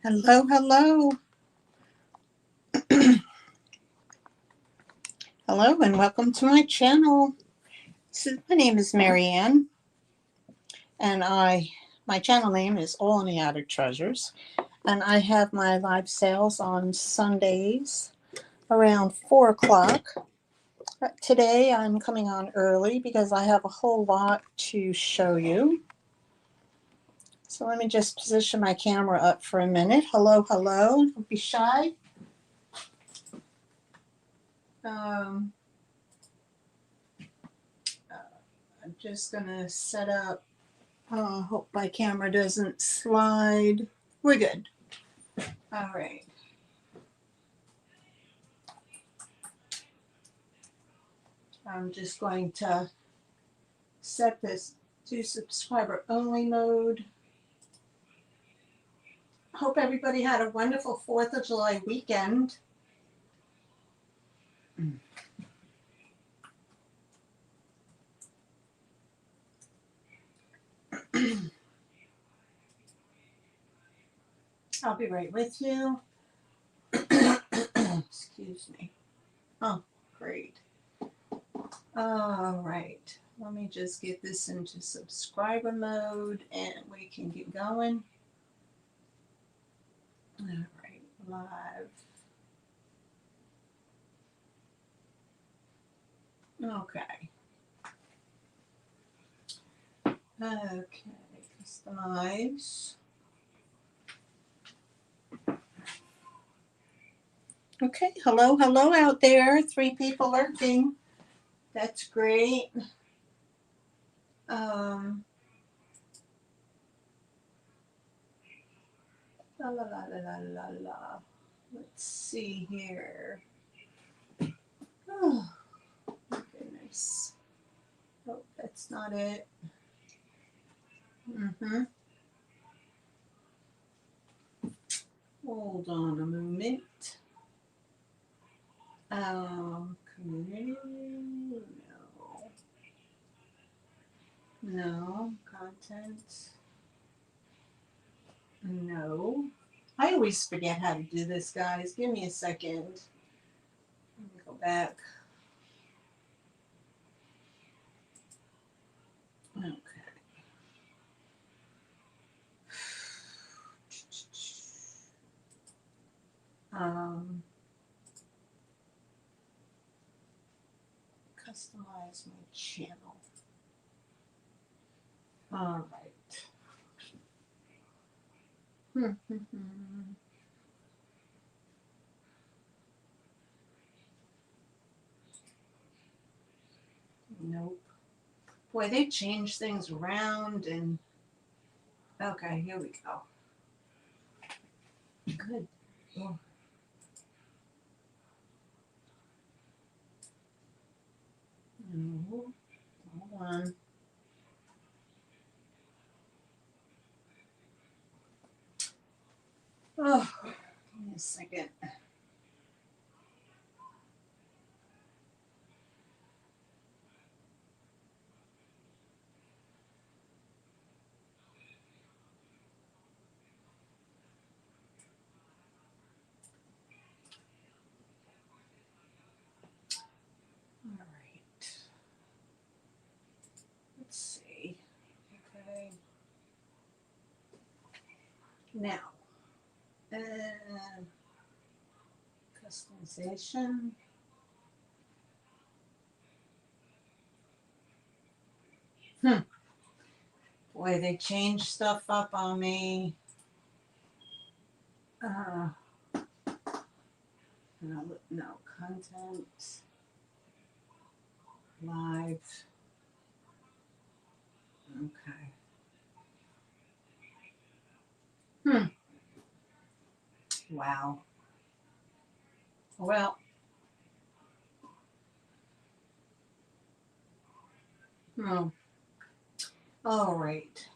Hello, hello. Hello and welcome to my channel. My name is Marianne and my channel name is All in the Outer Treasures, and I have my live sales on Sundays around 4 o'clock. Today I'm coming on early because I have a whole lot to show you. So let me just position my camera up for a minute. Hello, hello. Don't be shy. I'm just going to set up. Hope my camera doesn't slide. We're good. All right. I'm just going to set this to subscriber only mode. Hope everybody had a wonderful 4th of July weekend. I'll be right with you. Excuse me. Oh, great. All right. Let me just get this into subscriber mode and we can get going. All right, live. Okay. Okay, customize. Okay, hello, hello out there. 3 people lurking. That's great. La la la la la la la. Let's see here. Oh, my goodness. Oh, that's not it. Hold on a moment. Community. No. No. Content. No. I always forget how to do this, guys. Give me a second. Let me go back. Okay. Customize my channel. All right. Nope. Boy, they changed things around and okay, here we go. Good. Oh. No. Hold on. Oh, give me a second. All right. Let's see. Okay. Now, customization. Boy, they changed stuff up on me. No, content. Live. Okay. Wow. Well. All right.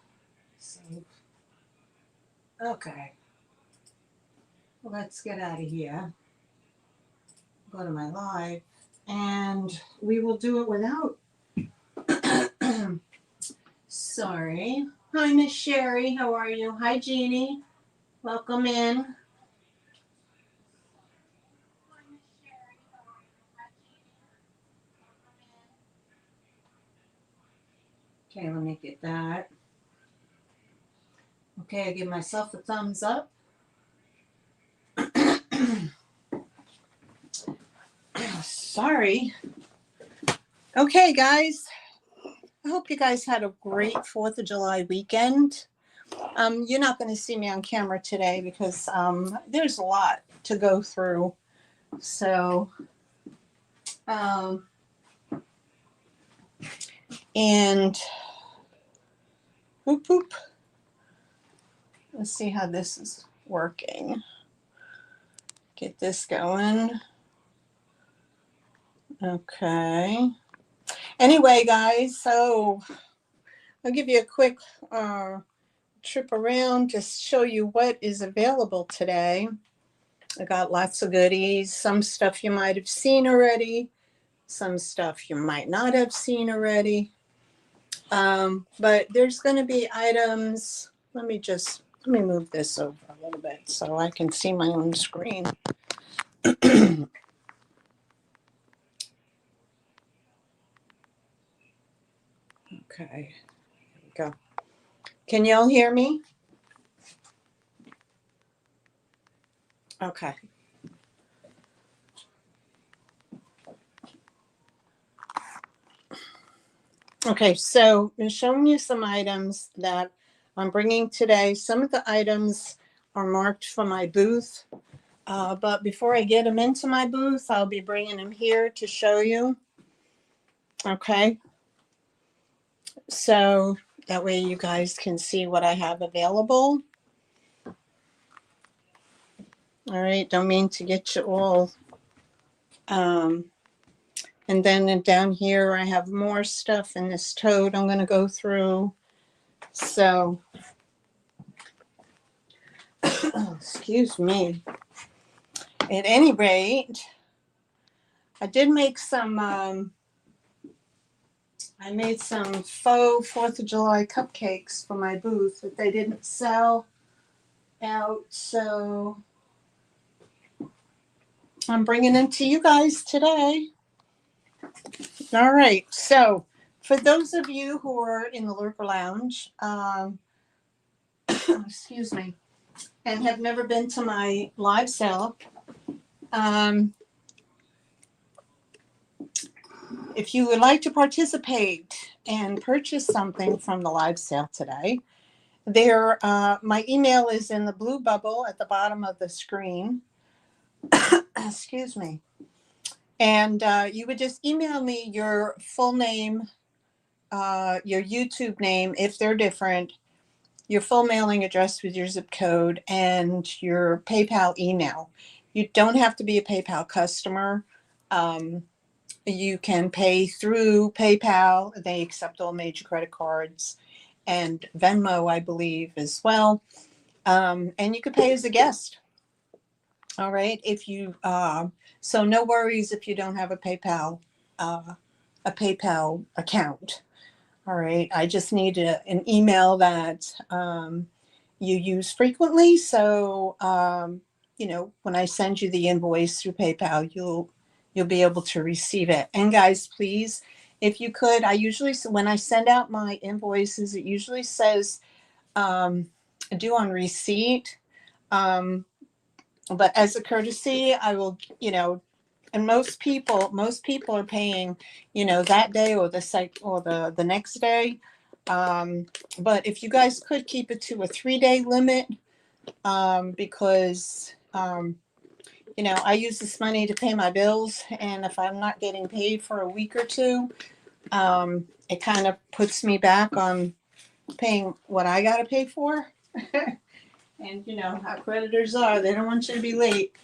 Save. Okay. Let's get out of here. Go to my live. And we will do it without. Sorry. Hi, Miss Sherry. How are you? Hi, Jeannie. Welcome in. Okay, let me get that. Okay, I give myself a thumbs up. Sorry. Okay, guys. I hope you guys had a great 4th of July weekend. You're not going to see me on camera today because there's a lot to go through. So, and whoop, whoop. Let's see how this is working. Get this going. Okay. Anyway, guys, so I'll give you a quick trip around to show you what is available today. I got lots of goodies. Some stuff you might have seen already. Some stuff you might not have seen already. But there's going to be items. Let me move this over a little bit so I can see my own screen. Okay, here we go. Can y'all hear me? Okay. Okay, so I'm showing you some items that I'm bringing today. Some of the items are marked for my booth, but before I get them into my booth, I'll be bringing them here to show you. Okay, so that way you guys can see what I have available. All right, don't mean to get you all. And then down here, I have more stuff in this tote I'm going to go through. So, excuse me. At any rate, I did make some, I made some faux 4th of July cupcakes for my booth that they didn't sell out. So, I'm bringing them to you guys today. All right. So, for those of you who are in the Lurker Lounge, excuse me, and have never been to my live sale, if you would like to participate and purchase something from the live sale today, my email is in the blue bubble at the bottom of the screen. Excuse me. And you would just email me your full name, your YouTube name, if they're different, your full mailing address with your zip code, and your PayPal email. You don't have to be a PayPal customer. You can pay through PayPal. They accept all major credit cards and Venmo, I believe, as well. And you could pay as a guest. All right. If you, so no worries if you don't have a PayPal account. All right. I just need an email that you use frequently. So, when I send you the invoice through PayPal, you'll be able to receive it. And guys, please, if you could, when I send out my invoices, it usually says due on receipt. But as a courtesy, I will, and most people are paying, that day or the next day. But if you guys could keep it to a 3-day limit, because I use this money to pay my bills, and if I'm not getting paid for a week or two, it kind of puts me back on paying what I got to pay for. And you know how creditors are, they don't want you to be late.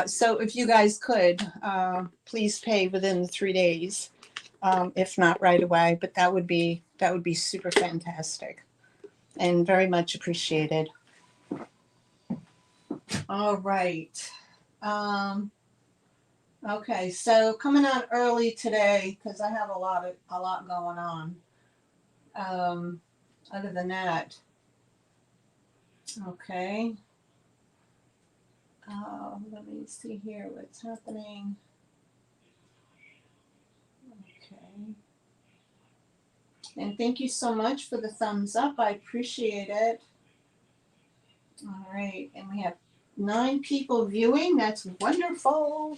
So if you guys could, please pay within the 3 days, if not right away, but that would be super fantastic and very much appreciated. All right. Okay, so coming on early today because I have a lot going on. Other than that, Okay. Let me see here what's happening. Okay. And thank you so much for the thumbs up. I appreciate it. All right. And we have 9 people viewing. That's wonderful.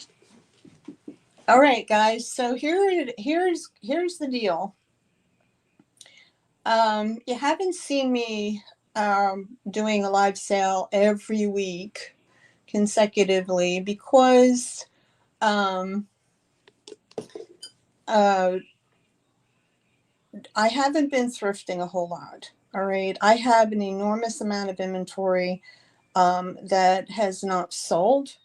All right, guys. So here's the deal. You haven't seen me doing a live sale every week consecutively because um, uh, I haven't been thrifting a whole lot. All right. I have an enormous amount of inventory that has not sold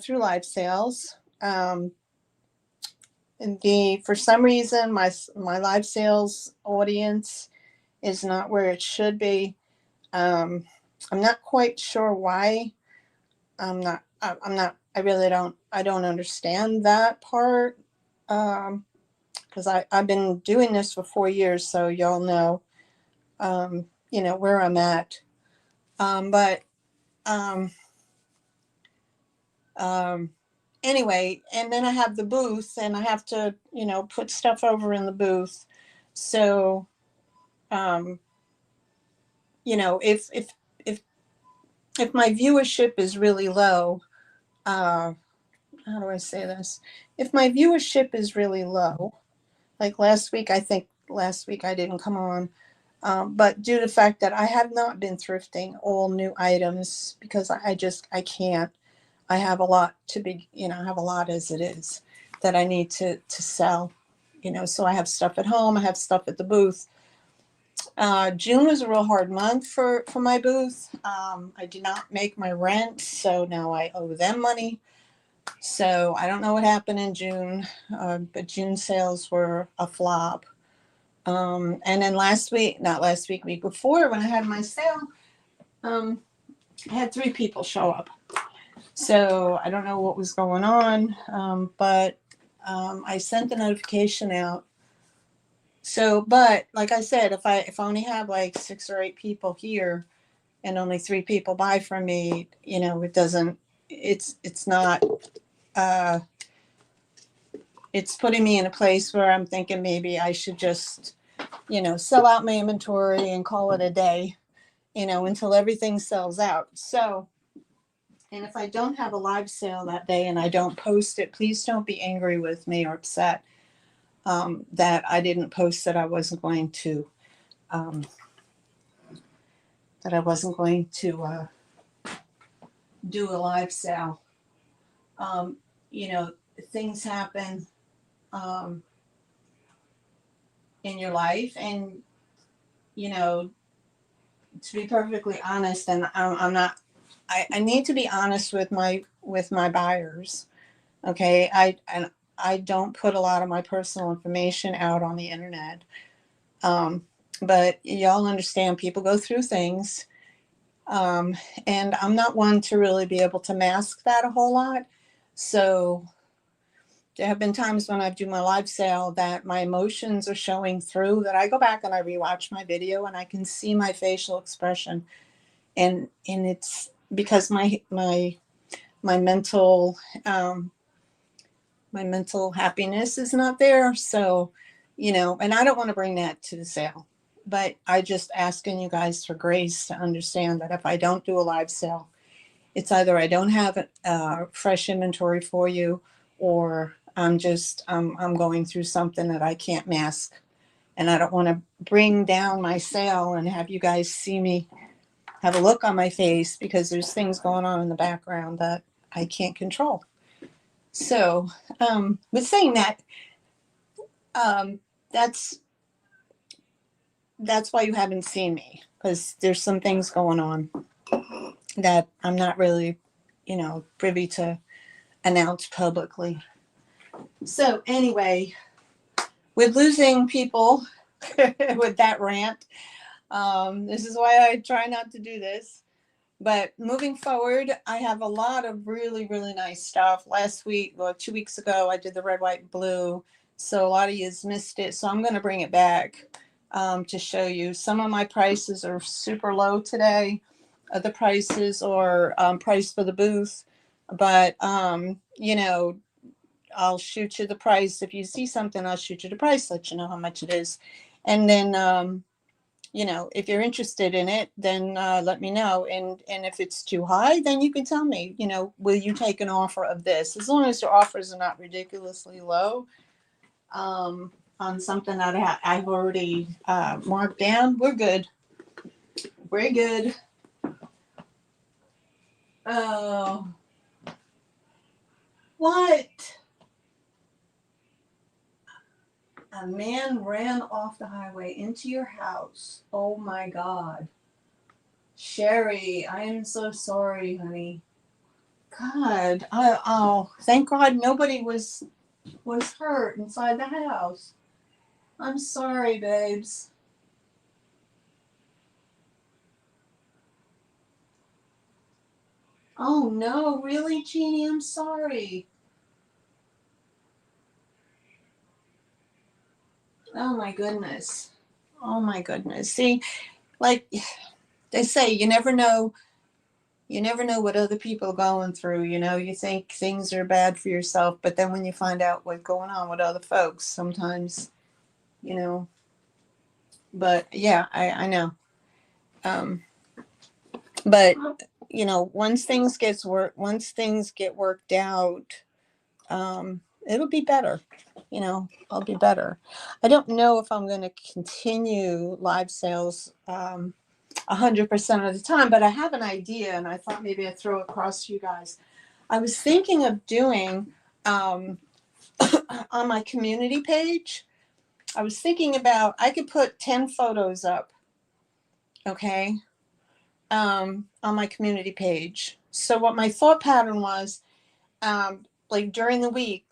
through live sales. For some reason, my live sales audience is not where it should be. I'm not quite sure why. I really don't. I don't understand that part. Because I've been doing this for 4 years, so y'all know, where I'm at. But um, um, anyway, and then I have the booth, and I have to, put stuff over in the booth. So, um, if if my viewership is really low, how do I say this? If my viewership is really low, like last week I didn't come on, but due to the fact that I have not been thrifting all new items because I can't. I have a lot I have a lot as it is that I need to sell, so I have stuff at home, I have stuff at the booth. June was a real hard month for my booth. I did not make my rent, so now I owe them money. So I don't know what happened in June, but June sales were a flop. And then not last week, week before, when I had my sale, I had 3 people show up. So I don't know what was going on, but I sent the notification out. So, but like I said, if I only have like 6 or 8 people here, and only 3 people buy from me, it doesn't. It's not. Uh, it's putting me in a place where I'm thinking maybe I should just, sell out my inventory and call it a day, until everything sells out. So, and if I don't have a live sale that day and I don't post it, please don't be angry with me or upset that I didn't post that I wasn't going to, um, do a live sale. Um, Things happen um, in your life, and to be perfectly honest, and I'm not. I need to be honest with my buyers. Okay, I don't put a lot of my personal information out on the internet. Um, but y'all understand people go through things. Um, and I'm not one to really be able to mask that a whole lot. So there have been times when I do my live sale that my emotions are showing through, that I go back and I rewatch my video and I can see my facial expression. And it's because my mental my mental happiness is not there. So, and I don't want to bring that to the sale, but I just asking you guys for grace to understand that if I don't do a live sale, it's either I don't have fresh inventory for you, or I'm going through something that I can't mask. And I don't want to bring down my sale and have you guys see me have a look on my face because there's things going on in the background that I can't control. So, with saying that, um, that's why you haven't seen me, because there's some things going on that I'm not really, privy to announce publicly. So anyway, with losing people with that rant, this is why I try not to do this. But moving forward, I have a lot of really, really nice stuff. Last week, 2 weeks ago, I did the red, white, blue. So a lot of you missed it. So I'm going to bring it back to show you. Some of my prices are super low today. the prices or price for the booth, but you know, I'll shoot you the price. If you see something, I'll shoot you the price, let you know how much it is. And then, you know, if you're interested in it, then let me know. And if it's too high, then you can tell me, you know, will you take an offer of this? As long as your offers are not ridiculously low on something that I've already marked down, we're good. We're good. Oh, what? A man ran off the highway into your house. Oh my God. Sherry, I am so sorry, honey. God, oh, thank God nobody was hurt inside the house. I'm sorry, babes. Oh no, really, Jeannie? I'm sorry. Oh my goodness. Oh my goodness. See, like they say, you never know what other people are going through. You know, you think things are bad for yourself, but then when you find out what's going on with other folks, sometimes, you know, but yeah, I know. Um, but you know, once things get worked out, it'll be better. You know, I'll be better. I don't know if I'm going to continue live sales 100% of the time, but I have an idea, and I thought maybe I'd throw it across to you guys. I was thinking of doing um, on my community page. I was thinking about I could put 10 photos up, okay, on my community page. So what my thought pattern was, like during the week,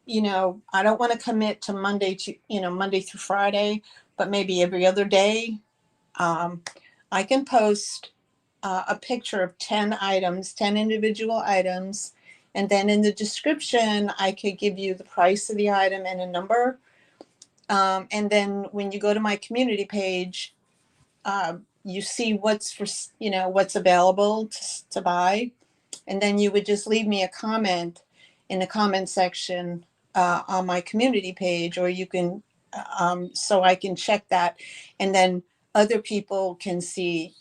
you know, I don't want to commit to Monday through Friday, but maybe every other day, um, I can post a picture of 10 items, 10 individual items. And then in the description, I could give you the price of the item and a number. And then when you go to my community page, you see what's available to buy. And then you would just leave me a comment in the comment section on my community page, or you can, so I can check that. And then other people can see,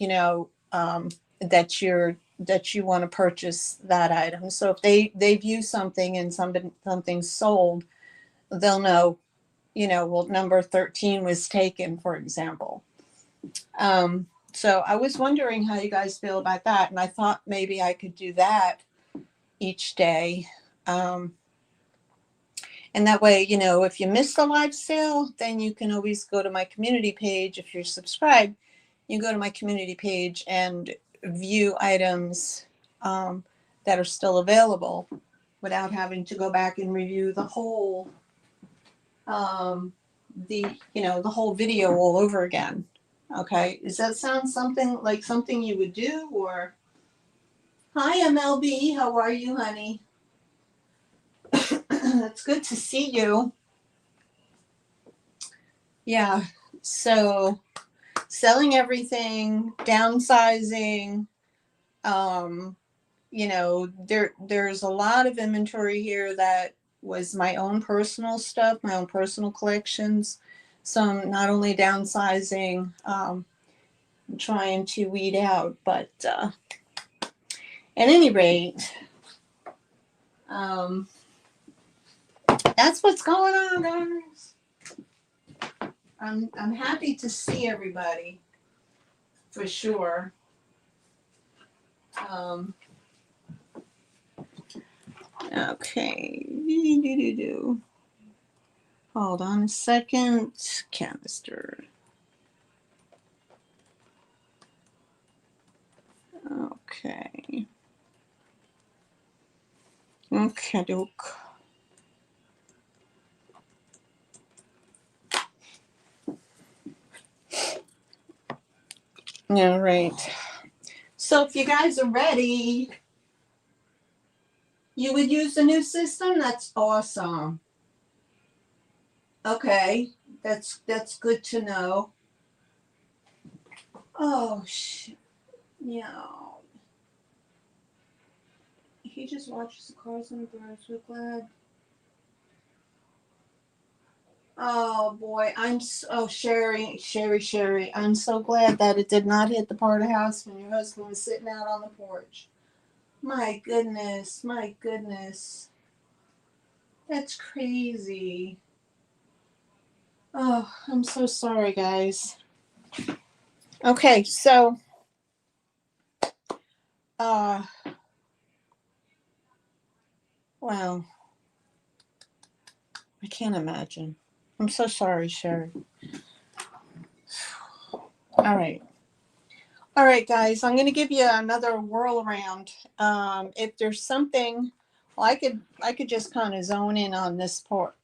that you want to purchase that item. So if they view something and something's sold, they'll know, well, number 13 was taken, for example. So I was wondering how you guys feel about that. And I thought maybe I could do that each day. And that way, if you miss the live sale, then you can always go to my community page. If you're subscribed, you go to my community page and view items that are still available without having to go back and review the whole the whole video all over again. Okay, does that sound something you would do? Or hi, MLB, how are you, honey? It's good to see you. Yeah, so selling everything, downsizing, there's a lot of inventory here that was my own personal stuff, my own personal collections. So I'm not only downsizing, I'm trying to weed out, but at any rate, um, that's what's going on, guys. I'm happy to see everybody, for sure. Okay. Hold on a second. Canister. Okay. Okay, doke. All right. So if you guys are ready, you would use the new system? That's awesome. Okay. That's good to know. Oh, shit. Yeah. He just watches the cars and the birds. We're glad. Oh boy, Sherry. I'm so glad that it did not hit the part of the house when your husband was sitting out on the porch. My goodness, my goodness. That's crazy. Oh, I'm so sorry, guys. Okay, so, uh, well, I can't imagine. I'm so sorry, Sherry. All right. All right, guys, I'm going to give you another whirl around. If there's something, well, I could just kind of zone in on this part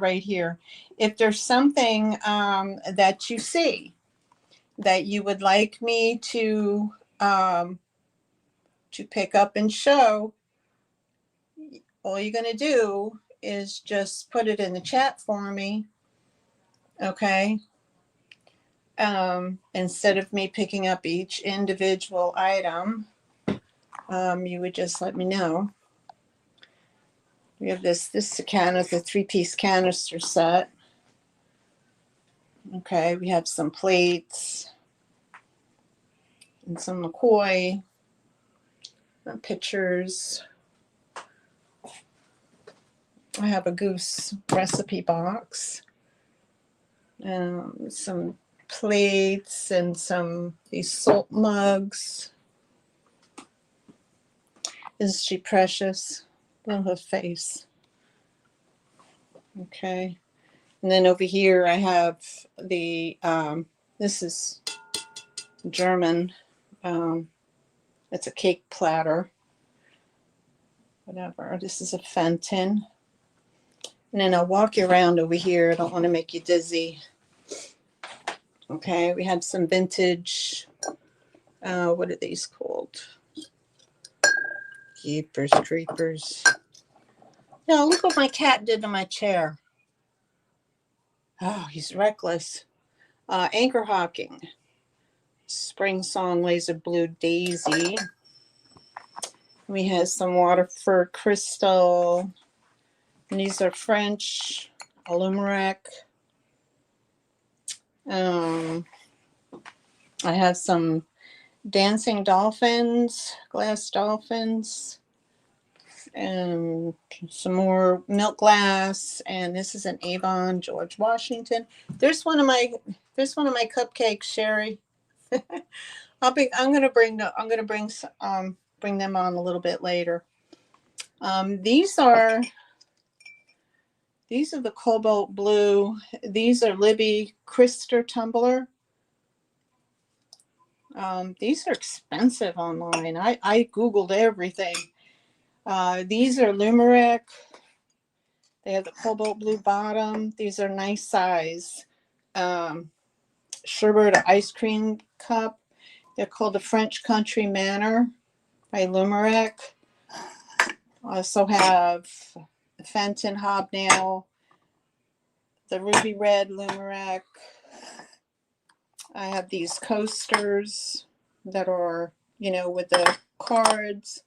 right here. If there's something that you see that you would like me to pick up and show, all you're going to do is just put it in the chat for me, okay? Instead of me picking up each individual item, you would just let me know. We have this is a the 3-piece canister set. Okay, we have some plates and some McCoy pictures. I have a goose recipe box. Some plates and these salt mugs. Isn't she precious? Look at her face. Okay. And then over here I have the, this is German. It's a cake platter. Whatever. This is a Fenton. And then I'll walk you around over here. I don't want to make you dizzy. Okay, we have some vintage, what are these called? Jeepers creepers. No, look what my cat did to my chair. Oh, he's reckless. Anchor Hawking. Spring Song Laser Blue Daisy. We have some Waterford Crystal. And these are French. Alumerac. I have some dancing dolphins, glass dolphins, and some more milk glass. And this is an Avon George Washington. There's one of my cupcakes, Sherry. I'm gonna bring them on a little bit later. These are the cobalt blue. These are Libby Krister tumbler. These are expensive online. I Googled everything. These are Lumeric. They have the cobalt blue bottom. These are nice size. Sherbet ice cream cup. They're called the French Country Manor by Lumeric. I also have Fenton Hobnail, the Ruby Red Lumeric. I have these coasters that are, with the cards.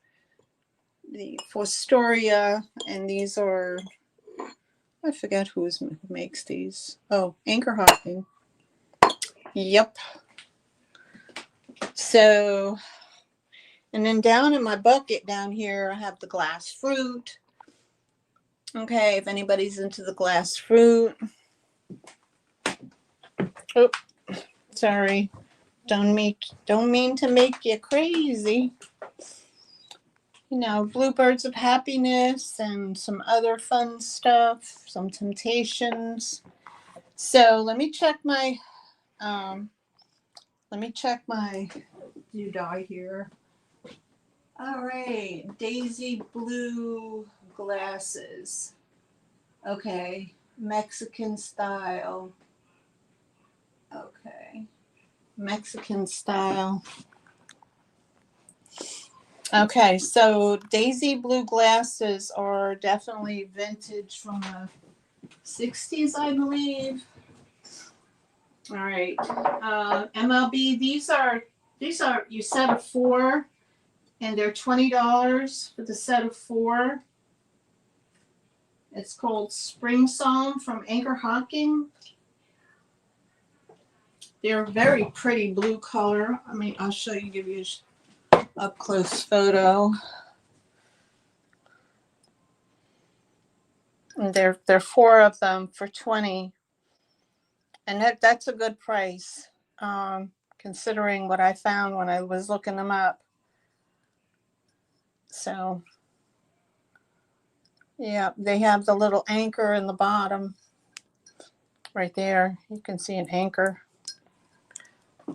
The Fostoria, and these are, I forget who makes these. Oh, Anchor Hawking. Yep. So, and then down in my bucket down here, I have the glass fruit. Okay, if anybody's into the glass fruit. Oh, sorry. Don't mean to make you crazy. Bluebirds of Happiness and some other fun stuff, some Temptations. So let me check my doodah here. All right, Daisy blue glasses. Okay, Mexican style. Okay, Mexican style. Okay, so Daisy blue glasses are definitely vintage from the 60s, I believe. All right, MLB, these are These are you set of 4, and they're $20 for the set of 4. It's called Spring Song from Anchor Hocking. They're a very pretty blue color. I mean, I'll show you, give you an up close photo. And there are 4 of them for $20, and that's a good price, considering what I found when I was looking them up. So, yeah, they have the little anchor in the bottom, right there. You can see an anchor.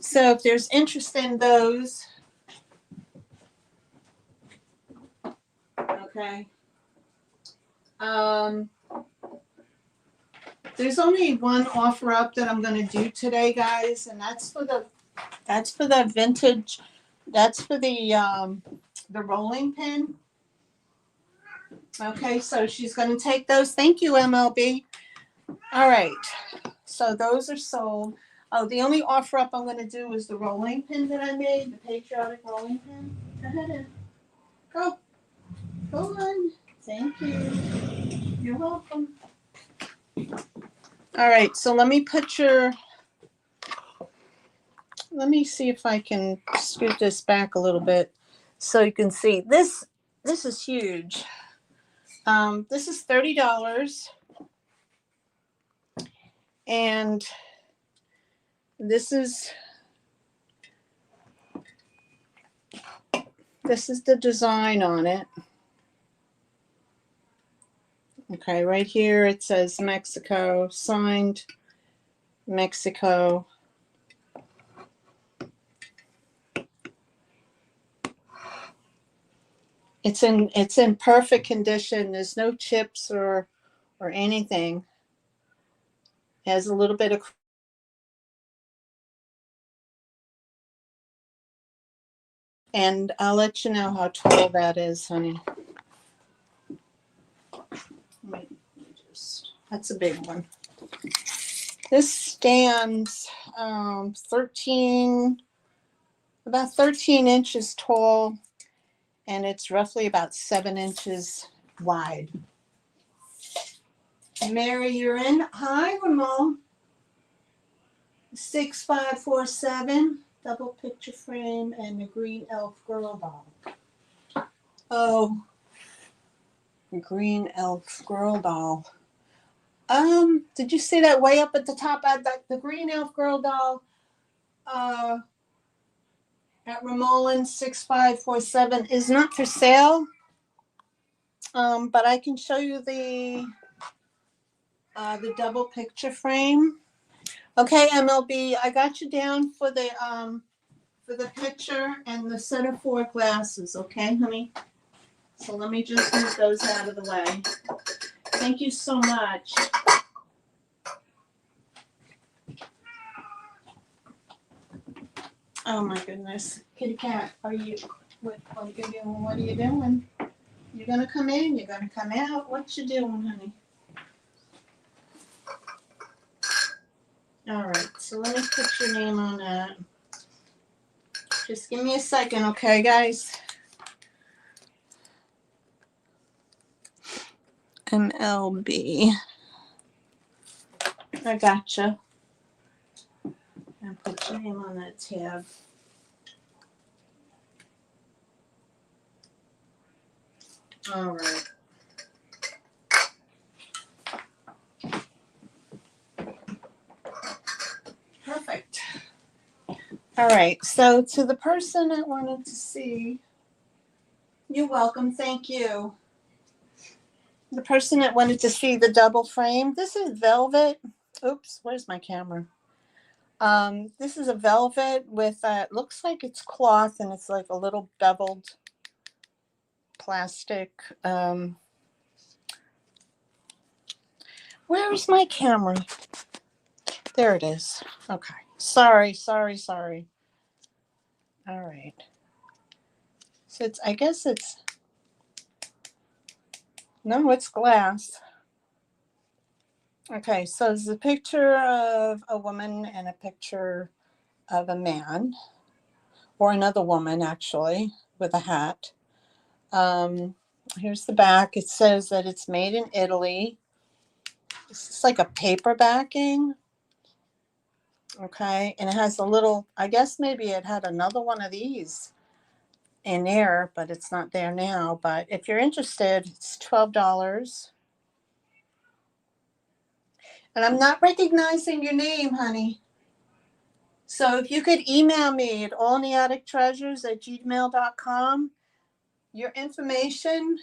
So, if there's interest in those, okay. There's only one offer up that I'm going to do today, guys, and that's for the vintage. That's for the rolling pin. Okay, so she's going to take those. Thank you, MLB. All right, so those are sold. Oh, the only offer up I'm going to do is the rolling pin that I made, the patriotic rolling pin. Go ahead and go. Go on. Thank you. You're welcome. All right, so let me see if I can scoot this back a little bit so you can see. This is huge. This is $30, and this is the design on it. Okay, right here it says Mexico, signed Mexico. It's in perfect condition. There's no chips or anything. It has a little bit of, and I'll let you know how tall that is, honey. That's a big one. This stands about 13 inches tall, and it's roughly about 7 inches wide. Mary, you're in. Hi, Ramon. 6547, double picture frame, and the green elf girl doll. Oh, green elf girl doll. Did you see that way up at the top? The green elf girl doll at Ramolin 6547 is not for sale. But I can show you the double picture frame. Okay, MLB, I got you down for the picture and the set of 4 glasses. Okay, honey. So let me just move those out of the way. Thank you so much. Oh my goodness, kitty cat, what are you doing? You're gonna come in, you're gonna come out. What you doing, honey? All right, so let me put your name on that. Just give me a second, okay, guys? MLB. I gotcha. And put your name on that tab. All right. Perfect. All right, so to the person that wanted to see, you're welcome, thank you. The person that wanted to see the double frame, this is velvet. Oops, where's my camera? This is a velvet with, it looks like it's cloth, and it's like a little beveled plastic. Where is my camera? There it is. Okay. Sorry. All right. So I guess it's, no, it's glass. Okay, so there's a picture of a woman and a picture of a man. or another woman actually with a hat. Here's the back. It says that it's made in Italy. This is like a paper backing. Okay, and it has a little, I guess maybe it had another one of these in there, but it's not there now. But if you're interested, it's $12. And I'm not recognizing your name, honey. So if you could email me at allinatictreasures@gmail.com, your information,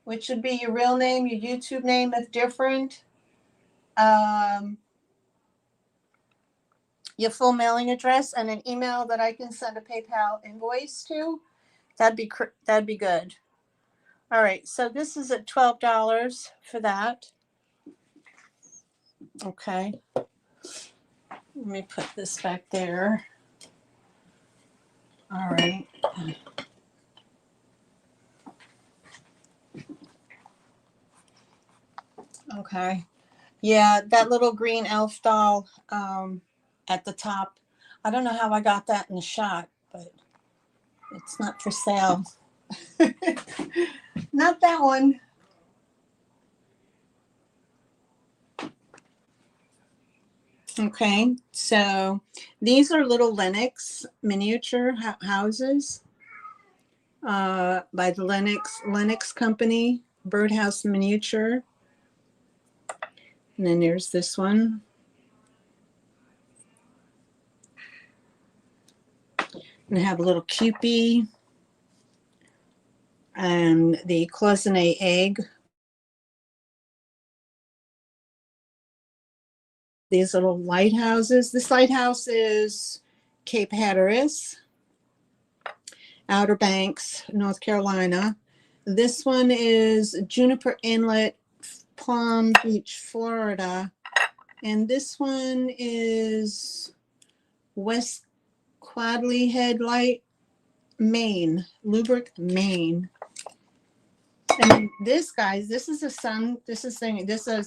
which would be your real name, your YouTube name if different, your full mailing address, and an email that I can send a PayPal invoice to, that'd be good. All right, so this is at $12 for that. Okay. Let me put this back there. All right. Okay. Yeah, that little green elf doll at the top. I don't know how I got that in the shot, but it's not for sale. Not that one. Okay, so these are little Lennox miniature houses by the Lennox Company, Birdhouse Miniature. And then there's this one. And I have a little Cupie and the cloisonne egg. These little lighthouses. This lighthouse is Cape Hatteras, Outer Banks, North Carolina. This one is Juniper Inlet, Palm Beach, Florida. And this one is West Quadley Headlight, Maine, Lubric, Maine. And this, guys, this is a sun. This is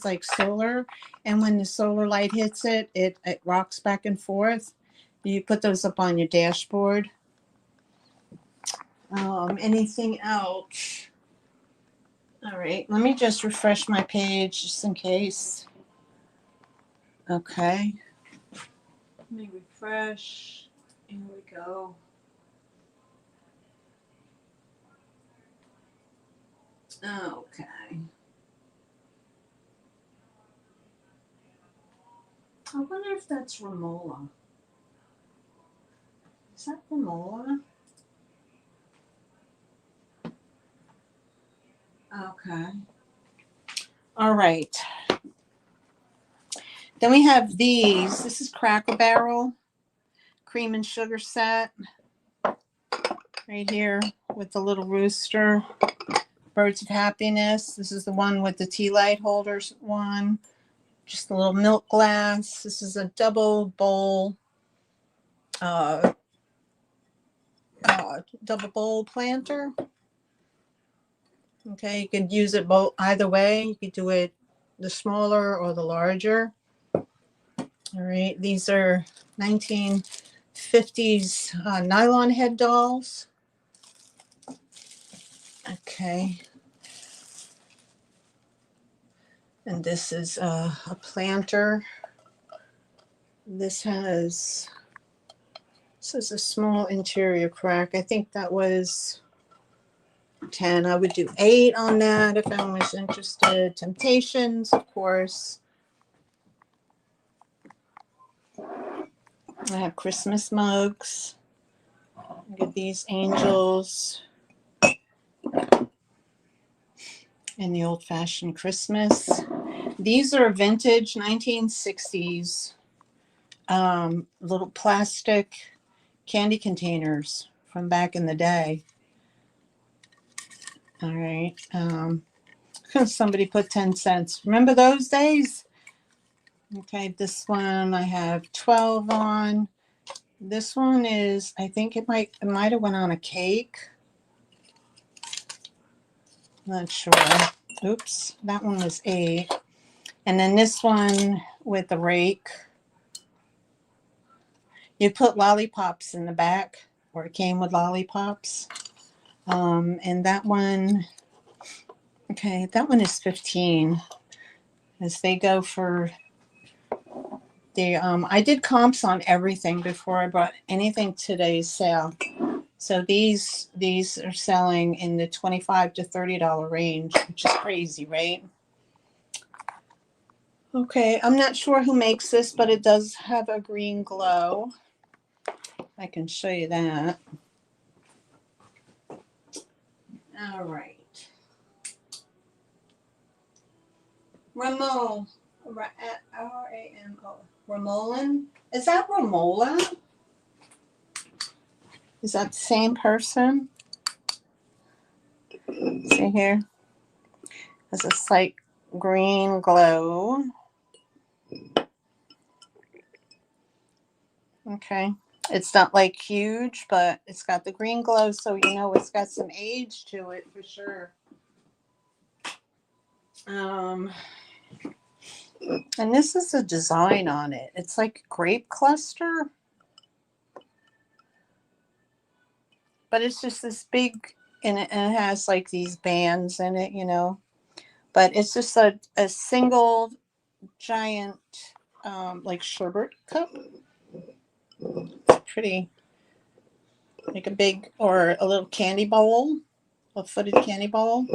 like solar, and when the solar light hits it, it rocks back and forth. You put those up on your dashboard. Anything else? All right, let me just refresh my page just in case. Okay. Let me refresh. Here we go. Okay. I wonder if that's Remola. Is that Remola? Okay. All right. Then we have these. This is Cracker Barrel cream and sugar set right here with the little rooster. Birds of Happiness. This is the one with the tea light holders one. Just a little milk glass. This is a double bowl planter. Okay, you could use it both either way. You could do it the smaller or the larger. All right, these are 1950s nylon head dolls. Okay. And this is a planter. This is a small interior crack. I think that was 10. I would do 8 on that if anyone was interested. Temptations, of course. I have Christmas mugs. Look at these angels. And the old-fashioned Christmas. These are vintage 1960s little plastic candy containers from back in the day. All right. Somebody put 10 cents. Remember those days? Okay, this one I have 12 on. This one is, I think it might have went on a cake. Not sure. Oops, that one was 8. And then this one with the rake. You put lollipops in the back or it came with lollipops. And that one, okay, that one is 15. As they go for the, I did comps on everything before I brought anything to today's sale. So these are selling in the $25 to $30 range, which is crazy, right? Okay, I'm not sure who makes this, but it does have a green glow. I can show you that. All right. Ramo, R-A-M-O, Ramolin. Is that Ramola? Is that the same person? See here? Has a slight green glow. Okay. It's not like huge, but it's got the green glow, so you know it's got some age to it for sure. And this is a design on it. It's like grape cluster, but it's just this big, and it has like these bands in it, you know. But it's just a single giant, like sherbet cup. Pretty, like a big or a little candy bowl, a footed candy bowl.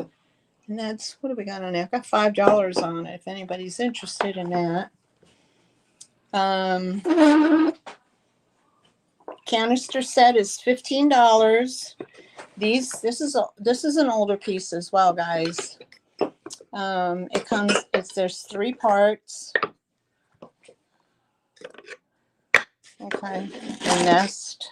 And that's, what do we got on there? I've got $5 on it if anybody's interested in that. Canister set is $15. This is an older piece as well, guys. It comes, there's 3 parts. Okay, the nest.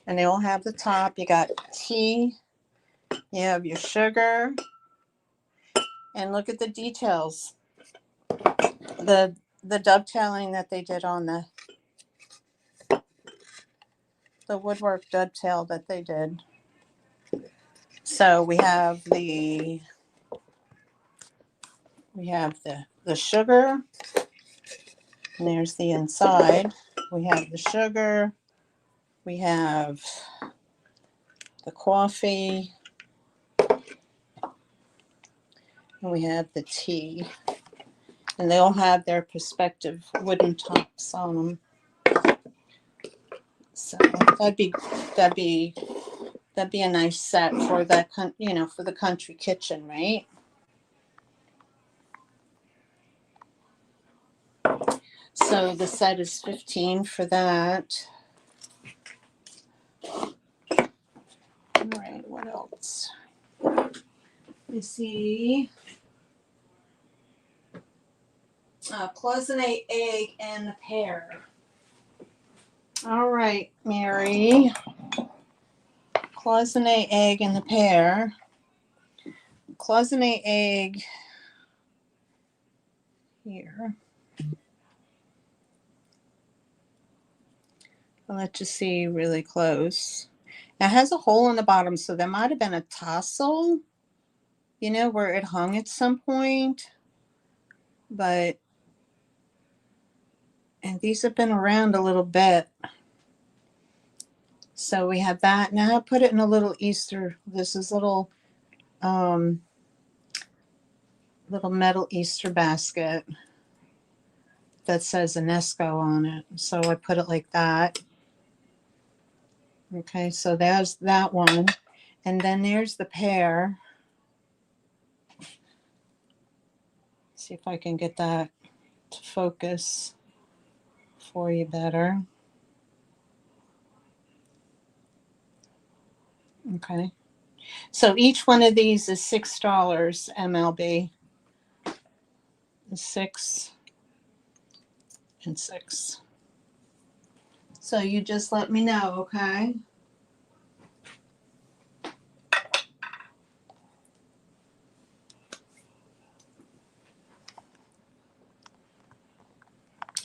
And they all have the top. You got tea. You have your sugar. And look at the details. The dovetailing that they did on the woodwork dovetail that they did. So we have the sugar. And there's the inside. We have the sugar. We have the coffee. And we have the tea. And they all have their perspective wooden tops on them. So that'd be a nice set for that, you know, for the country kitchen, right? So the set is 15 for that. All right, what else? You see, cloisonne egg and the pear. All right, Mary. Cloisonne egg and the pear. Cloisonne egg here. I'll let you see really close. Now, it has a hole in the bottom, so there might have been a tassel, you know, where it hung at some point. But, and these have been around a little bit. So we have that. Now I put it in a little Easter, this is little metal Easter basket that says UNESCO on it. So I put it like that. Okay, so there's that one. And then there's the pear. See if I can get that to focus for you better. Okay. So each one of these is $6 MLB. 6 and 6. So you just let me know, okay?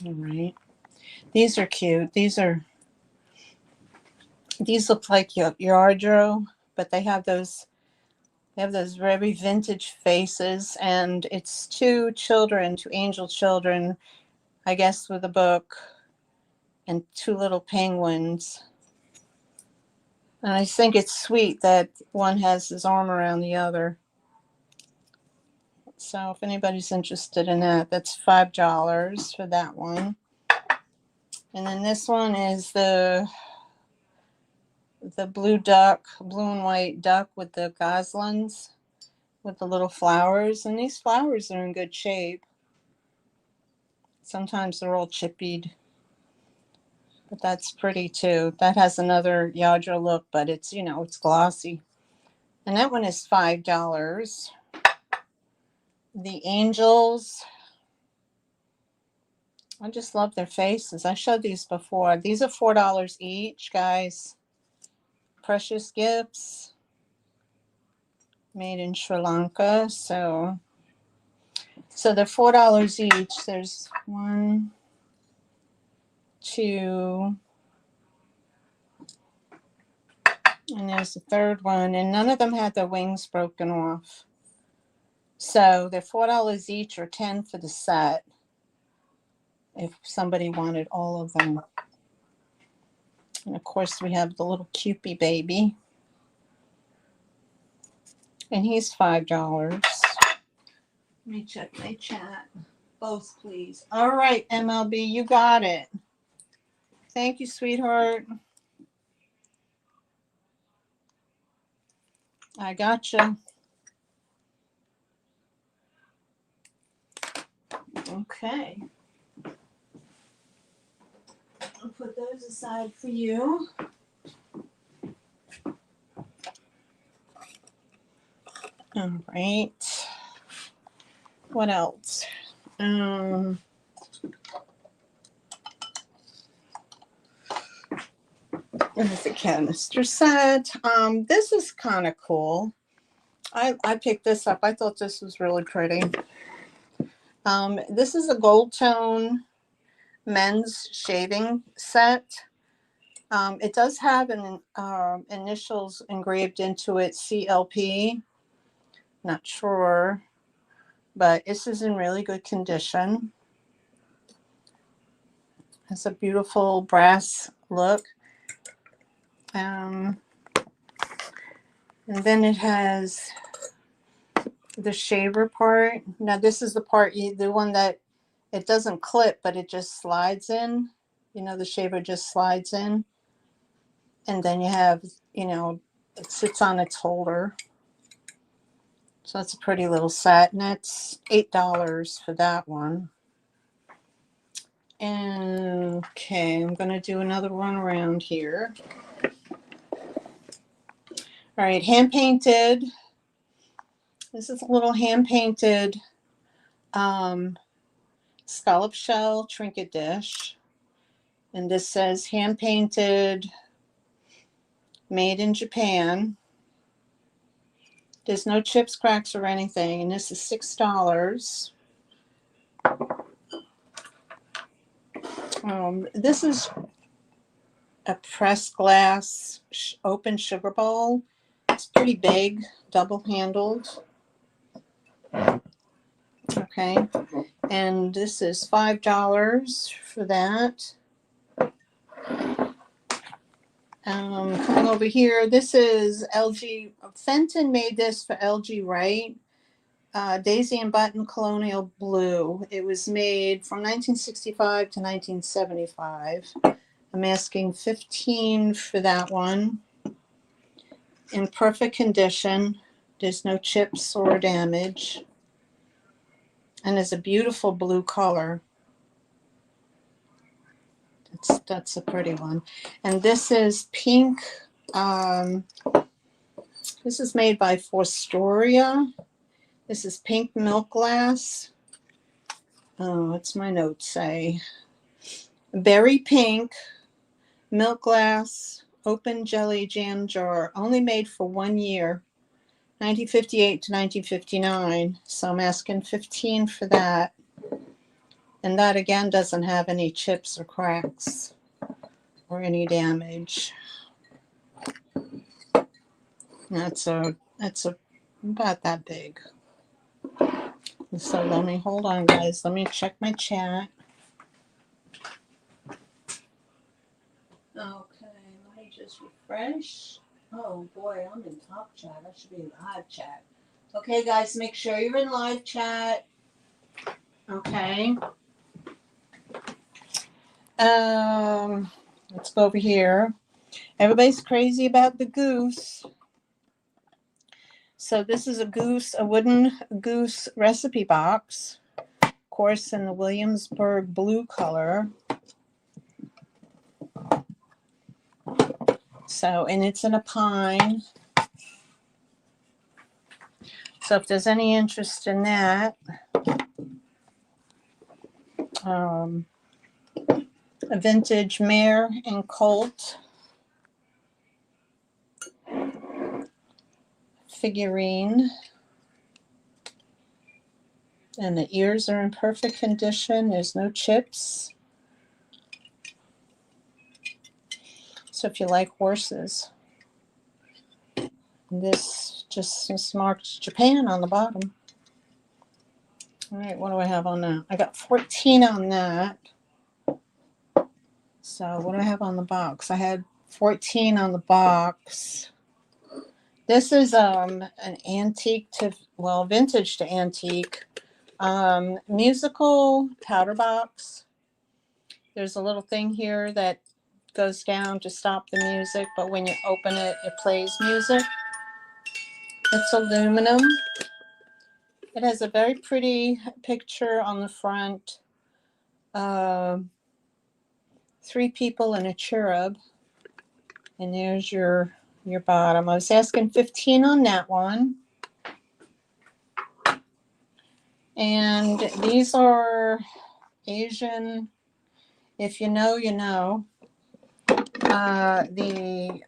All right. These are cute. These look like yardro, but they have those very vintage faces, and it's 2 angel children I guess with a book and two little penguins. And I think it's sweet that one has his arm around the other. So if anybody's interested in that, that's $5 for that one. And then this one is the blue duck, blue and white duck with the goslings with the little flowers. And these flowers are in good shape. Sometimes they're all chippied, but that's pretty too. That has another Yadra look, but it's, you know, it's glossy. And that one is $5. The angels, I just love their faces. I showed these before. These are $4 each, guys. Precious gifts made in Sri Lanka. So they're $4 each. There's 1, 2, and there's the third one. And none of them had their wings broken off. So they're $4 each or 10 for the set if somebody wanted all of them. And of course we have the little Cupid baby. And he's $5. Let me check my chat. Both, please. All right, MLB, you got it. Thank you, sweetheart. I gotcha. Okay. I'll put those aside for you. All right. What else? There's a canister set. This is kind of cool. I picked this up. I thought this was really pretty. This is a gold tone men's shaving set. It does have an initials engraved into it, CLP. Not sure, but this is in really good condition. It's a beautiful brass look. And then it has the shaver part. Now this is the part, the one that it doesn't clip, but it just slides in. You know, the shaver just slides in. And then you have, you know, it sits on its holder. So that's a pretty little set. And that's $8 for that one. And okay, I'm going to do another one around here. All right, hand painted. This is a little hand painted scallop shell trinket dish. And this says hand painted, made in Japan. There's no chips, cracks, or anything. And this is $6. This is a pressed glass open sugar bowl. It's pretty big, double handled. Okay, and this is $5 for that. Coming over here, this is LG. Fenton made this for LG Wright. Daisy and Button Colonial Blue. It was made from 1965 to 1975. I'm asking $15 for that one. In perfect condition. There's no chips or damage. And it's a beautiful blue color. That's a pretty one. And this is pink. This is made by Forstoria. This is pink milk glass. Oh, what's my note say? Berry pink milk glass open jelly jam jar, only made for 1 year, 1958 to 1959. So I'm asking $15 for that. And that again doesn't have any chips or cracks or any damage. That's about that big. So let me hold on, guys. Let me check my chat. me just refresh. Oh boy, I'm in top chat. I should be in live chat. Okay, guys, make sure you're in live chat. Okay. Let's go over here. Everybody's crazy about the goose. So this is a wooden goose recipe box. Of course, in the Williamsburg blue color. So, and it's in a pine. So if there's any interest in that, a vintage mare and colt figurine. And the ears are in perfect condition. There's no chips. So if you like horses, this just marks Japan on the bottom. All right, what do I have on that? I got 14 on that. So what do I have on the box? I had 14 on the box. This is an antique to, well, vintage to antique. Musical powder box. There's a little thing here that goes down to stop the music, but when you open it, it plays music. It's aluminum. It has a very pretty picture on the front. 3 people and a cherub. And there's your bottom. I was asking 15 on that one. And these are Asian, if you know, you know. The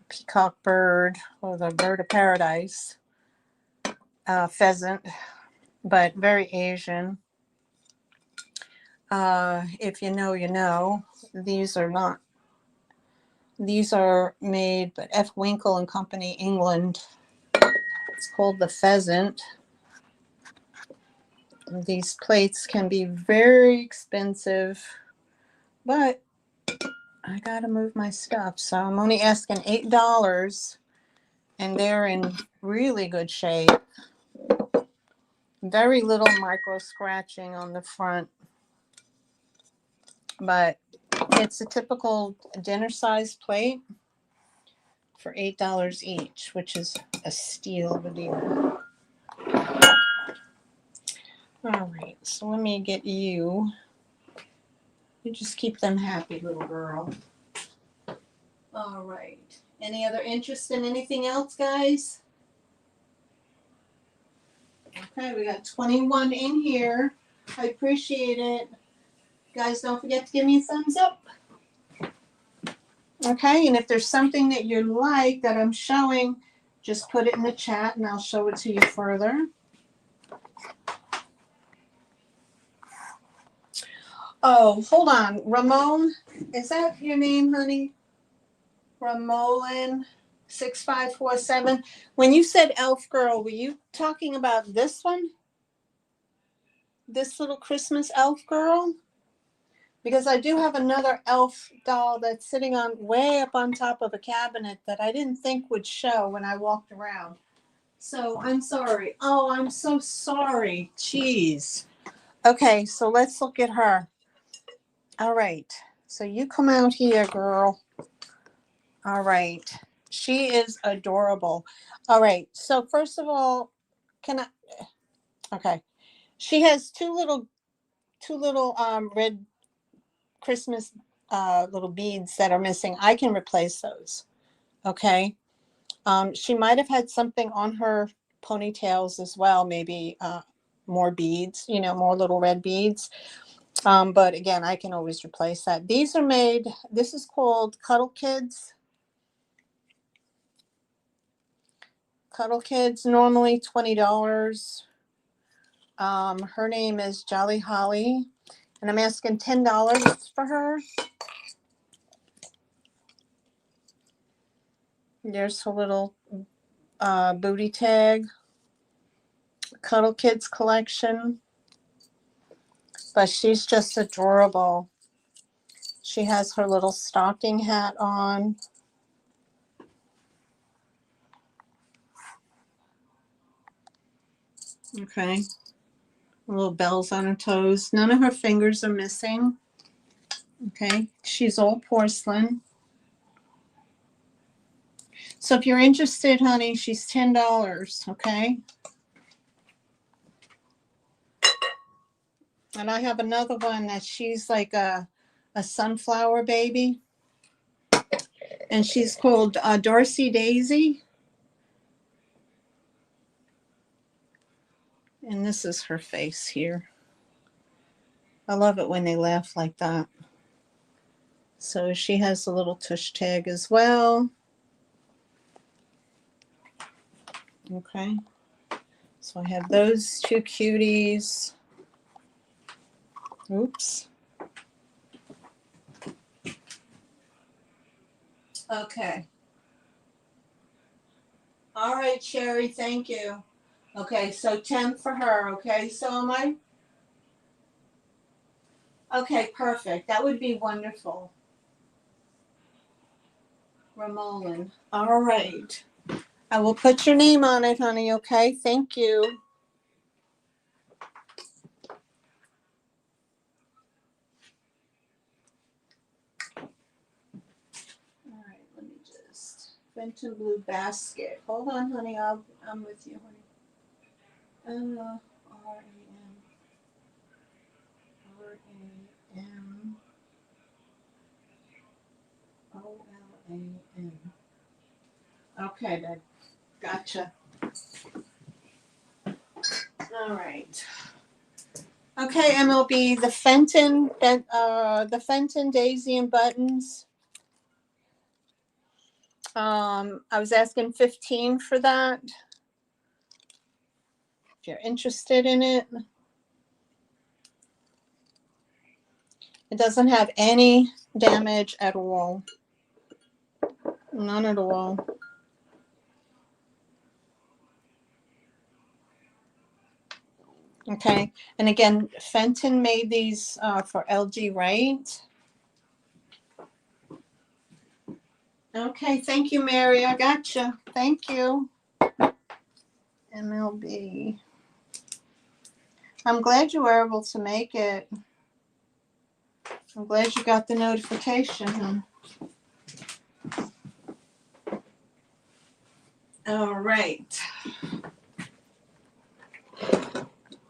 peacock bird, or the bird of paradise, pheasant, but very Asian. If you know, you know. These are not. These are made, but F. Winkle and Company, England. It's called the pheasant. These plates can be very expensive, but I gotta move my stuff, so I'm only asking $8, and they're in really good shape. Very little micro scratching on the front, but it's a typical dinner size plate for $8 each, which is a steal of a deal. All right, so let me get you. You just keep them happy, little girl. All right. Any other interest in anything else, guys? Okay, we got 21 in here. I appreciate it. Guys, don't forget to give me a thumbs up. Okay, and if there's something that you like that I'm showing, just put it in the chat and I'll show it to you further. Oh, hold on. Ramon, is that your name, honey? Ramolin 6547. When you said elf girl, were you talking about this one? This little Christmas elf girl? Because I do have another elf doll that's sitting on way up on top of a cabinet that I didn't think would show when I walked around. So I'm sorry. Oh, I'm so sorry. Jeez. Okay, so let's look at her. All right. So you come out here, girl. All right. She is adorable. All right. So first of all, can I? Okay. She has two little red Christmas little beads that are missing. I can replace those. Okay. She might have had something on her ponytails as well. Maybe more beads. You know, more little red beads. But again, I can always replace that. These are made. This is called Cuddle Kids. Cuddle Kids, normally $20. Her name is Jolly Holly, and I'm asking $10 for her. There's her little booty tag. Cuddle Kids collection. But she's just adorable. She has her little stocking hat on. Okay. Little bells on her toes. None of her fingers are missing. Okay. She's all porcelain. So if you're interested, honey, she's $10. Okay. And I have another one that she's like a sunflower baby. And she's called Darcy Daisy. And this is her face here. I love it when they laugh like that. So she has a little tush tag as well. Okay. So I have those two cuties. Oops. Okay. All right, Sherry, thank you. Okay, so 10 for her, okay? So am I? Okay, perfect. That would be wonderful. Ramolin. All right. I will put your name on it, honey, okay? Thank you. All right, let me just Fenton Blue Basket. Hold on, honey. I'm with you, honey. R-A-M. R-A-M. O-L-A-N. Okay, babe. Gotcha. All right. Okay, MLB, the Fenton Daisy and Buttons. I was asking 15 for that. If you're interested in it. It doesn't have any damage at all. None at all. Okay, and again, Fenton made these for LG, right? Okay, thank you, Mary. I gotcha. Thank you. MLB. I'm glad you were able to make it. I'm glad you got the notification. All right.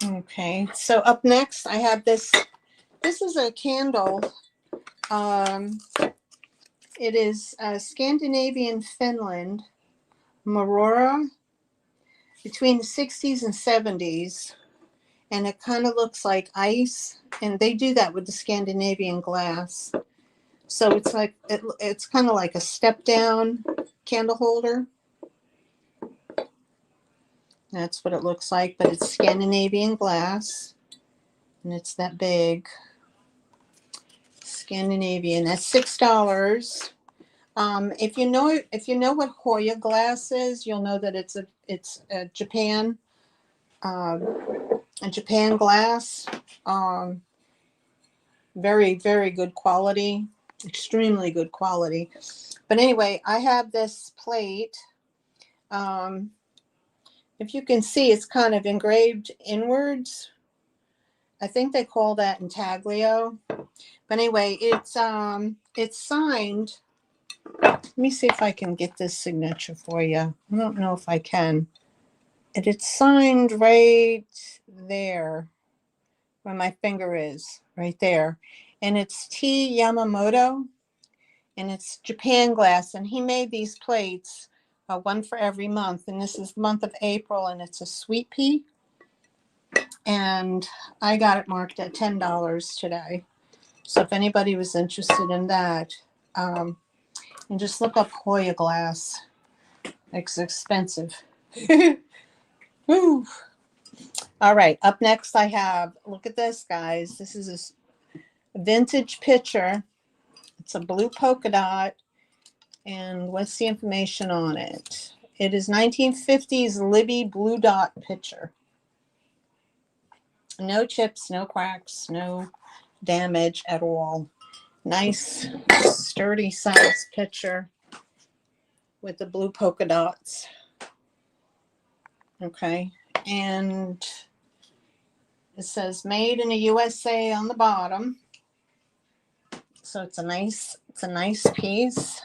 Okay, so up next I have this. This is a candle. It is Scandinavian Finland, Marora, between the 60s and 70s. And it kind of looks like ice. And they do that with the Scandinavian glass. So it's like, it's kind of like a step down candle holder. That's what it looks like, but it's Scandinavian glass. And it's that big. Scandinavian. That's $6. If you know what Hoya glass is, you'll know that it's a Japan glass. Very, very good quality, extremely good quality. But anyway, I have this plate. If you can see, it's kind of engraved inwards. I think they call that intaglio. But anyway, it's signed. Let me see if I can get this signature for you. I don't know if I can. And it's signed right there where my finger is, right there. And it's T. Yamamoto, and it's Japan glass. And he made these plates, one for every month. And this is the month of April, and it's a sweet pea. And I got it marked at $10 today. So if anybody was interested in that, and just look up Hoya glass. It's expensive. Woo. All right, up next I have, look at this, guys. This is a vintage pitcher. It's a blue polka dot. And what's the information on it? It is 1950s Libby blue dot pitcher. No chips, no cracks, no damage at all. Nice, sturdy size pitcher with the blue polka dots. Okay, And it says made in the USA on the bottom. So it's a nice piece.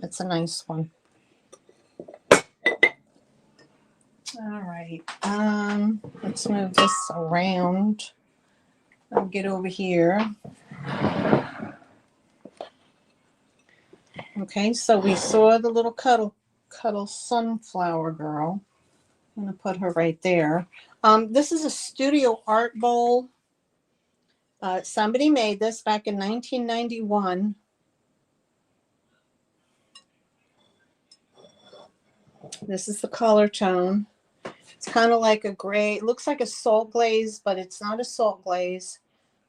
It's a nice one. All right. Let's move this around. I'll get over here. Okay, so we saw the little cuddle sunflower girl. I'm gonna put her right there. This is a studio art bowl. Somebody made this back in 1991. This is the color tone. It's kind of like a gray. It looks like a salt glaze, but it's not a salt glaze.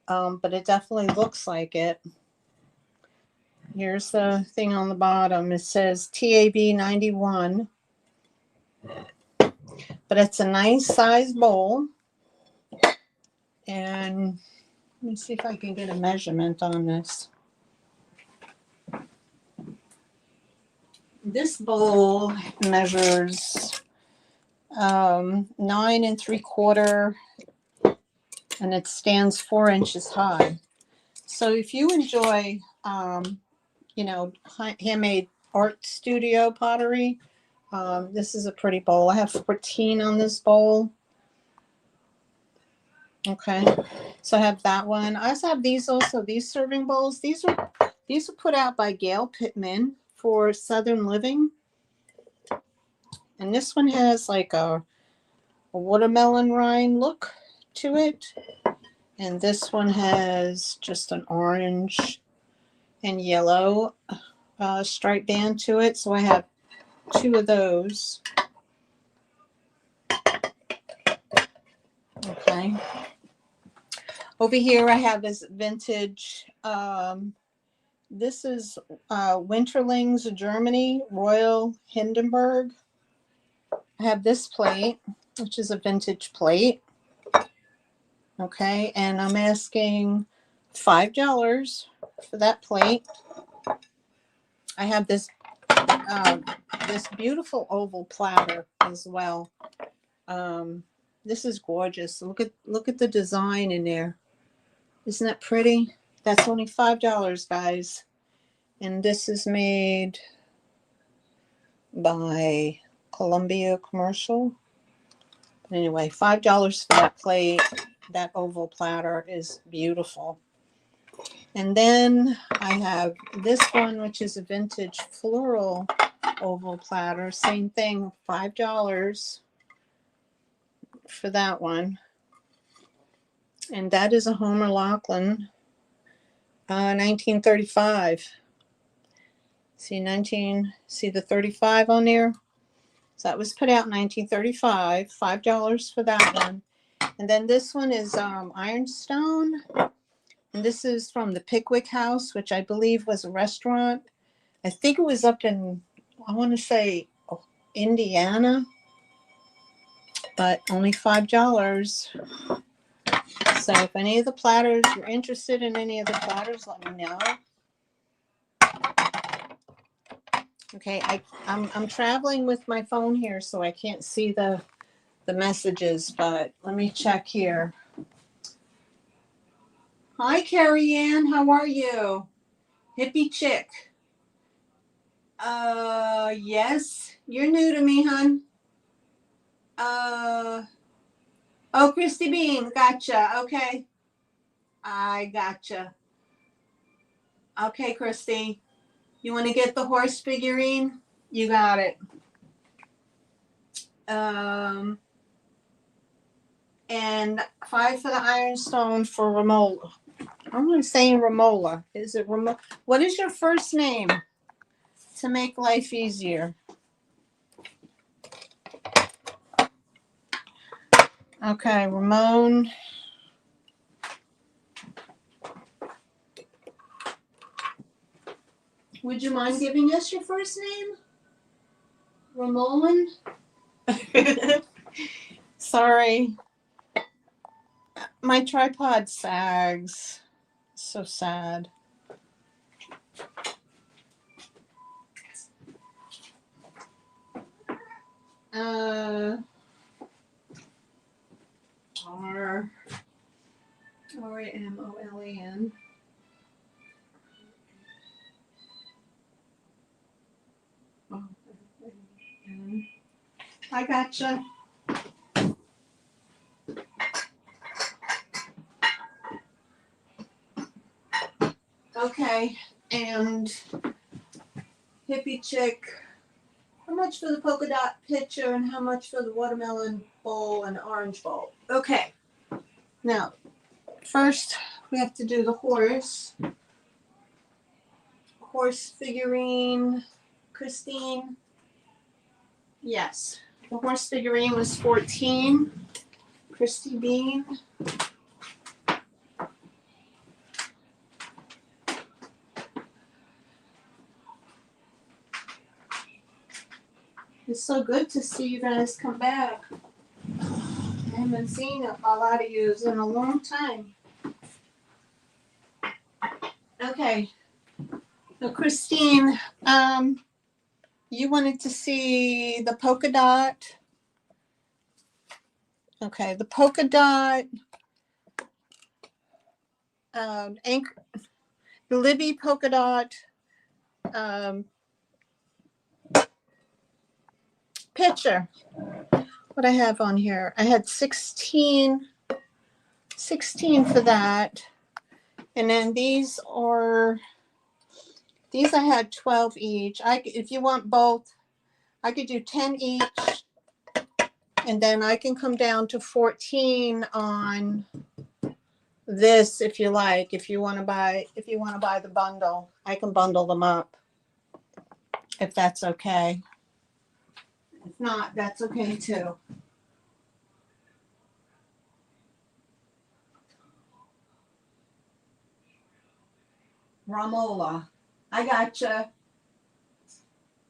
But it definitely looks like it. Here's the thing on the bottom. It says TAB 91. But it's a nice size bowl. And let me see if I can get a measurement on this. This bowl measures 9 3/4, and it stands 4 inches high. So if you enjoy, you know, handmade art studio pottery, this is a pretty bowl. I have 14 on this bowl. Okay, so I have that one. I also have these serving bowls. These are put out by Gail Pittman for Southern Living. And this one has like a watermelon rind look to it. And this one has just an orange and yellow stripe band to it. So I have 2 of those. Okay. Over here I have this vintage, this is Winterlings, Germany, Royal Hindenburg. I have this plate, which is a vintage plate. Okay, and I'm asking $5 for that plate. I have this this beautiful oval platter as well. This is gorgeous. Look at the design in there. Isn't that pretty? That's only $5, guys. And this is made by Columbia Commercial. But anyway, $5 for that plate. That oval platter is beautiful. And then I have this one, which is a vintage floral oval platter. Same thing, $5 for that one. And that is a Homer Laughlin, 1935. See the 35 on there? So that was put out in 1935, $5 for that one. And then this one is Ironstone. And this is from the Pickwick House, which I believe was a restaurant. I think it was up in, I want to say, Indiana, but only $5. So if any of the platters, you're interested in any of the platters, let me know. Okay, I'm traveling with my phone here, so I can't see the messages, but let me check here. Hi, Carrie Ann, how are you? Hippie chick. Yes, you're new to me, hon. Oh, Christy Bean, gotcha. Okay, I gotcha. Okay, Christy, you want to get the horse figurine? You got it. And 5 for the Ironstone for Romola. I'm saying Romola. Is it Romola? What is your first name to make life easier? Okay, Ramon. Would you mind giving us your first name? Ramon? Sorry. My tripod sags. So sad. Treasures-Maryanne. Oh, I gotcha. Okay, and Hippie Chick, how much for the polka dot pitcher and how much for the watermelon bowl and orange bowl? Okay, now first we have to do the horse figurine. Christine, yes, the horse figurine was 14. Christy Bean. It's so good to see you guys come back. I haven't seen a lot of you in a long time. Okay. So Christine, you wanted to see the polka dot. Okay, the polka dot, anchor, the Libby polka dot picture. What I have on here, I had 16 for that, and then these I had 12 each. If you want both, I could do 10 each, and then I can come down to 14 on this if you like. If you want to buy the bundle, I can bundle them up if that's okay. If not, that's okay too. Ramola, I gotcha.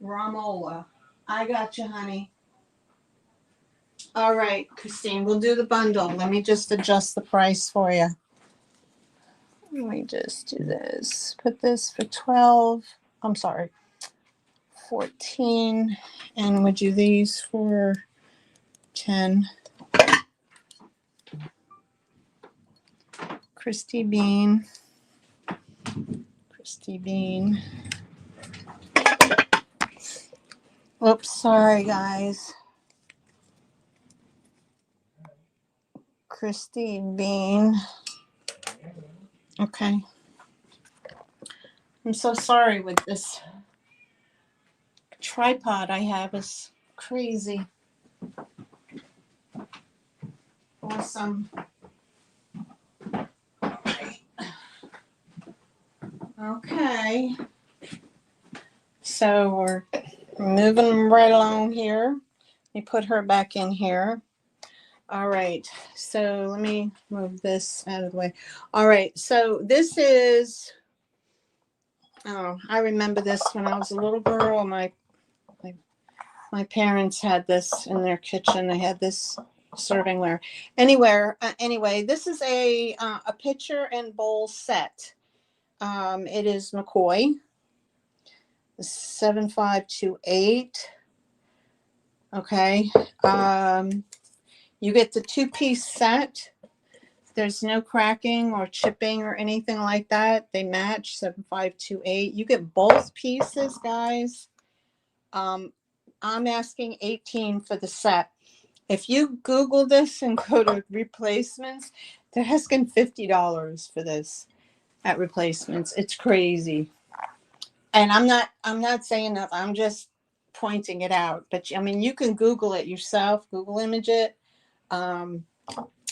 Ramola, I gotcha, honey. All right, Christine, we'll do the bundle. Let me just adjust the price for you. Let me just do this. Put this for 12. I'm sorry, 14. And we'll do these for 10. Christy Bean. Oops, sorry guys. Christy Bean. Okay. I'm so sorry with this tripod I have is crazy. Awesome. Okay. So we're moving right along here. Let me put her back in here. All right. So let me move this out of the way. All right. So this is, oh, I remember this when I was a little girl. My parents had this in their kitchen. They had this servingware. Anyway, this is a pitcher and bowl set. It is McCoy 7528. Okay. You get the 2-piece set. There's no cracking or chipping or anything like that. They match 7528. You get both pieces, guys. I'm asking 18 for the set. If you Google this and go to replacements, they're asking $50 for this at replacements. It's crazy. And I'm not saying that. I'm just pointing it out. But I mean, you can Google it yourself. Google image it. And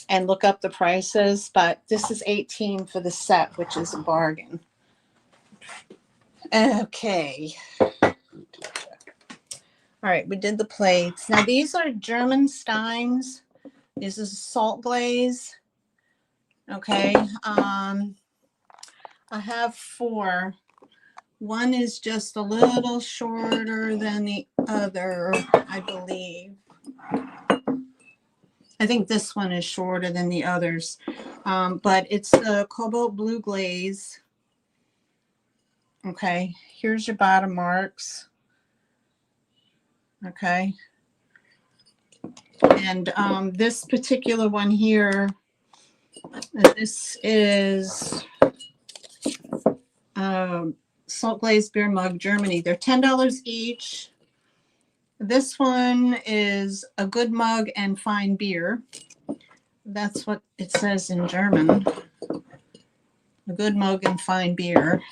look up the prices, but this is 18 for the set, which is a bargain. Okay. All right, we did the plates. Now these are German Steins. This is salt glaze. Okay. I have 4. One is just a little shorter than the other, I believe. I think this one is shorter than the others, but it's the cobalt blue glaze. Okay, here's your bottom marks. Okay, and this particular one here This is Salt Glazed Beer Mug, Germany. They're $10 each. This one is a good mug and fine beer. That's what it says in German. A good mug and fine beer.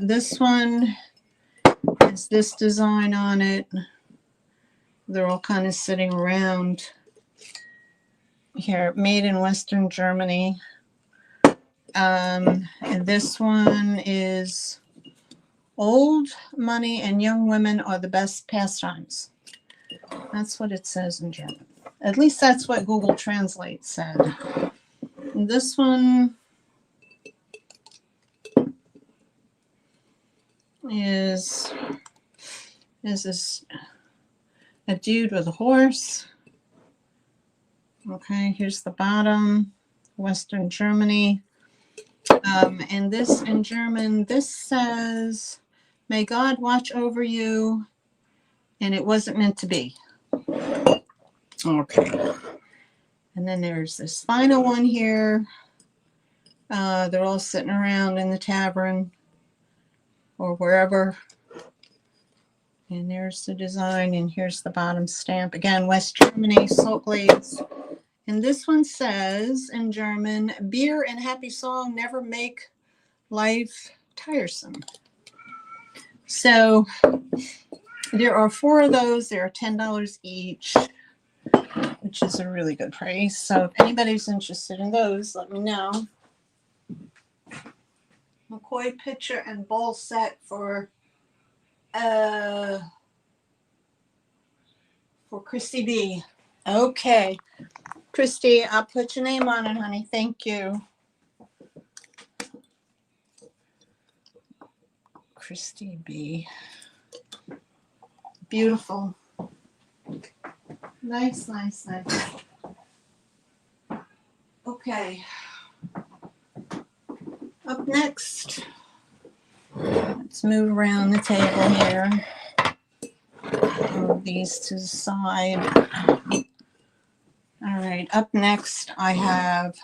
This one is this design on it. They're all kind of sitting around here. Made in Western Germany. And this one is old money and young women are the best pastimes. That's what it says in German. At least that's what Google Translate said. And this one is this a dude with a horse. Okay, here's the bottom, Western Germany. And this in German, this says, "May God watch over you," and it wasn't meant to be. Okay. And then there's this final one here. They're all sitting around in the tavern or wherever. And there's the design, and here's the bottom stamp. Again, West Germany, Salt Glades. And this one says in German, "Beer and happy song never make life tiresome." So there are 4 of those. They are $10 each, which is a really good price. So if anybody's interested in those, let me know. McCoy pitcher and bowl set for Christy B. Okay, Christy, I'll put your name on it, honey. Thank you. Christy B. Beautiful. Nice, nice, nice. Okay. Up next, let's move around the table here. Move these to the side. All right, up next I have,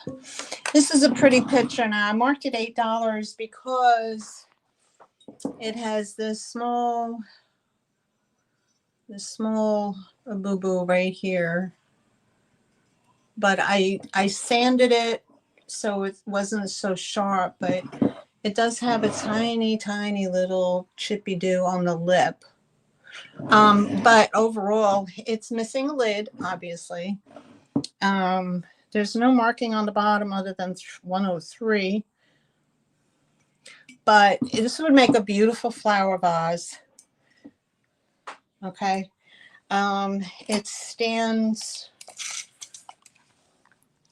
this is a pretty picture. Now I marked it $8 because it has this small boo-boo right here. But I sanded it so it wasn't so sharp, but it does have a tiny, tiny little chippy do on the lip. But overall, it's missing a lid, obviously. There's no marking on the bottom other than 103. But this would make a beautiful flower vase. Okay. It stands...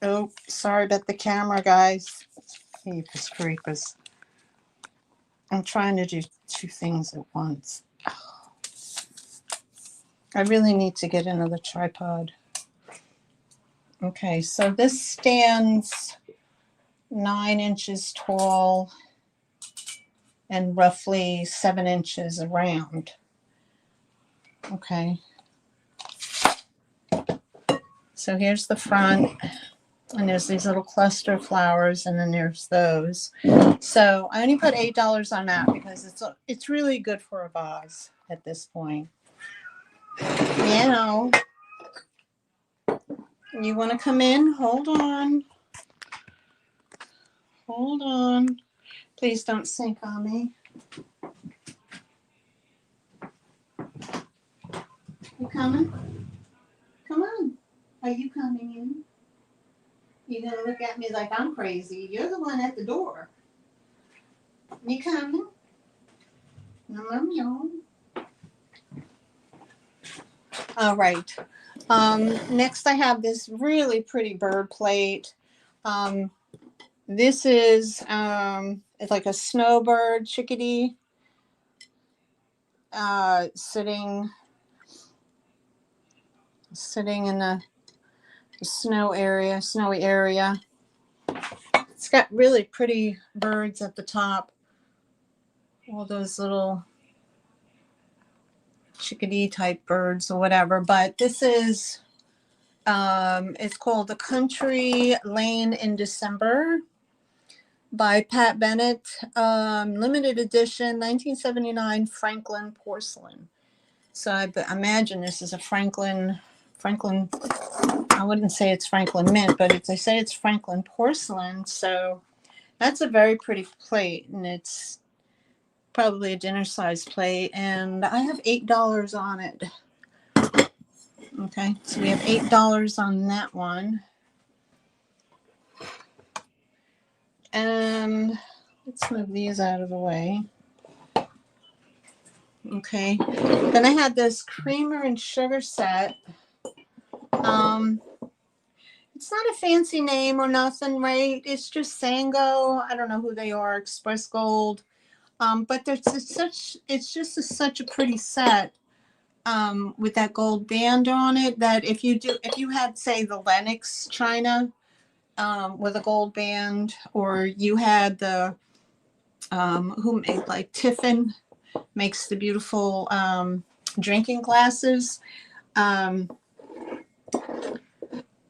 Oh, sorry about the camera, guys. Jeepers creepers. I'm trying to do 2 things at once. I really need to get another tripod. Okay, so this stands 9 inches tall and roughly 7 inches around. Okay. So here's the front. And there's these little cluster flowers, and then there's those. So I only put $8 on that because it's really good for a vase at this point. Now, you want to come in? Hold on. Hold on. Please don't sink on me. You coming? Come on. Are you coming in? You're going to look at me like I'm crazy. You're the one at the door. You coming? No. All right. Next I have this really pretty bird plate. This is it's like a snowbird chickadee sitting in a snowy area. It's got really pretty birds at the top. All those little chickadee type birds or whatever. But this is It's called The Country Lane in December by Pat Bennett. Limited edition, 1979 Franklin porcelain. So I imagine this is a Franklin, I wouldn't say it's Franklin mint, but they say it's Franklin porcelain. So that's a very pretty plate, and it's probably a dinner size plate, and I have $8 on it. Okay, so we have $8 on that one. And let's move these out of the way. Okay, then I had this creamer and sugar set. It's not a fancy name or nothing, right? It's just Sango. I don't know who they are, Express Gold. But it's just such a pretty set. With that gold band on it, that if you had, say, the Lenox china with a gold band, or you had the who made, like, Tiffin makes the beautiful drinking glasses.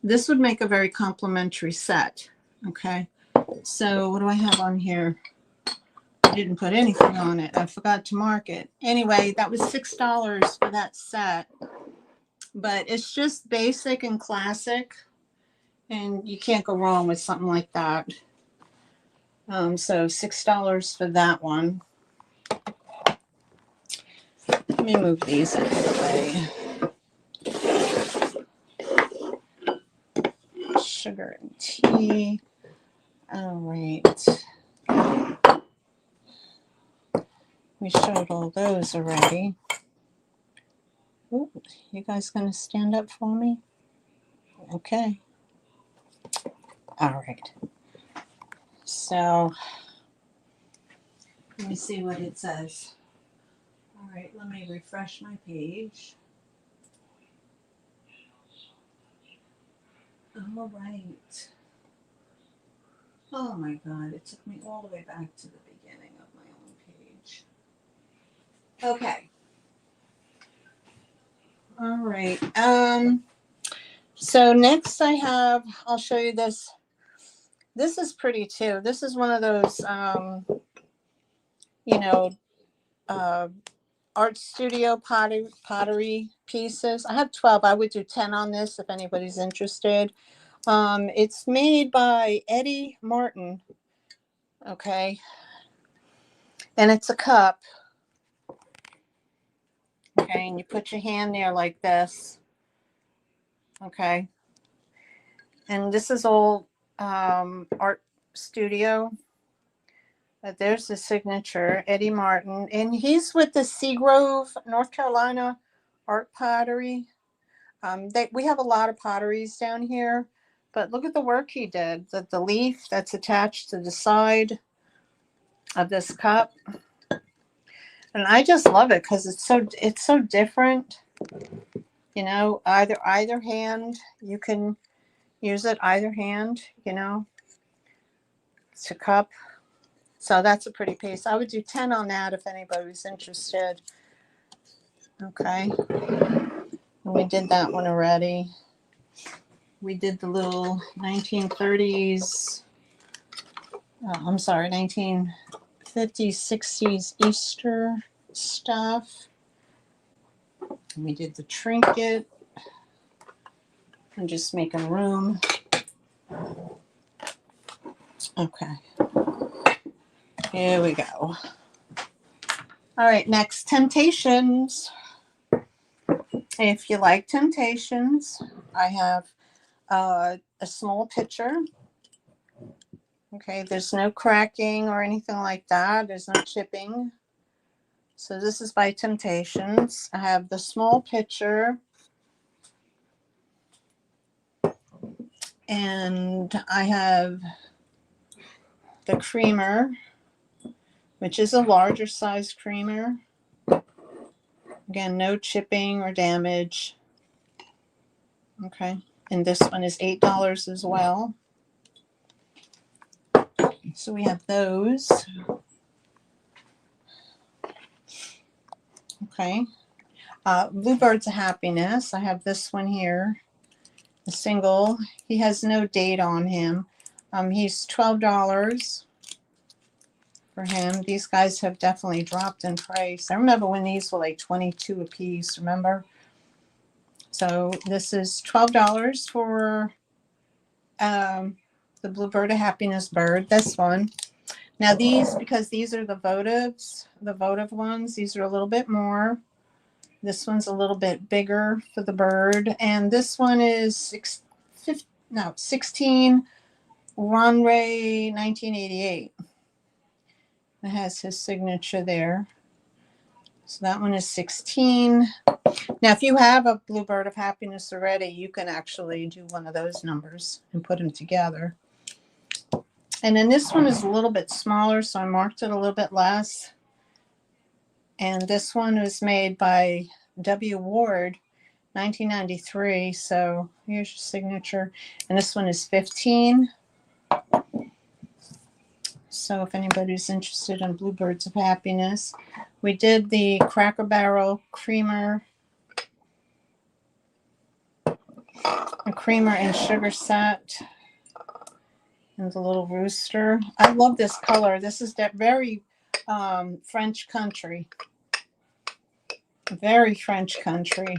This would make a very complimentary set. Okay, so what do I have on here? I didn't put anything on it. I forgot to mark it. Anyway, that was $6 for that set. But it's just basic and classic, and you can't go wrong with something like that. So $6 for that one. Let me move these out of the way. Sugar and tea. All right. We showed all those already. Ooh, you guys gonna stand up for me? Okay. All right. So let me see what it says. All right, let me refresh my page. All right. Oh my God, it took me all the way back to the beginning of my own page. Okay. All right. So next I'll show you this. This is pretty too. This is one of those, art studio pottery pieces. I have 12. I would do 10 on this if anybody's interested. It's made by Eddie Martin. Okay. And it's a cup. Okay, and you put your hand there like this. Okay. And this is old art studio. There's the signature, Eddie Martin. And he's with the Seagrove, North Carolina Art Pottery. We have a lot of potteries down here. But look at the work he did. The leaf that's attached to the side of this cup. And I just love it because it's so different. You know, either hand, you can use it either hand, you know. It's a cup. So that's a pretty piece. I would do 10 on that if anybody's interested. Okay. And we did that one already. We did the little 1930s, I'm sorry, 1950s, 60s Easter stuff. And we did the trinket. I'm just making room. Okay. Here we go. All right, next, Temptations. If you like Temptations, I have a small pitcher. Okay, there's no cracking or anything like that. There's no chipping. So this is by Temptations. I have the small pitcher. And I have the creamer, which is a larger size creamer. Again, no chipping or damage. Okay, and this one is $8 as well. So we have those. Okay. Bluebirds of Happiness. I have this one here. a single. He has no date on him. He's $12 for him. These guys have definitely dropped in price. I remember when these were like 22 a piece, remember? So this is $12 for the Bluebird of Happiness bird, this one. Now these, because these are the votive ones, these are a little bit more. This one's a little bit bigger for the bird. And this one is 16 Ray 1988. It has his signature there. So that one is 16. Now, if you have a Bluebird of Happiness already, you can actually do one of those numbers and put them together. And then this one is a little bit smaller, so I marked it a little bit less. And this one was made by W. Ward, 1993. So here's your signature. And this one is 15. So if anybody's interested in Bluebirds of Happiness, we did the Cracker Barrel creamer, a creamer and sugar set, and the little rooster. I love this color. This is that very French country. Very French country.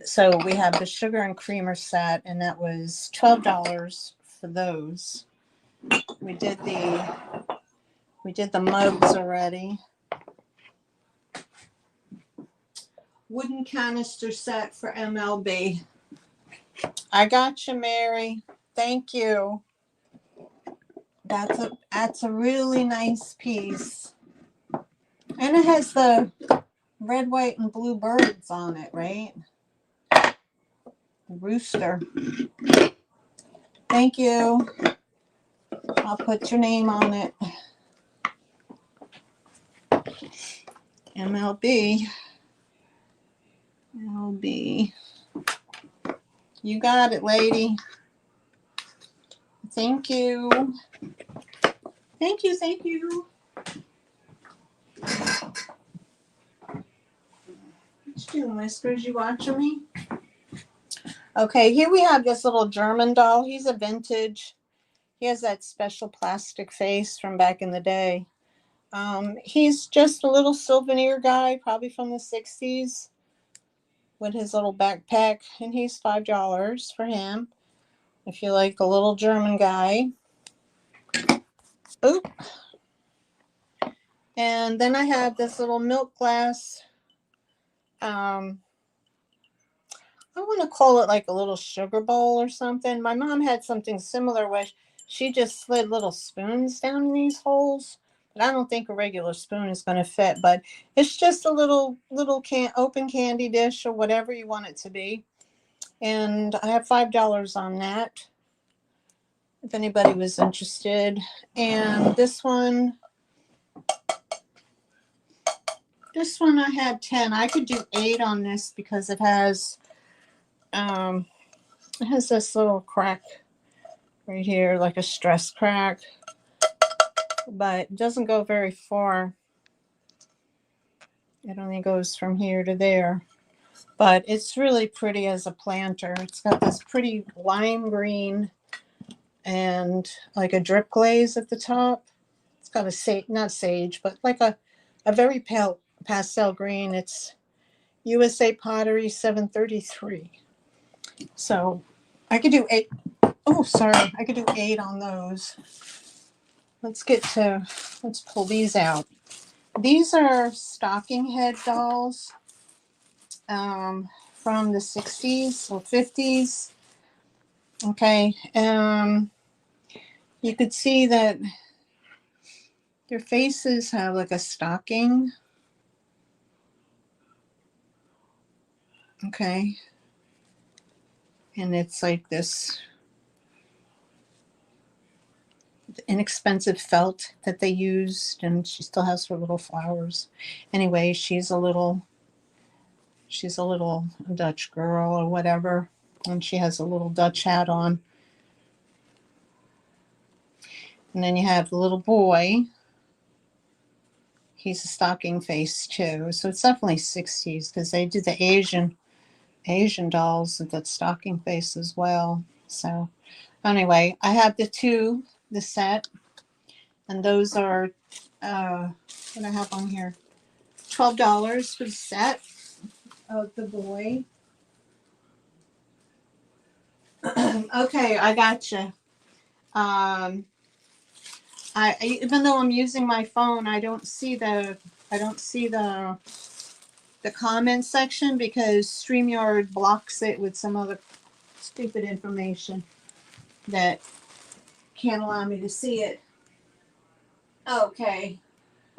So we have the sugar and creamer set, and that was $12 for those. We did the mugs already. Wooden canister set for MLB. I got you, Mary. Thank you. That's a really nice piece. And it has the red, white, and blue birds on it, right? The rooster. Thank you. I'll put your name on it. MLB. LB. You got it, lady. Thank you. Thank you, thank you. What you doing, Whispers? You watching me? Okay, here we have this little German doll. He's a vintage. He has that special plastic face from back in the day. He's just a little souvenir guy, probably from the 60s, with his little backpack, and he's $5 for him. If you like a little German guy. Oop. And then I have this little milk glass. I want to call it like a little sugar bowl or something. My mom had something similar where she just slid little spoons down in these holes. But I don't think a regular spoon is going to fit. But it's just a little open candy dish or whatever you want it to be. And I have $5 on that, if anybody was interested. And this one I had 10. I could do 8 on this because it has this little crack right here, like a stress crack, but it doesn't go very far. It only goes from here to there, but it's really pretty as a planter. It's got this pretty lime green and like a drip glaze at the top. It's got a not sage, but like a very pale pastel green. It's USA Pottery 733. So I could do 8. Oh, sorry. I could do 8 on those. Let's pull these out. These are stocking head dolls from the 60s or 50s. Okay. You could see that their faces have like a stocking. Okay. And it's like this inexpensive felt that they used, and she still has her little flowers. Anyway, she's a little Dutch girl or whatever, and she has a little Dutch hat on. And then you have the little boy. He's a stocking face too, so it's definitely 60s because they did the Asian Asian dolls with that stocking face as well. So anyway, I have the set, and those are what I have on here, $12 for the set of the boy. Okay, I gotcha. Even though I'm using my phone, I don't see the comment section because StreamYard blocks it with some other stupid information that can't allow me to see it. Okay.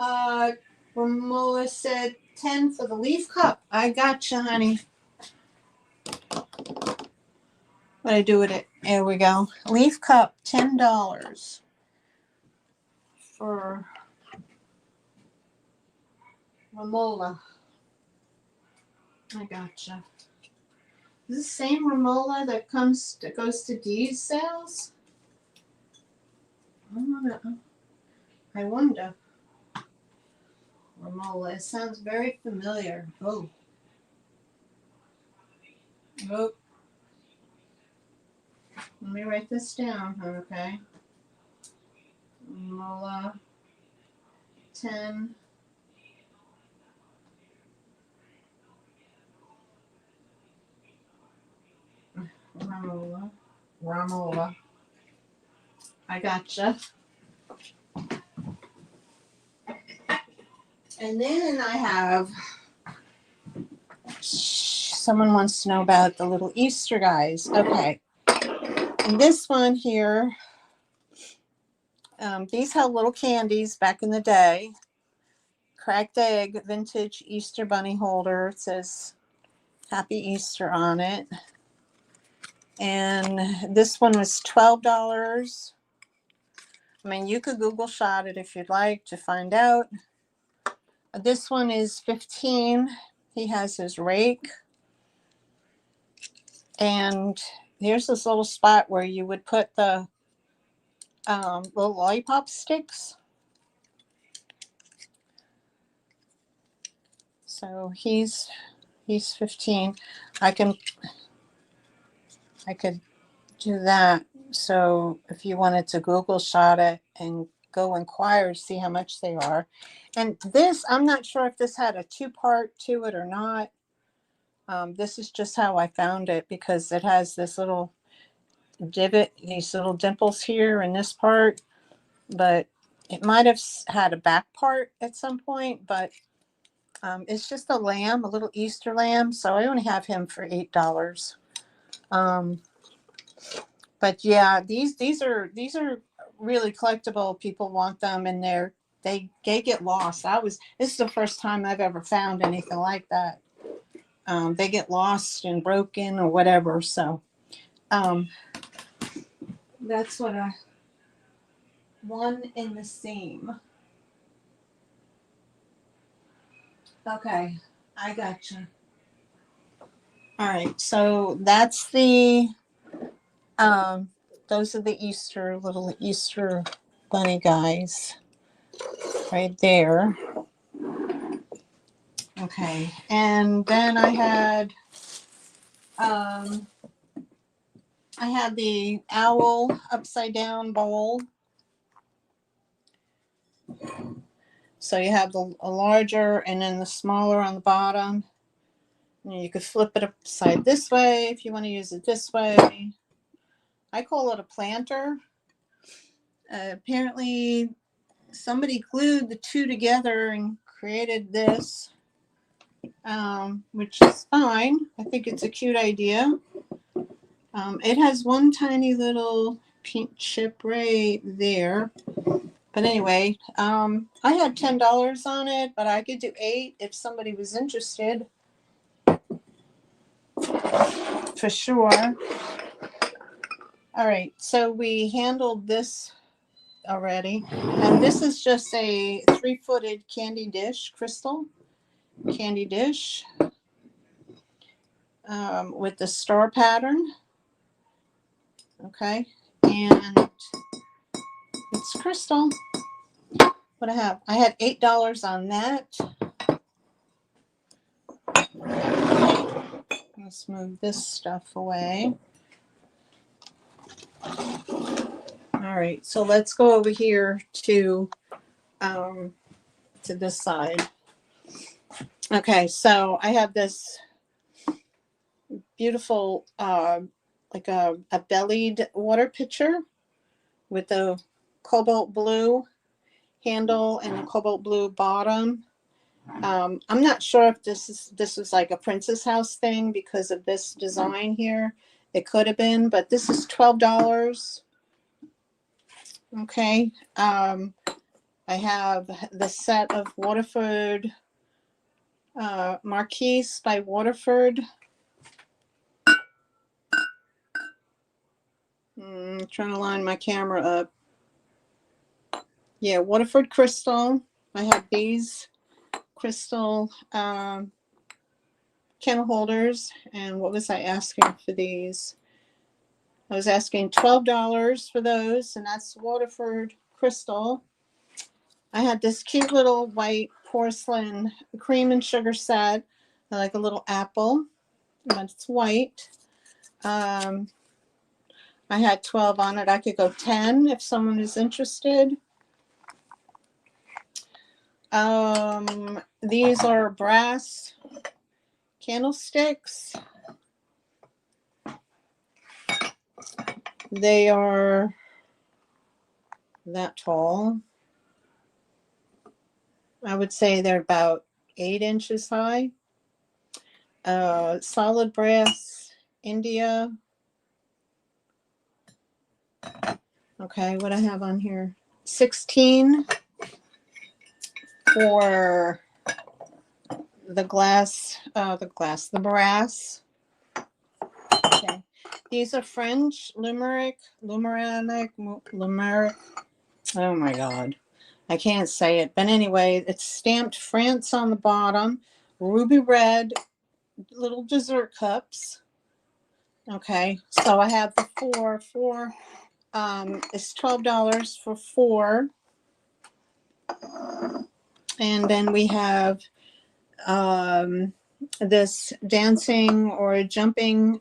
Ramola said 10 for the leaf cup. I gotcha, honey. What do I do with it? There we go. Leaf cup, $10 for Ramola. I gotcha. Is this the same Ramola that goes to Dee's sales? I wonder. Ramola. It sounds very familiar. Oh. Oh. Let me write this down, okay? Ramola 10. Ramola. I gotcha. And then I have, someone wants to know about the little Easter guys. Okay. And this one here, these held little candies back in the day. Cracked egg, vintage Easter bunny holder. It says Happy Easter on it. And this one was $12. I mean, you could Google shot it if you'd like to find out. This one is $15. He has his rake. And here's this little spot where you would put the little lollipop sticks. So he's 15. I could do that. So if you wanted to Google shot it and go inquire to see how much they are. And this, I'm not sure if this had a two-part to it or not. This is just how I found it because it has this little divot, these little dimples here in this part, but it might have had a back part at some point, but it's just a lamb, a little Easter lamb. So I only have him for $8. But yeah, these are really collectible. People want them, and they get lost. This is the first time I've ever found anything like that. They get lost and broken or whatever. So that's what one in the same. Okay, I gotcha. All right, so that's the those are the little Easter bunny guys right there. Okay, and then I had the owl upside down bowl. So you have a larger and then the smaller on the bottom. And you could flip it upside this way if you want to use it this way. I call it a planter. Apparently somebody glued the two together and created this, which is fine. I think it's a cute idea. It has one tiny little pink chip right there. But anyway, I had $10 on it, but I could do $8 if somebody was interested. For sure. All right, so we handled this already. And this is just a 3-footed candy dish, crystal candy dish with the star pattern. Okay, and it's crystal. What I had $8 on that. Let's move this stuff away. All right, so let's go over here to this side. Okay, so I have this beautiful, like a bellied water pitcher with a cobalt blue handle and a cobalt blue bottom. I'm not sure if this is like a Princess House thing because of this design here. It could have been, but this is $12. Okay. I have the set of Waterford Marquise by Waterford. Trying to line my camera up. Yeah, Waterford Crystal. I have these crystal candle holders. And what was I asking for these? I was asking $12 for those, and that's Waterford Crystal. I had this cute little white porcelain cream and sugar set, like a little apple, but it's white. I had 12 on it. I could go 10 if someone is interested. These are brass candlesticks. They are that tall. I would say they're about 8 inches high. Solid brass India. Okay, what I have on here? 16 for the brass. Okay. These are French limerick. Oh my God. I can't say it. But anyway, it's stamped France on the bottom. Ruby red little dessert cups. Okay. So I have the four. It's $12 for 4. And then we have this dancing or jumping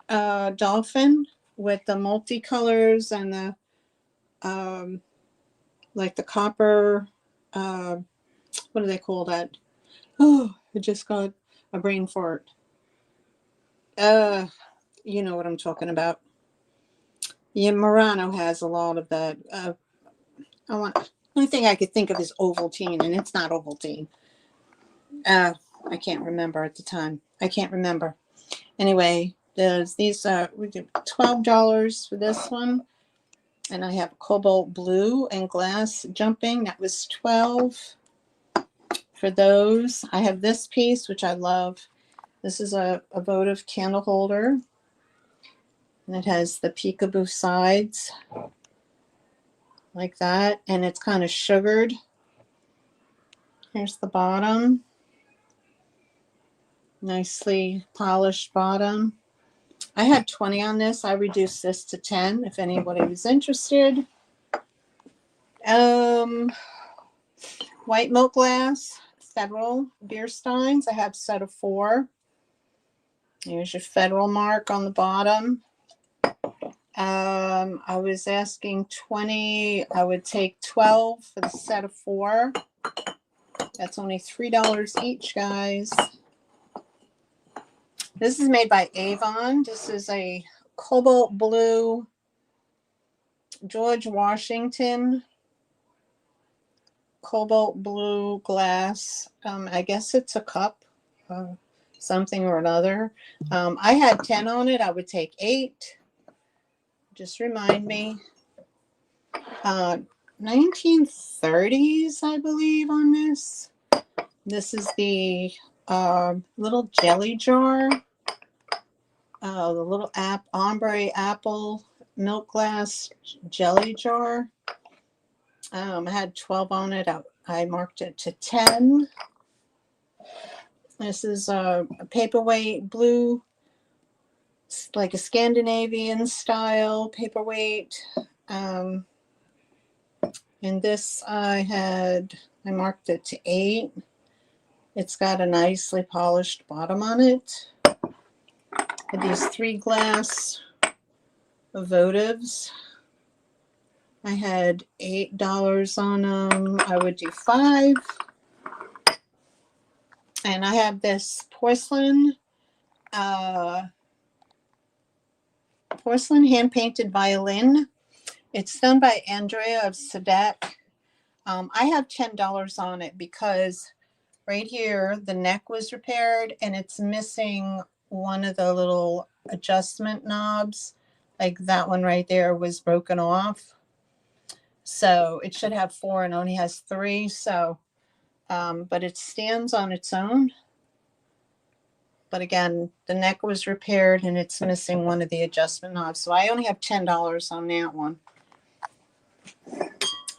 dolphin with the multicolors and the like the copper, what do they call that? Oh, I just got a brain fart. You know what I'm talking about. Yeah, Murano has a lot of that. Only thing I could think of is Ovaltine, and it's not Ovaltine. I can't remember at the time. I can't remember. Anyway, there's these. We did $12 for this one, and I have cobalt blue and glass jumping. That was 12 for those. I have this piece, which I love. This is a votive candle holder, and it has the peekaboo sides like that, and it's kind of sugared. Here's the bottom. Nicely polished bottom. I had 20 on this. I reduced this to 10 if anybody was interested. White milk glass, Federal beer steins. I have a set of 4. Here's your Federal mark on the bottom. I was asking 20. I would take 12 for the set of 4. That's only $3 each, guys. This is made by Avon. This is a cobalt blue George Washington cobalt blue glass. I guess it's a cup, something or another. I had 10 on it. I would take 8. Just remind me. 1930s, I believe, on this. This is the little jelly jar. The little ombre apple milk glass jelly jar. I had 12 on it. I marked it to 10. This is a paperweight blue, like a Scandinavian style paperweight. And this I marked it to 8. It's got a nicely polished bottom on it. these 3 glass votives. I had $8 on them. I would do 5. And I have this porcelain hand-painted violin. It's done by Andrea of Sadek. I have $10 on it because right here the neck was repaired and it's missing one of the little adjustment knobs. Like that one right there was broken off. So it should have 4 and only has 3. So, but it stands on its own. But again, the neck was repaired and it's missing one of the adjustment knobs. So I only have $10 on that one.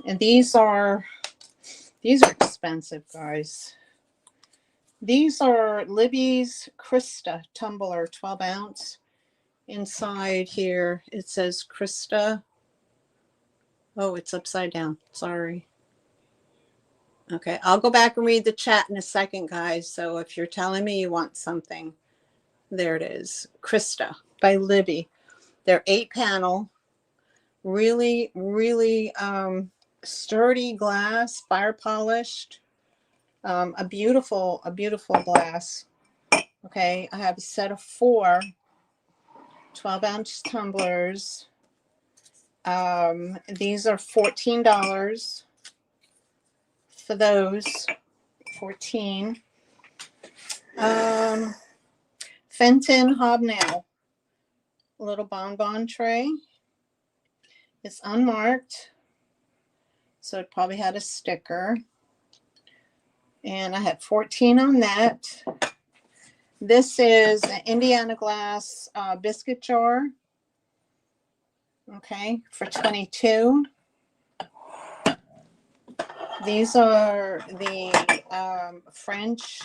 And these are expensive, guys. These are Libby's Krista tumbler, 12 ounce. Inside here, it says Krista. Oh, it's upside down. Sorry. Okay, I'll go back and read the chat in a second, guys. So if you're telling me you want something, there it is. Krista by Libby. They're 8-panel, really, really sturdy glass, fire polished. A beautiful glass. Okay, I have a set of 4 12-ounce tumblers. These are $14 for those. 14. Fenton hobnail, little bonbon tray. It's unmarked, so it probably had a sticker. And I had 14 on that. This is an Indiana glass biscuit jar. Okay, for 22. These are the French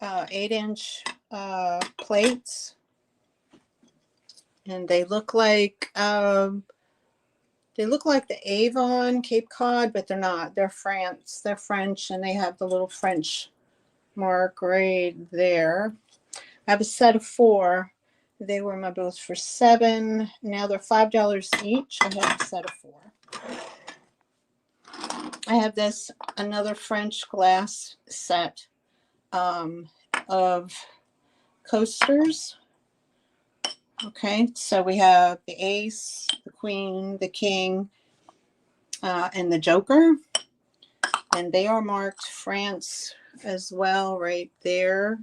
8-inch plates, and they look like the Avon Cape Cod, but they're not. They're France. They're French, and they have the little French mark right there. I have a set of 4. They were in my booth for $7. Now they're $5 each. I have a set of 4. I have another French glass set of coasters. Okay, so we have the ace, the queen, the king, and the joker. And they are marked France as well, right there.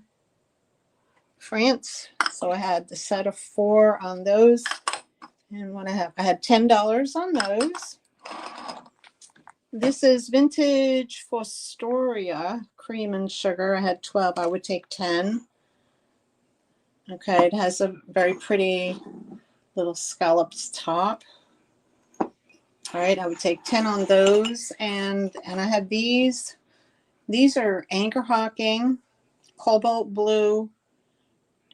France. So I had the set of 4 on those. And what I had $10 on those. This is vintage Fostoria cream and sugar. I had 12. I would take 10. Okay, it has a very pretty little scalloped top. All right, I would take 10 on those. And I have these. These are anchor hocking, cobalt blue,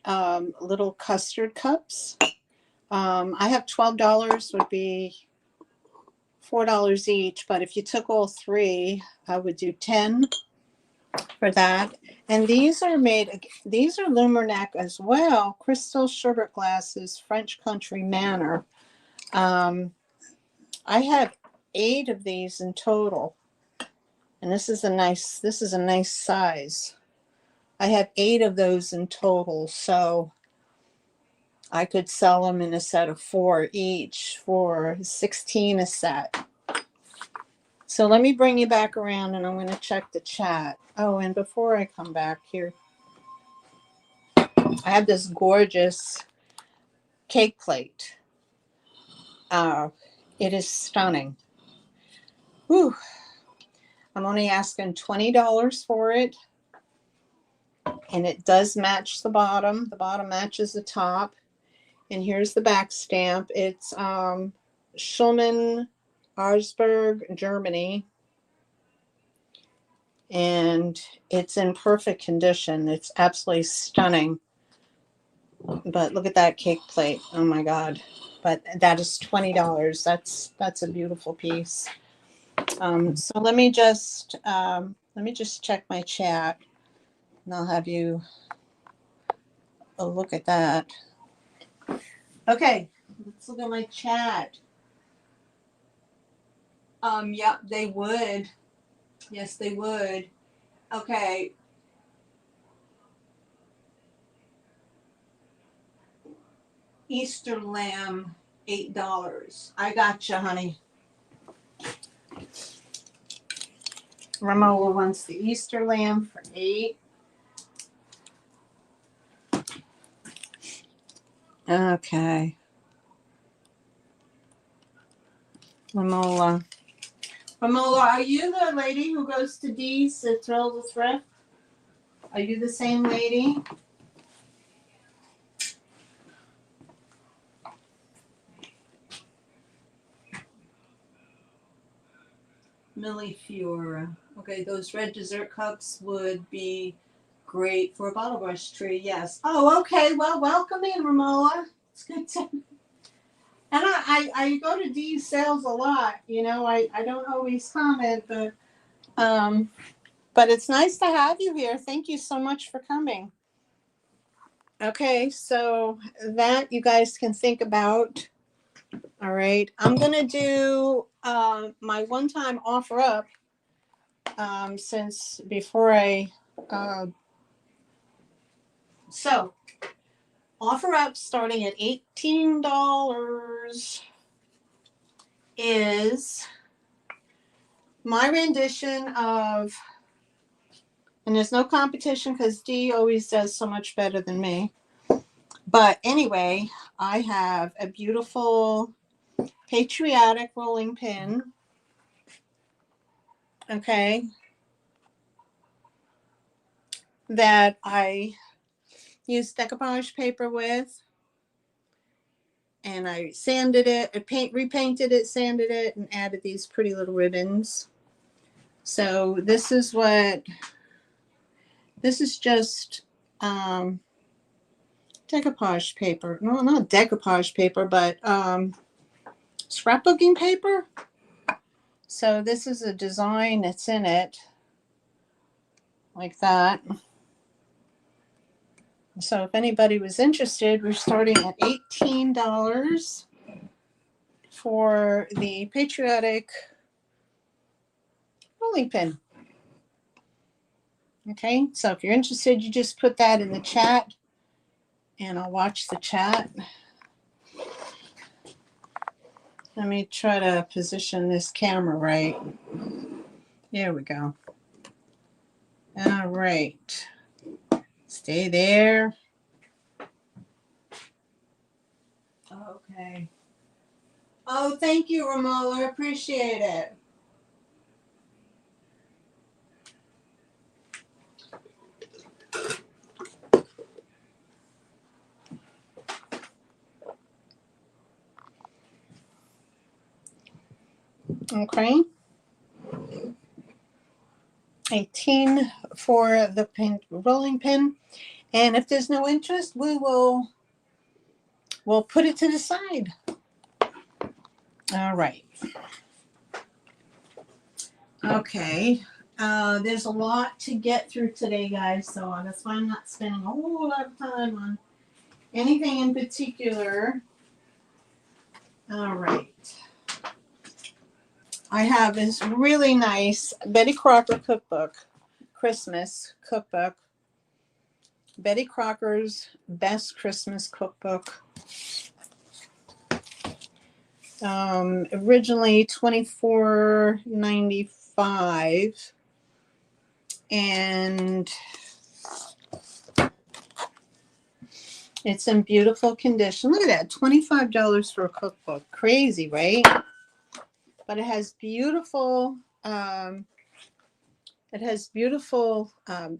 little custard cups. I have $12, would be $4 each, but if you took all 3, I would do 10 for that. And these are Lumernac as well, crystal sherbet glasses, French Country Manor. I have 8 of these in total, and this is a nice size. I have 8 of those in total, so I could sell them in a set of 4 each for $16 a set. So let me bring you back around and I'm going to check the chat. Oh, and before I come back here, I have this gorgeous cake plate. It is stunning. Whew. I'm only asking $20 for it. And it does match the bottom. The bottom matches the top. And here's the back stamp. It's Schulman, Augsburg, Germany. And it's in perfect condition. It's absolutely stunning. But look at that cake plate. Oh my God. But that is $20. That's a beautiful piece. So let me just check my chat, and I'll have you a look at that. Okay, let's look at my chat. Yeah, they would. Yes, they would. Okay. Easter lamb, $8. I gotcha, honey. Ramola wants the Easter lamb for $8. Okay. Ramola. Ramola, are you the lady who goes to D's to Thrill the Thrift? Are you the same lady? Millie Fiora. Okay, those red dessert cups would be great for a bottle brush tree. Yes. Oh, okay. Well, welcome in, Ramola. It's good to. And I go to D's sales a lot. You know, I don't always comment, but it's nice to have you here. Thank you so much for coming. Okay, so that you guys can think about. All right, I'm gonna do my one-time offer up since before I so offer up starting at $18 is my rendition of, and there's no competition because Dee always does so much better than me. But anyway, I have a beautiful patriotic rolling pin. Okay. That I used decoupage paper with. And I sanded it, repainted it, sanded it, and added these pretty little ribbons. So this is just decoupage paper. No, not decoupage paper, but scrapbooking paper. So this is a design that's in it, like that. So if anybody was interested, we're starting at $18 for the patriotic rolling pin. Okay, so if you're interested, you just put that in the chat and I'll watch the chat. Let me try to position this camera right. There we go. All right. Stay there. Okay. Oh, thank you, Ramola. I appreciate it. Okay. 18 for the pin, rolling pin. And if there's no interest, we'll put it to the side. All right. Okay. There's a lot to get through today, guys, so that's why I'm not spending a whole lot of time on anything in particular. All right. I have this really nice Betty Crocker cookbook, Christmas cookbook. Betty Crocker's Best Christmas Cookbook. Originally $24.95, and it's in beautiful condition. Look at that, $25 for a cookbook. Crazy, right? But it has beautiful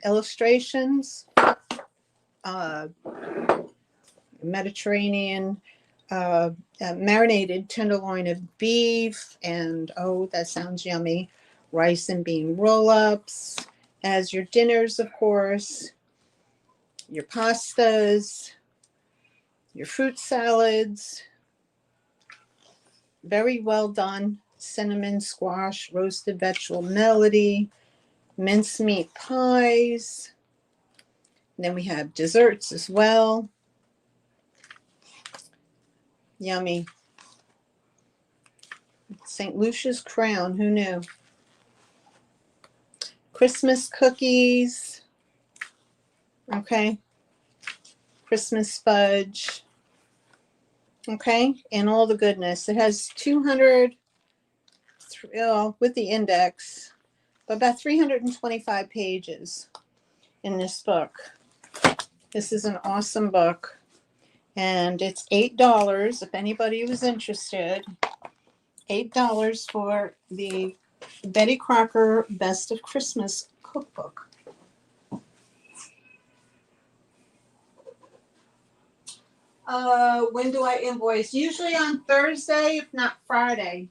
illustrations, Mediterranean marinated tenderloin of beef, and oh, that sounds yummy, rice and bean roll-ups as your dinners, of course, your pastas, your fruit salads, very well done, cinnamon squash, roasted vegetable melody, mincemeat pies, And then we have desserts as well. Yummy. St. Lucia's Crown, who knew? Christmas cookies. Okay. Christmas fudge. Okay. And all the goodness. It has 200, with the index, but about 325 pages in this book. This is an awesome book. And it's $8 if anybody was interested. $8 for the Betty Crocker Best of Christmas cookbook. When do I invoice? Usually on Thursday, if not Friday.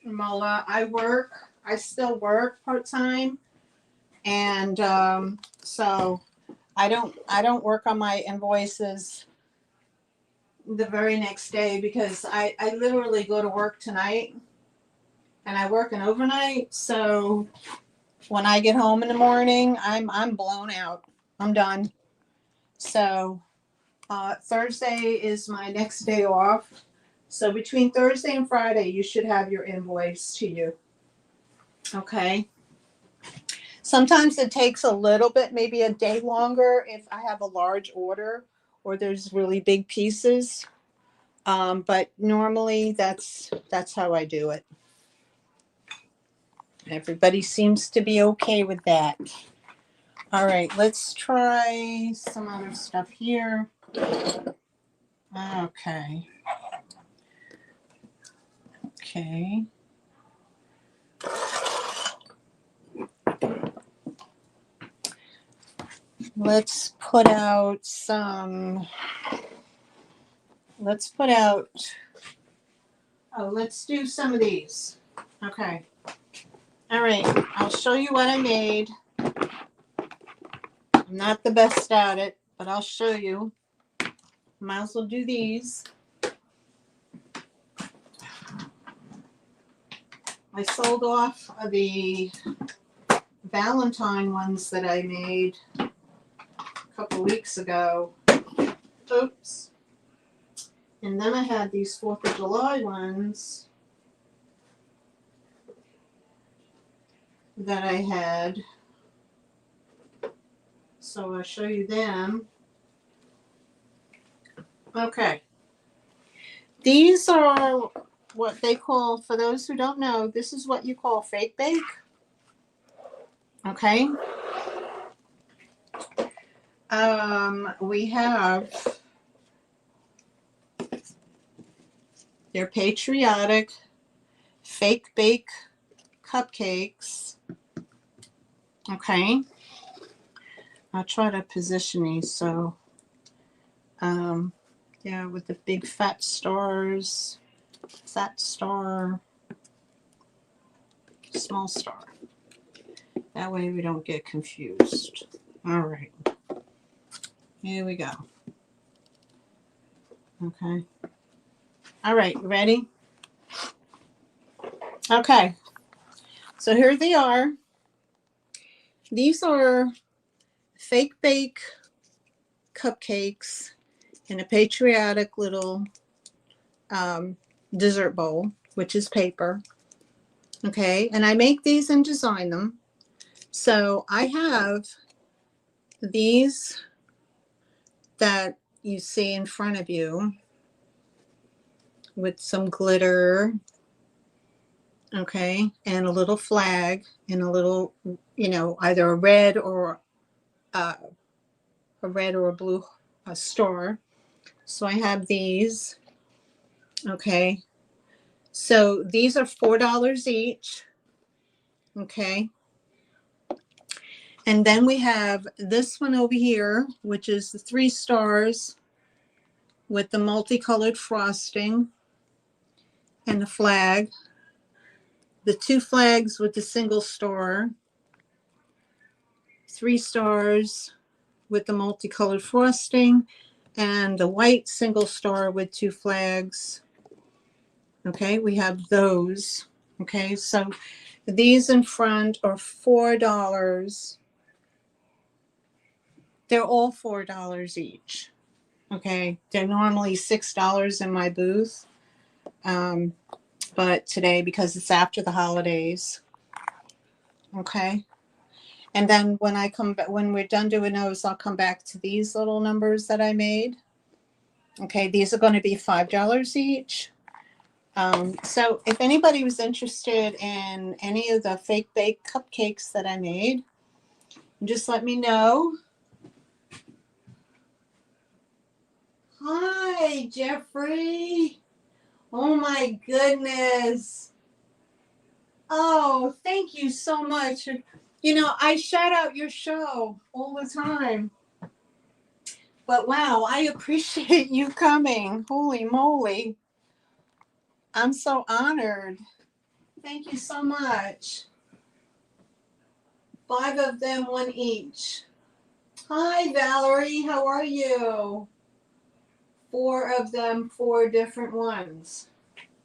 Well, I still work part-time. And so I don't work on my invoices the very next day because I literally go to work tonight and I work an overnight. So when I get home in the morning, I'm blown out. I'm done. So Thursday is my next day off. So between Thursday and Friday, you should have your invoice to you. Okay. Sometimes it takes a little bit, maybe a day longer if I have a large order or there's really big pieces. But normally that's how I do it. Everybody seems to be okay with that. All right, let's try some other stuff here. Okay. Okay. Let's do some of these. Okay. All right, I'll show you what I made. I'm not the best at it, but I'll show you. Might as well do these. I sold off the Valentine ones that I made a couple weeks ago. Oops. And then I had these 4th of July ones that I had. So I'll show you them. Okay. These are what they call, for those who don't know, this is what you call fake bake. Okay. We have, they're patriotic fake bake cupcakes. Okay. I'll try to position these so, yeah, with the big fat stars, fat star, small star. That way we don't get confused. All right. Here we go. Okay. All right, you ready? Okay. So here they are. These are fake bake cupcakes in a patriotic little dessert bowl, which is paper. Okay, and I make these and design them. So I have these that you see in front of you with some glitter, okay, and a little flag and a little, either a red or a blue star. So I have these. Okay. So these are $4 each. Okay. And then we have this one over here, which is the 3 stars with the multicolored frosting and the flag. The 2 flags with the single star. 3 stars with the multicolored frosting and the white single star with 2 flags. Okay, we have those. Okay, so these in front are $4. They're all $4 each. Okay, they're normally $6 in my booth, but today, because it's after the holidays, okay. And then when I come back, when we're done doing those, I'll come back to these little numbers that I made. Okay, these are going to be $5 each. So if anybody was interested in any of the fake baked cupcakes that I made, just let me know. Hi, Jeffrey. Oh my goodness. Oh, thank you so much. You know, I shout out your show all the time. But wow, I appreciate you coming. Holy moly. I'm so honored. Thank you so much. 5 of them, 1 each. Hi, Valerie. How are you? 4 of them, 4 different ones.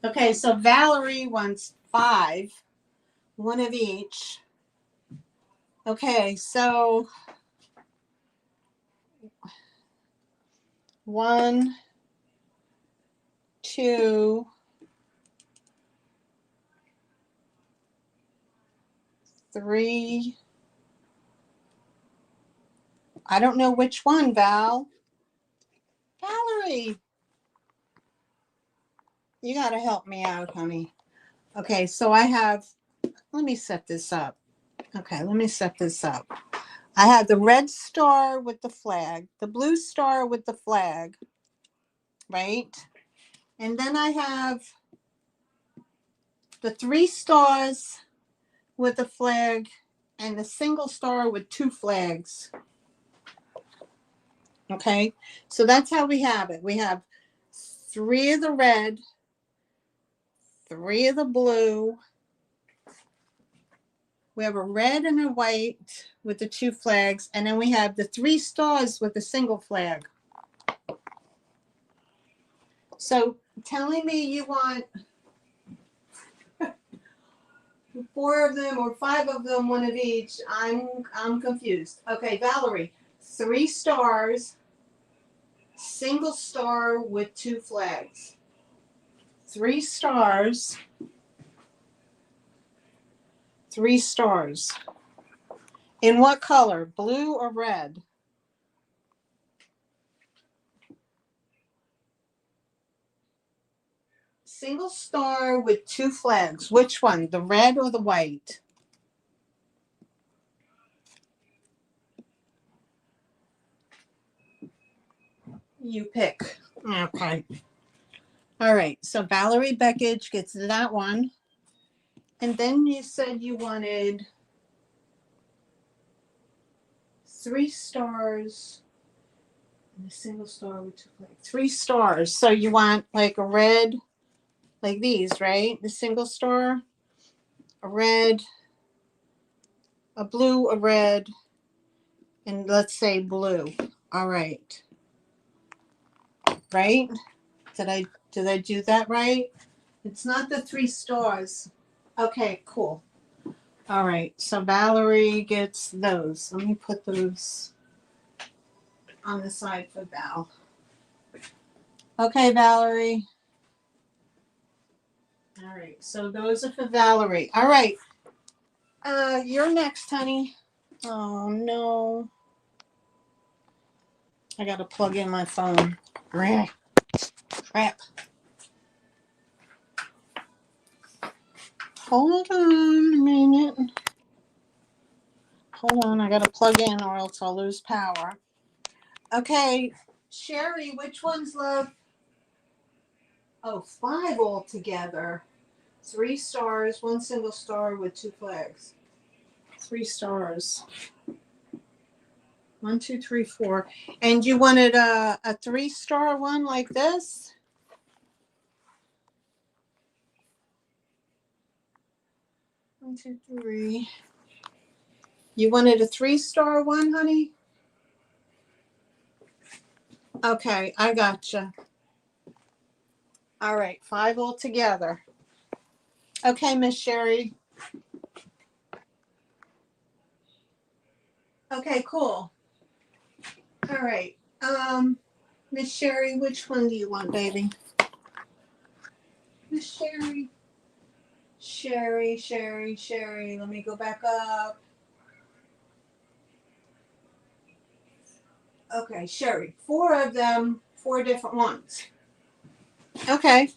Okay, so Valerie wants 5, 1 of each. Okay, so 1, 2, 3. I don't know which one, Val. Valerie, you got to help me out, honey. Okay, so I have, let me set this up. Okay, let me set this up. I have the red star with the flag, the blue star with the flag, right? And then I have the 3 stars with the flag and the single star with 2 flags. Okay, so that's how we have it. We have 3 of the red, 3 of the blue. We have a red and a white with the 2 flags, and then we have the 3 stars with a single flag. So telling me you want 4 of them or 5 of them, 1 of each, I'm confused. Okay, Valerie, 3 stars, single star with 2 flags. 3 stars, 3 stars. In what color? Blue or red? Single star with 2 flags. Which one? The red or the white? You pick. Okay. All right. So Valerie Beckage gets that one. And then you said you wanted 3 stars and a single star with 2 flags. 3 stars. So you want like a red, like these, right? The single star, a red, a blue, a red, and let's say blue. All right. Right? Did I do that right? It's not the 3 stars. Okay, cool. All right. So Valerie gets those. Let me put those on the side for Val. Okay, Valerie. All right. So those are for Valerie. All right. You're next, honey. Oh no. I gotta plug in my phone. Crap. Hold on a minute. Hold on, I gotta plug in or else I'll lose power. Okay, Sherry, which one's love? Oh, 5 altogether. 3 stars, 1 single star with 2 flags. 3 stars. 1, 2, 3, 4. And you wanted a 3-star one like this? One, 2, 3. You wanted a 3-star one, honey? Okay, I gotcha. All right, 5 altogether. Okay, Miss Sherry. Okay, cool. All right. Miss Sherry, which one do you want, baby? Miss Sherry. Sherry. Let me go back up. Okay, Sherry. 4 of them, 4 different ones. Okay.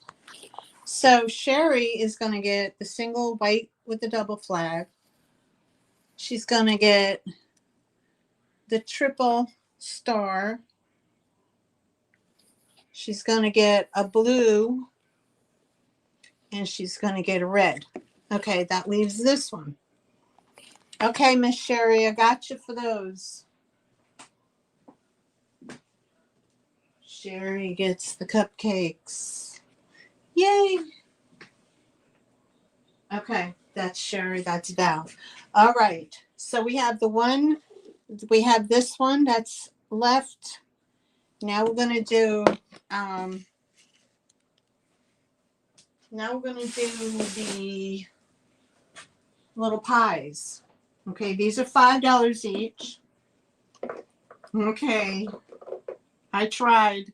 So Sherry is going to get the single white with the double flag. She's going to get the triple star. She's going to get a blue. And she's going to get a red. Okay, that leaves this one. Okay, Miss Sherry, I got you for those. Sherry gets the cupcakes. Yay! Okay, that's Sherry, that's Val. All right, so we have this one that's left. Now we're going to do, the little pies. Okay, these are $5 each. Okay, I tried.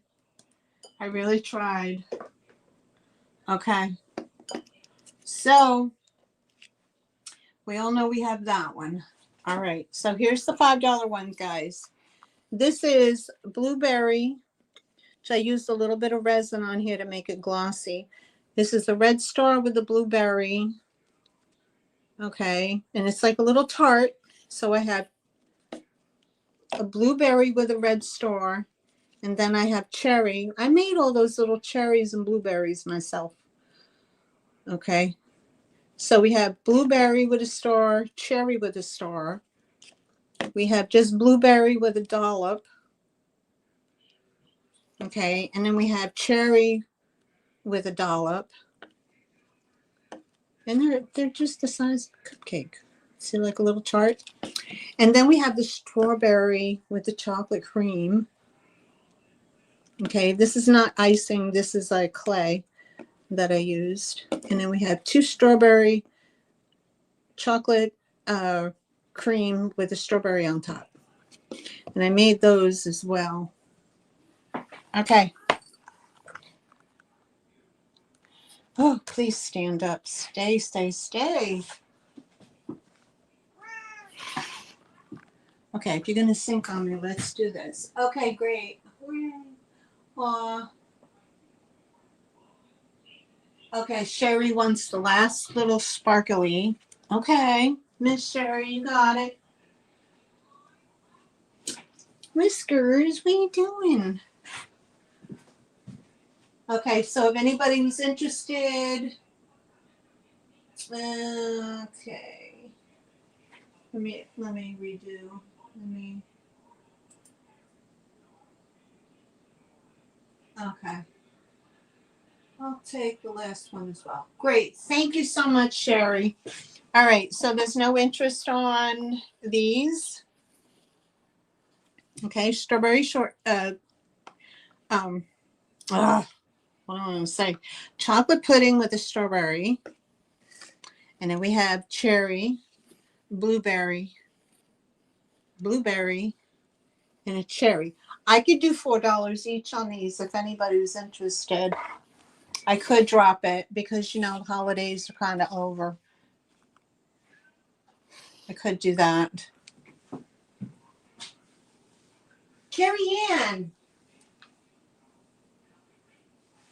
I really tried. Okay. So we all know we have that one. All right. So here's the $5 ones, guys. This is blueberry. So I used a little bit of resin on here to make it glossy. This is the red star with the blueberry. Okay. And it's like a little tart. So I have a blueberry with a red star. And then I have cherry. I made all those little cherries and blueberries myself. Okay. So we have blueberry with a star, cherry with a star. We have just blueberry with a dollop. Okay. And then we have cherry with a dollop. And they're just the size of a cupcake. See, like a little tart. And then we have the strawberry with the chocolate cream. Okay. This is not icing. This is like clay that I used. And then we have 2 strawberry chocolate cream with a strawberry on top. And I made those as well. Okay. Oh, please stand up. Stay. Okay, if you're going to sync on me, let's do this. Okay, great. Okay, Sherry wants the last little sparkly. Okay, Miss Sherry, you got it. Whiskers, what are you doing? Okay, so if anybody was interested, okay. Let me redo. Okay. I'll take the last one as well. Great. Thank you so much, Sherry. All right, so there's no interest on these. Okay, strawberry short what do I want to say? Chocolate pudding with a strawberry. And then we have cherry, blueberry, and a cherry. I could do $4 each on these if anybody's interested. I could drop it because, the holidays are kind of over. I could do that. Carrie Ann,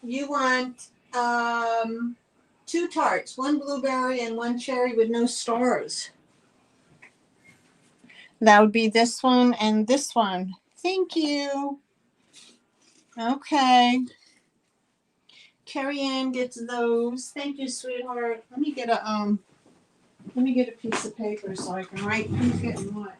you want 2 tarts, 1 blueberry and 1 cherry with no stars. That would be this one and this one. Thank you. Okay. Carrie Ann gets those. Thank you, sweetheart. Let me get a piece of paper so I can write who's getting what.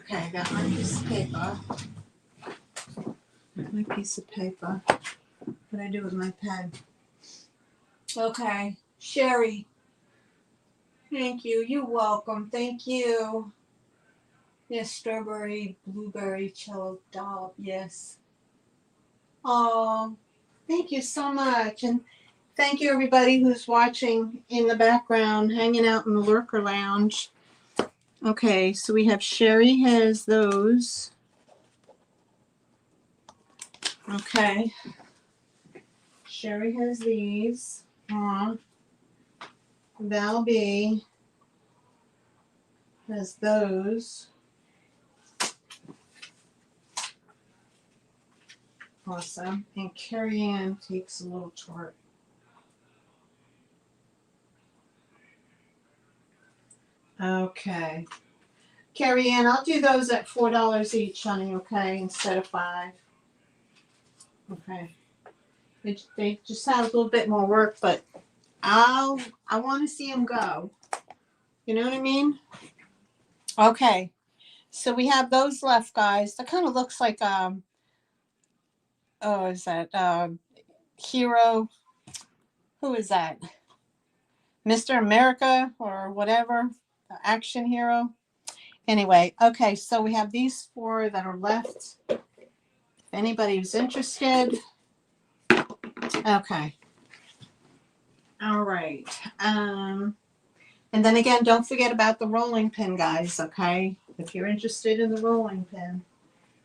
Okay, I got my piece of paper. My piece of paper. What do I do with my pen? Okay, Sherry. Thank you. You're welcome. Thank you. Yes, strawberry, blueberry, cello dollop. Yes. Oh, thank you so much. And thank you, everybody who's watching in the background, hanging out in the lurker lounge. Okay, so we have Sherry has those. Okay. Sherry has these. Val B has those. Awesome. And Carrie Ann takes a little tart. Okay. Carrie Ann, I'll do those at $4 each, honey, okay, instead of 5. Okay. They just have a little bit more work, but I want to see them go. You know what I mean? Okay. So we have those left, guys. That kind of looks like oh, is that Hero? Who is that? Mr. America or whatever, the action hero. Anyway, okay, so we have these 4 that are left. If anybody who's interested. Okay. All right. And then again, don't forget about the rolling pin, guys, okay? If you're interested in the rolling pin,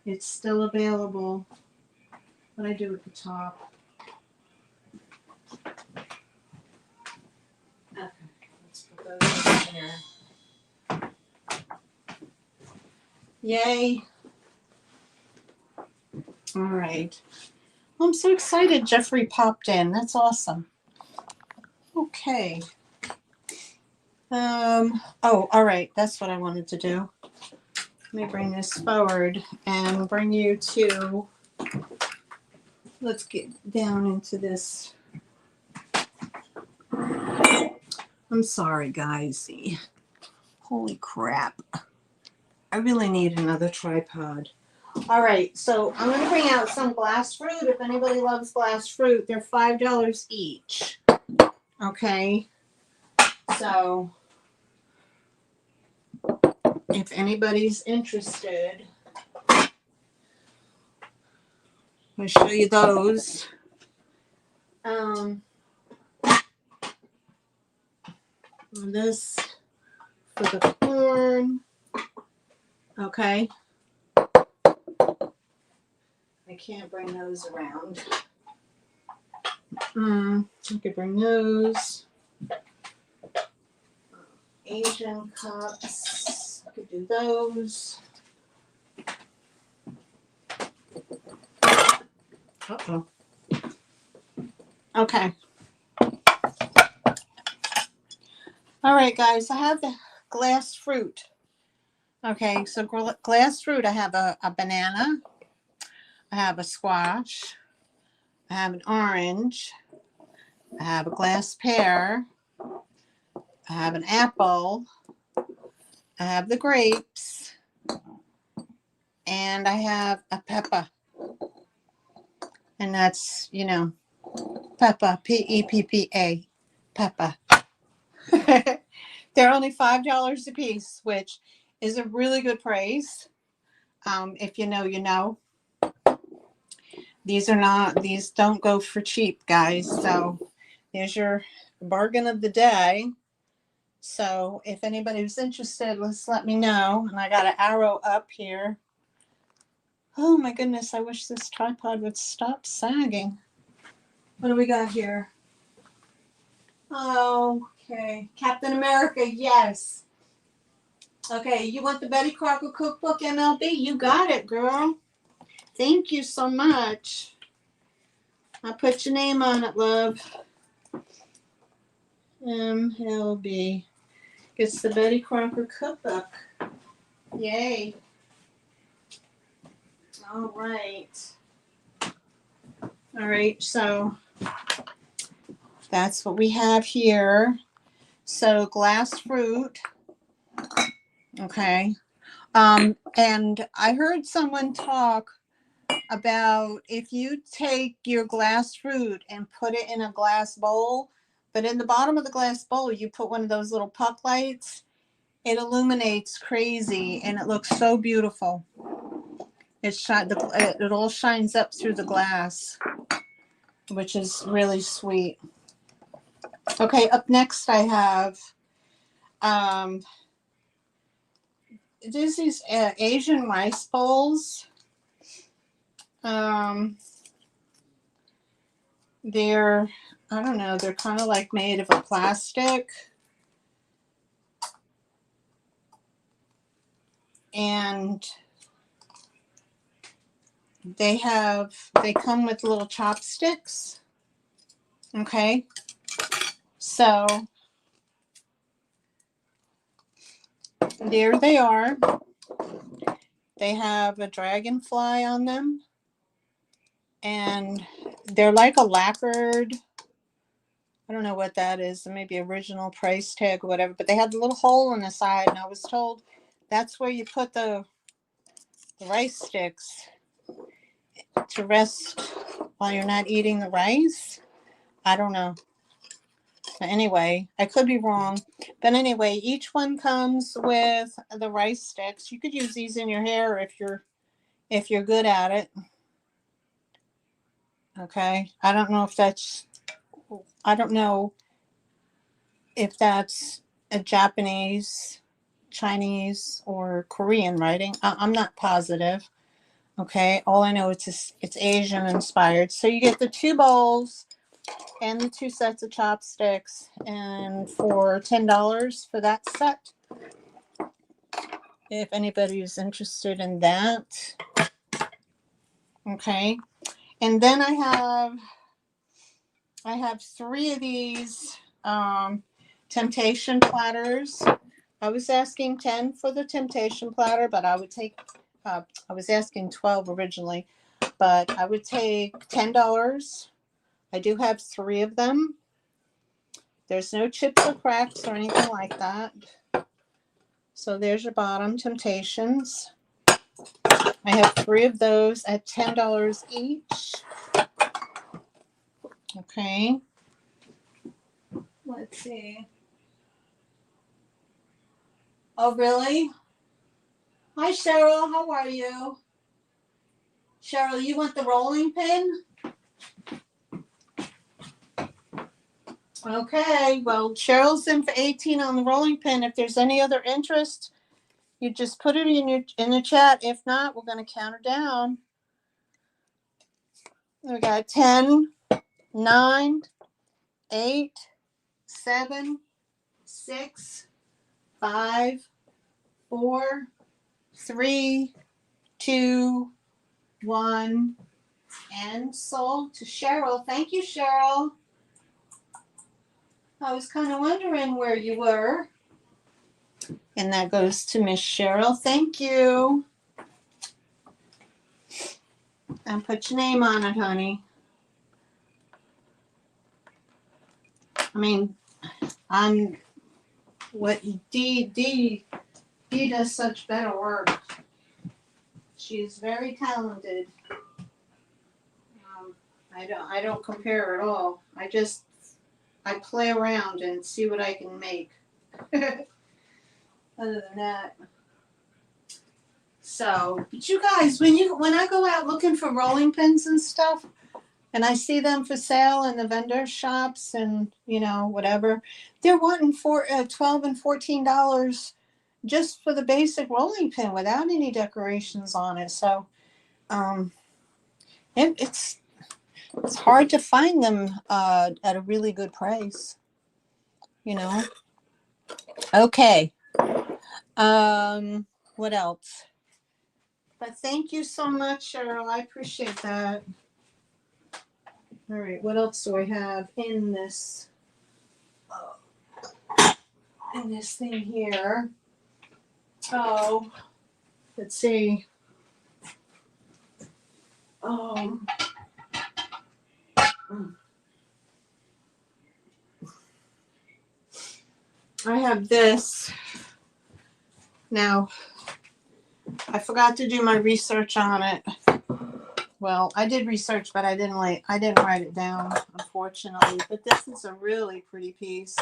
it's still available. What do I do at the top? Okay, let's put those in here. Yay. All right. Well, I'm so excited Jeffrey popped in. That's awesome. Okay. Oh, all right. That's what I wanted to do. Let me bring this forward and bring you to, let's get down into this. I'm sorry, guys. Holy crap. I really need another tripod. All right, so I'm going to bring out some glass fruit. If anybody loves glass fruit, they're $5 each. Okay, so if anybody's interested, I'll show you those. This for the corn. Okay. I can't bring those around. I could bring those. Asian cups. I could do those. Uh-oh. Okay. All right, guys. I have the glass fruit. Okay, so glass fruit. I have a banana. I have a squash. I have an orange. I have a glass pear. I have an apple. I have the grapes. And I have a pepper. And that's, you know, pepper, P-E-P-P-A, pepper. They're only $5 a piece, which is a really good price. If you know, you know. These don't go for cheap, guys. So there's your bargain of the day. So if anybody's interested, let's let me know. And I got an arrow up here. Oh my goodness, I wish this tripod would stop sagging. What do we got here? Oh, okay. Captain America, yes. Okay, you want the Betty Crocker Cookbook, MLB? You got it, girl. Thank you so much. I'll put your name on it, love. MLB. It's the Betty Crocker Cookbook. Yay. All right. All right, so that's what we have here. So glass fruit. Okay. And I heard someone talk about if you take your glass fruit and put it in a glass bowl, but in the bottom of the glass bowl, you put one of those little puck lights. It illuminates crazy and it looks so beautiful. It all shines up through the glass, which is really sweet. Okay, up next I have there's these Asian rice bowls. They're, I don't know, they're kind of like made of a plastic. And they come with little chopsticks. Okay. So there they are. They have a dragonfly on them. And they're like a lacquered, I don't know what that is, maybe original price tag or whatever, but they had a little hole in the side, and I was told that's where you put the rice sticks to rest while you're not eating the rice. I don't know. But anyway, I could be wrong. But anyway, each one comes with the rice sticks. You could use these in your hair if you're good at it. Okay. I don't know if that's a Japanese, Chinese, or Korean writing. I'm not positive. Okay. All I know it's Asian inspired. So you get the 2 bowls and the 2 sets of chopsticks, and for $10 for that set, if anybody is interested in that. Okay. And then I have 3 of these temptation platters. I was asking 10 for the temptation platter, but I was asking 12 originally, but I would take $10. I do have 3 of them. There's no chips or cracks or anything like that. So there's your bottom temptations. I have 3 of those at $10 each. Okay. Let's see. Oh, really? Hi, Cheryl. How are you? Cheryl, you want the rolling pin? Okay. Well, Cheryl's in for 18 on the rolling pin. If there's any other interest, you just put it in the chat. If not, we're going to count her down. We got 10, 9, 8, 7, 6, 5, 4, 3, 2, 1, and sold to Cheryl. Thank you, Cheryl. I was kind of wondering where you were. And that goes to Miss Cheryl. Thank you. And put your name on it, honey. I mean, Dee does such better work. She's very talented. I don't compare at all. I play around and see what I can make. Other than that. So, but you guys, when I go out looking for rolling pins and stuff, and I see them for sale in the vendor shops and whatever, they're wanting for $12 and $14 just for the basic rolling pin without any decorations on it. So, it's hard to find them at a really good price. Okay. What else? But thank you so much, Cheryl. I appreciate that. All right, what else do I have in this thing here? Oh, let's see. I have this. Now, I forgot to do my research on it. Well, I did research, but I didn't write it down, unfortunately. But this is a really pretty piece.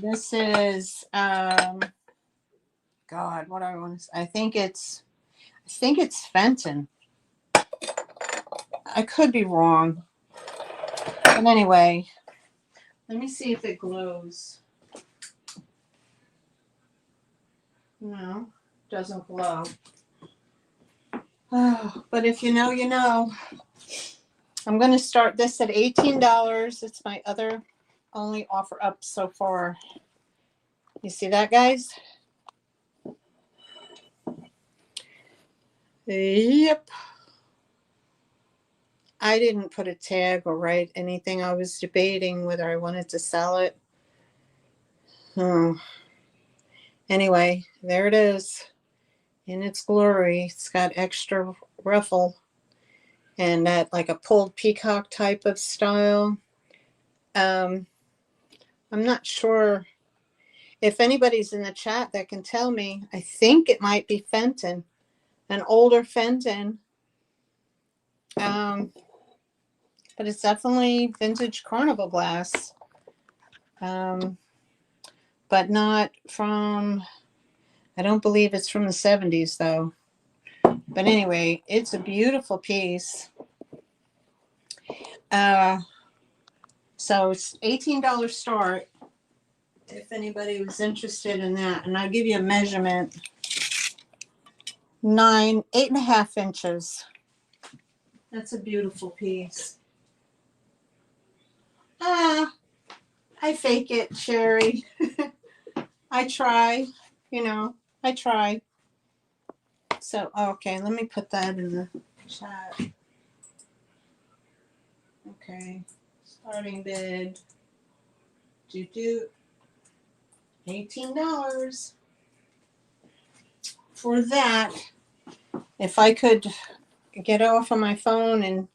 This is God, what do I want to say? I think it's Fenton. I could be wrong. But anyway, let me see if it glows. No, doesn't glow. Oh, but if you know, you know. I'm going to start this at $18. It's my only offer up so far. You see that, guys? Yep. I didn't put a tag or write anything. I was debating whether I wanted to sell it. Anyway, there it is in its glory. It's got extra ruffle and that like a pulled peacock type of style. I'm not sure if anybody's in the chat that can tell me. I think it might be Fenton, an older Fenton. But it's definitely vintage carnival glass. But not from, I don't believe it's from the 70s though. But anyway, it's a beautiful piece. So it's $18 start if anybody was interested in that. And I'll give you a measurement. 8.5 inches. That's a beautiful piece. I fake it, Sherry. I try, I try. So, okay, let me put that in the chat. Okay, starting bid. $18 for that. If I could get off on my phone and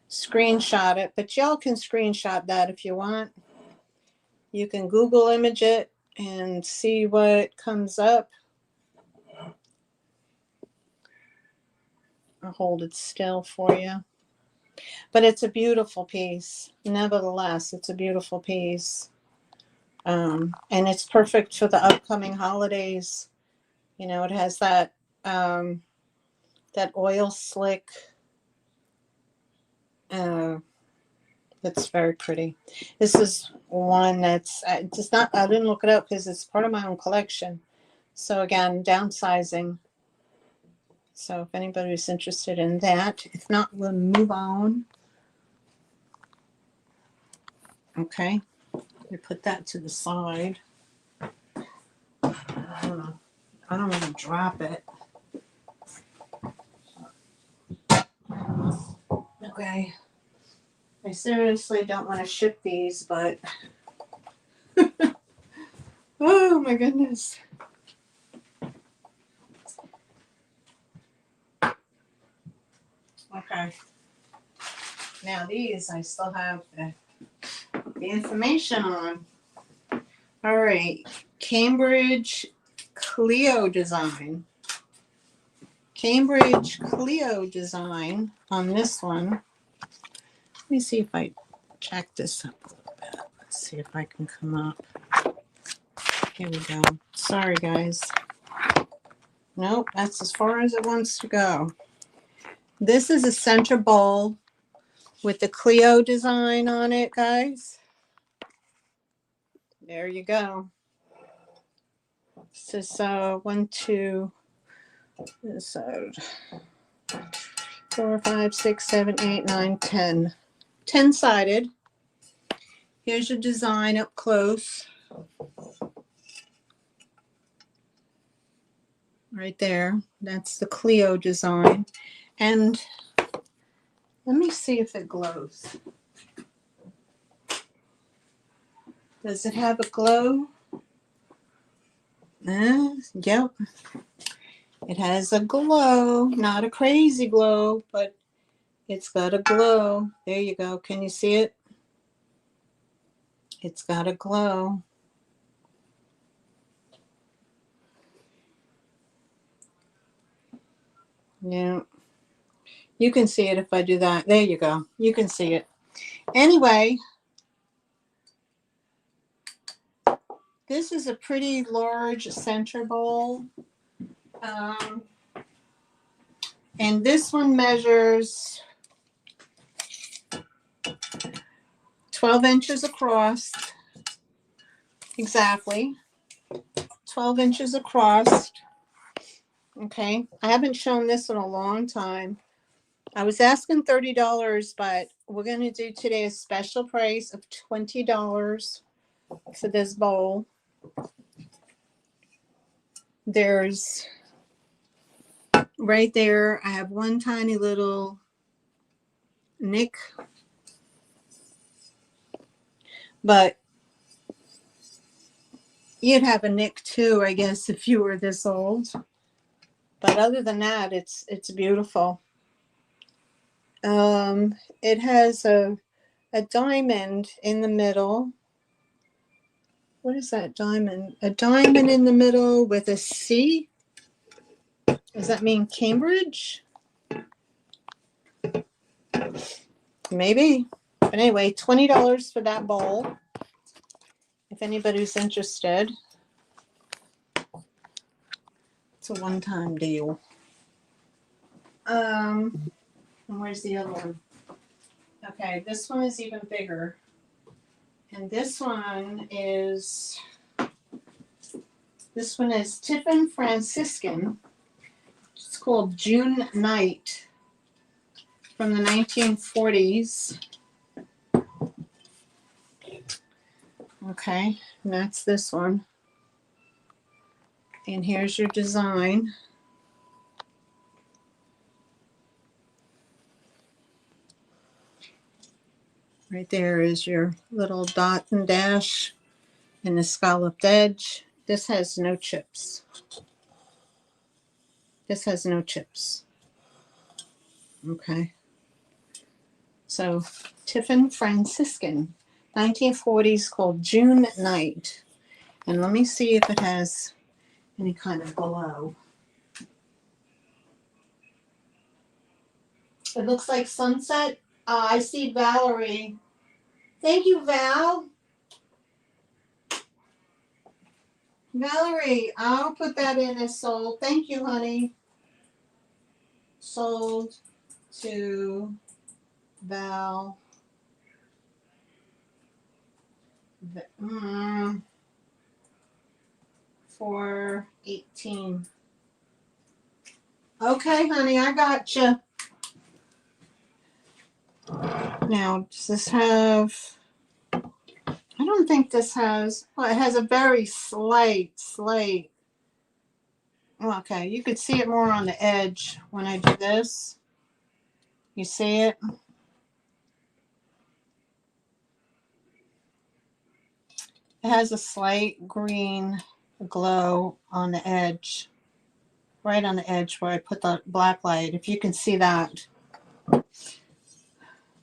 screenshot it, but y'all can screenshot that if you want. You can Google image it and see what comes up. I'll hold it still for you. But it's a beautiful piece. Nevertheless, it's a beautiful piece. And it's perfect for the upcoming holidays. You know, it has that that oil slick. It's very pretty. This is one that's just not, I didn't look it up because it's part of my own collection. So again, downsizing. So if anybody's interested in that, if not, we'll move on. Okay, we put that to the side. I don't want to drop it. Okay. I seriously don't want to ship these, but oh my goodness. Okay. Now these I still have the information on. All right. Cambridge Clio design. Cambridge Clio design on this one. Let me see if I jack this up a little bit. Let's see if I can come up. Here we go. Sorry, guys. Nope, that's as far as it wants to go. This is a center bowl with the Clio design on it, guys. There you go. This is 1, 2, 4, 5, 6, 7, 8, 9, 10. 10-sided. Here's your design up close. Right there. That's the Clio design. And let me see if it glows. Does it have a glow? Yep. It has a glow. Not a crazy glow, but it's got a glow. There you go. Can you see it? It's got a glow. Yeah. You can see it if I do that. There you go. You can see it. Anyway, this is a pretty large center bowl. Um, and this one measures 12 inches across. Exactly. 12 inches across. Okay. I haven't shown this in a long time. I was asking $30, but we're going to do today a special price of $20 for this bowl. There's right there, I have one tiny little nick, but you'd have a nick too, I guess, if you were this old. But other than that, it's beautiful. It has a diamond in the middle. What is that diamond? A diamond in the middle with a C? Does that mean Cambridge? Maybe. But anyway, $20 for that bowl. If anybody's interested. It's a one-time deal. And where's the other one? Okay, this one is even bigger. And this one is Tiffin Franciscan. It's called June Night from the 1940s. Okay, and that's this one. And here's your design. Right there is your little dot and dash and the scalloped edge. This has no chips. This has no chips. Okay. So, Tiffin Franciscan, 1940s, called June Night. And let me see if it has any kind of glow. It looks like sunset. I see Valerie. Thank you, Val. Valerie, I'll put that in as sold. Thank you, honey. Sold to Val. For 18. Okay, honey, I got you. Now, does this have... I don't think this has... Well, it has a very slight... Okay, you could see it more on the edge when I do this. You see it? It has a slight green glow on the edge. Right on the edge where I put the black light, if you can see that.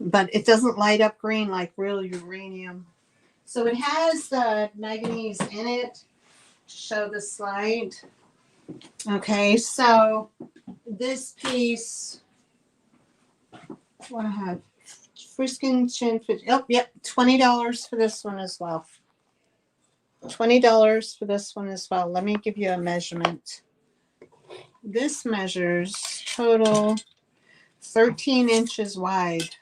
But it doesn't light up green like real uranium. So it has the manganese in it to show the slide. Okay, so this piece, what I have, Friskin Chin, oh, yep, $20 for this one as well. $20 for this one as well. Let me give you a measurement. This measures total 13 inches wide.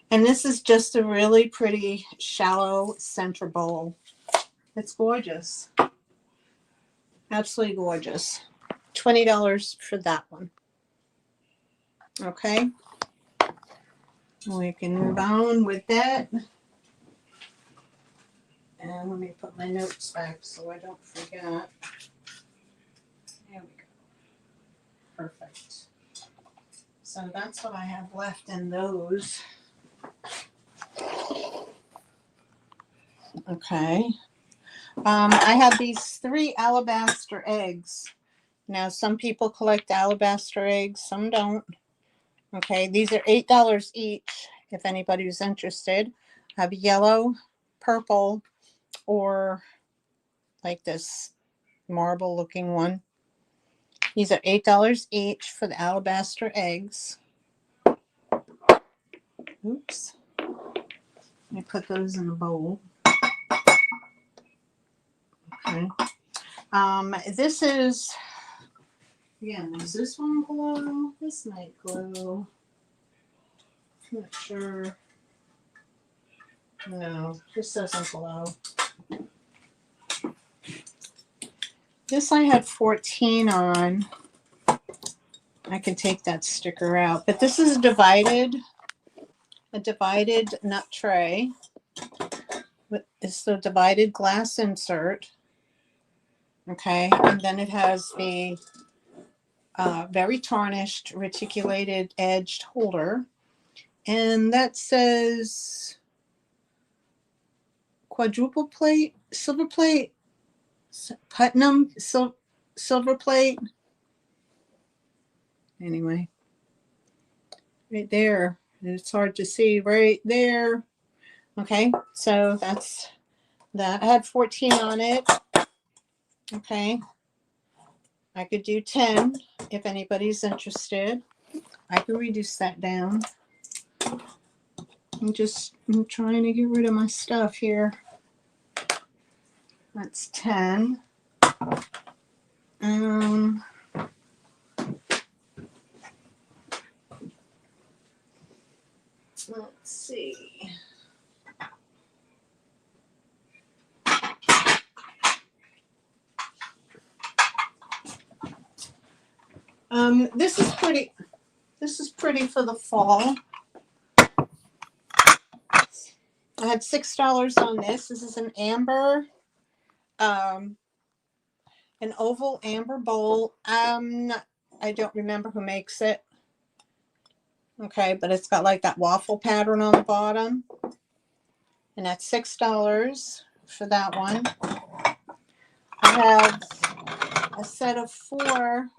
And this is just a really pretty shallow center bowl. It's gorgeous. Absolutely gorgeous. $20 for that one. Okay. We can move on with that. And let me put my notes back so I don't forget. There we go. Perfect. So that's what I have left in those. Okay. I have these 3 alabaster eggs. Now, some people collect alabaster eggs, some don't. Okay, these are $8 each if anybody's interested. I have yellow, purple, or like this marble looking one. These are $8 each for the alabaster eggs. Oops. Let me put those in a bowl. Okay. This is, again, does this one glow? This might glow. I'm not sure. No, this doesn't glow. This I had 14 on. I can take that sticker out. But this is a divided nut tray. It's the divided glass insert. Okay, and then it has the very tarnished reticulated edged holder. And that says quadruple plate, silver plate, Putnam silver plate. Anyway, right there. It's hard to see right there. Okay, so that's that. I had 14 on it. Okay, I could do 10 if anybody's interested. I can reduce that down. I'm trying to get rid of my stuff here. That's 10. Let's see. This is pretty. This is pretty for the fall. I had $6 on this. This is an amber, an oval amber bowl. I don't remember who makes it. Okay, but it's got like that waffle pattern on the bottom. And that's $6 for that one. I have a set of 4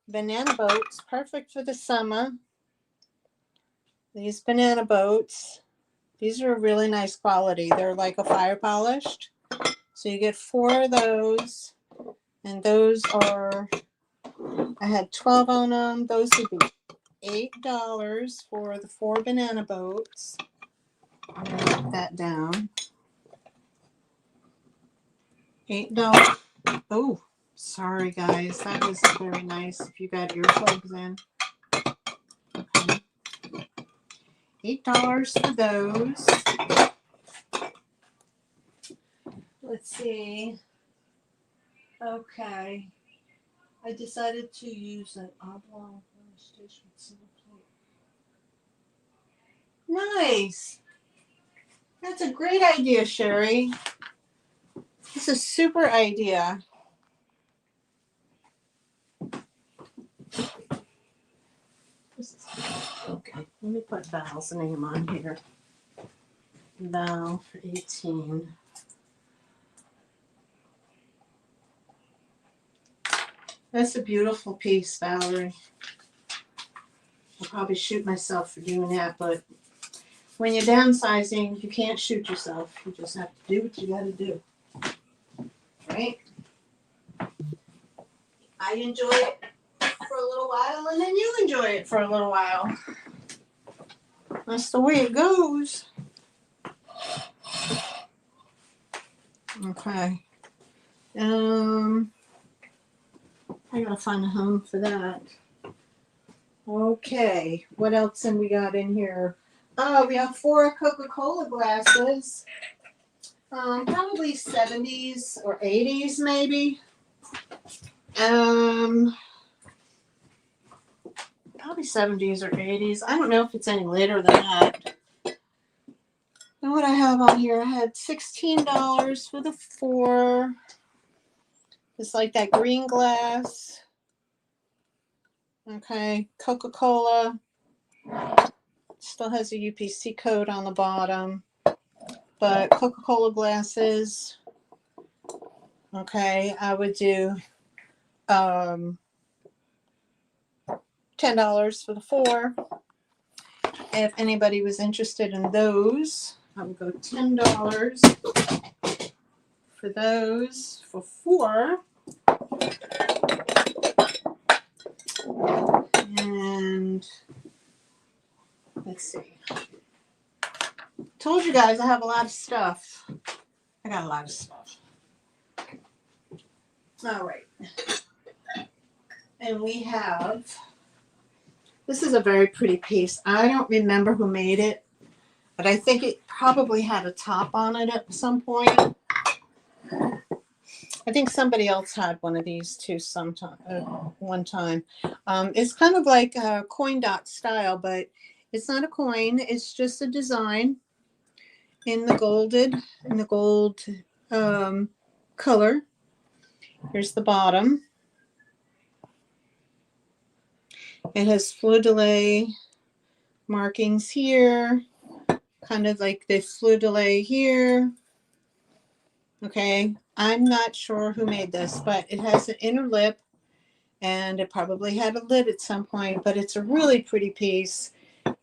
banana boats, perfect for the summer. These banana boats, these are really nice quality. They're like a fire polished. So you get 4 of those. And those are, I had 12 on them. Those would be $8 for the 4 banana boats. I'm going to put that down. $8. Oh, sorry guys. That wasn't very nice if you got earplugs in. Okay. $8 for those. Let's see. Okay. I decided to use an oblong station silver plate. Nice. That's a great idea, Sherry. It's a super idea. Okay, let me put Val's name on here. Val for 18. That's a beautiful piece, Valerie. I'll probably shoot myself for doing that, but when you're downsizing, you can't shoot yourself. You just have to do what you got to do. Right? I enjoy it for a little while, and then you enjoy it for a little while. That's the way it goes. Okay. I gotta find a home for that. Okay. What else have we got in here? Oh, we have 4 Coca-Cola glasses. Probably 70s or 80s, maybe. Probably 70s or 80s. I don't know if it's any later than that. And what I have on here, I had $16 for the 4. It's like that green glass. Okay, Coca-Cola. Still has a UPC code on the bottom. But Coca-Cola glasses. Okay, I would do $10 for the 4. If anybody was interested in those, I would go $10 for those for 4. me see. Told you guys I have a lot of stuff. I got a lot of stuff. All right. And we have, this is a very pretty piece. I don't remember who made it, but I think it probably had a top on it at some point. I think somebody else had one of these too one time. It's kind of like a coin dot style, but it's not a coin. It's just a design in the gold color. Here's the bottom. It has fleur-de-lis markings here, kind of like the fleur-de-lis here. Okay, I'm not sure who made this, but it has an inner lip, and it probably had a lid at some point, but it's a really pretty piece.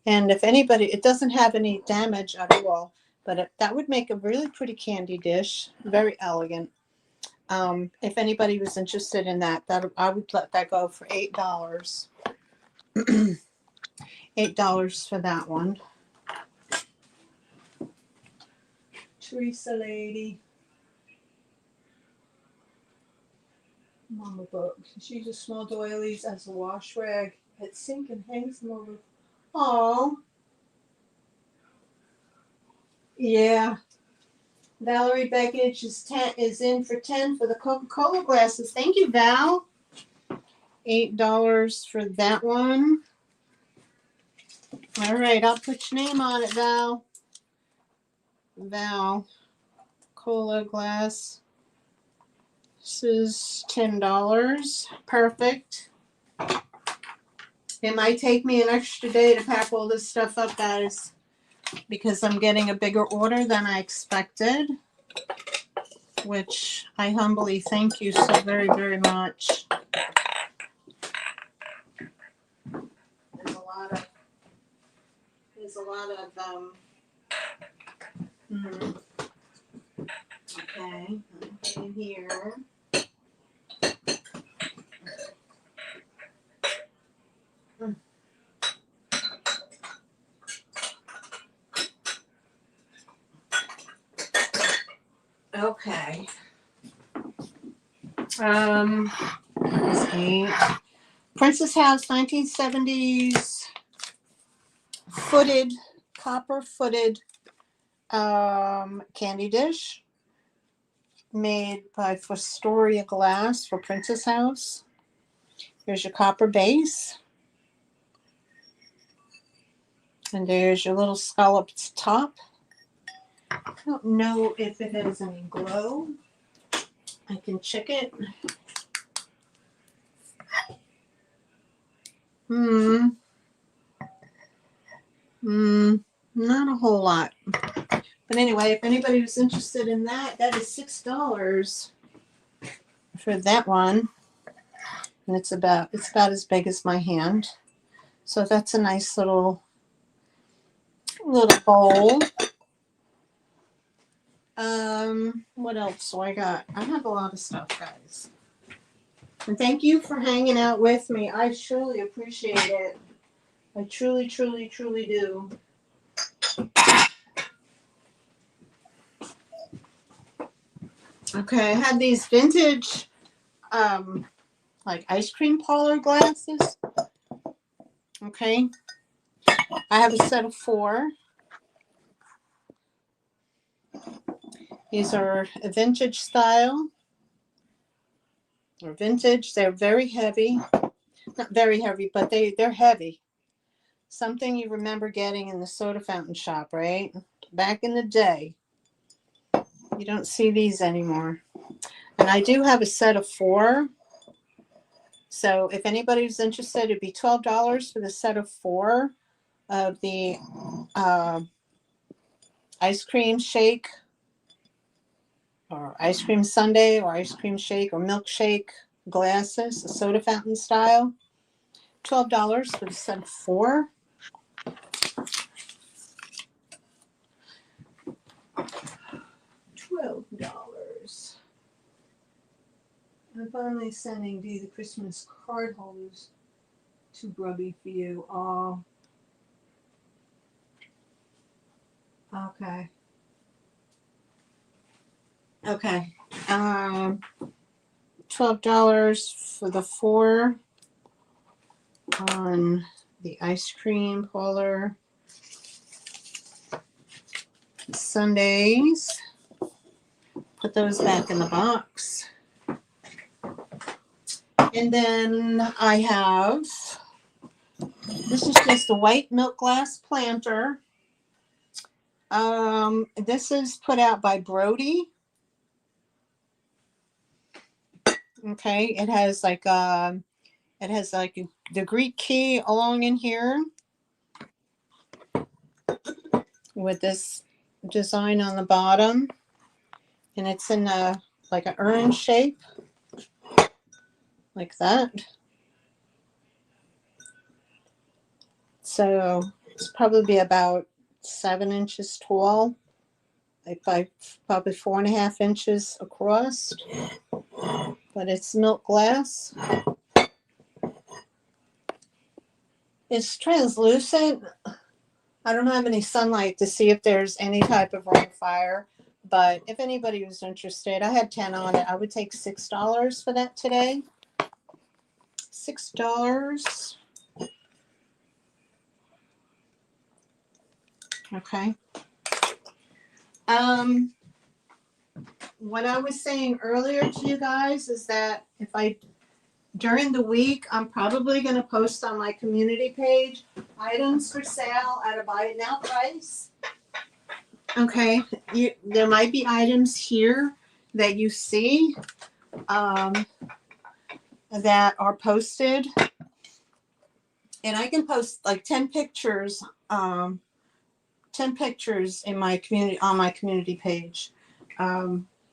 And if anybody, it doesn't have any damage at all, but that would make a really pretty candy dish, very elegant. If anybody was interested in that, I would let that go for $8. $8 for that one. Teresa lady. Mama book. She uses small doilies as a wash rag at sink and hangs them over. Oh. Yeah. Valerie Beckage is in for 10 for the Coca-Cola glasses. Thank you, Val. $8 for that one. All right, I'll put your name on it, Val. Val. Cola glass. This is $10. Perfect. It might take me an extra day to pack all this stuff up, guys, because I'm getting a bigger order than I expected, which I humbly thank you so very, very much. There's a lot of okay, in here. Okay. Princess House 1970s copper footed candy dish made by Fostoria Glass for Princess House. Here's your copper base. And there's your little scalloped top. I don't know if it has any glow. I can check it. Not a whole lot. But anyway, if anybody was interested in that, that is $6 for that one. And it's about as big as my hand. So that's a nice little bowl. What else do I got? I have a lot of stuff, guys. And thank you for hanging out with me. I truly appreciate it. I truly, truly, truly do. Okay, I had these vintage like ice cream parlor glasses. Okay. I have a set of 4. These are a vintage style. Or vintage. They're very heavy. Not very heavy, but they're heavy. Something you remember getting in the soda fountain shop, right? Back in the day. You don't see these anymore. And I do have a set of 4. So if anybody's interested, it'd be $12 for the set of 4 of the ice cream shake or ice cream sundae or ice cream shake or milkshake glasses, the soda fountain style. $12 for the set of 4. $12. I'm finally sending Dee the Christmas card holders to Grubby for you all. Okay. Okay. $12 for the 4 on the ice cream parlor sundaes. Put those back in the box. And then I have, this is just a white milk glass planter. This is put out by Brody. Okay, it has like the Greek key along in here with this design on the bottom, and it's in a like an urn shape, like that. So it's probably about 7 inches tall, like probably 4.5 inches across. But it's milk glass. It's translucent. I don't have any sunlight to see if there's any type of ring of fire, but if anybody was interested, I had 10 on it. I would take $6 for that today. $6. Okay. What I was saying earlier to you guys is that during the week, I'm probably going to post on my community page items for sale at a buy it now price. Okay, there might be items here that you see that are posted, and I can post like 10 pictures, 10 pictures in my community on my community page.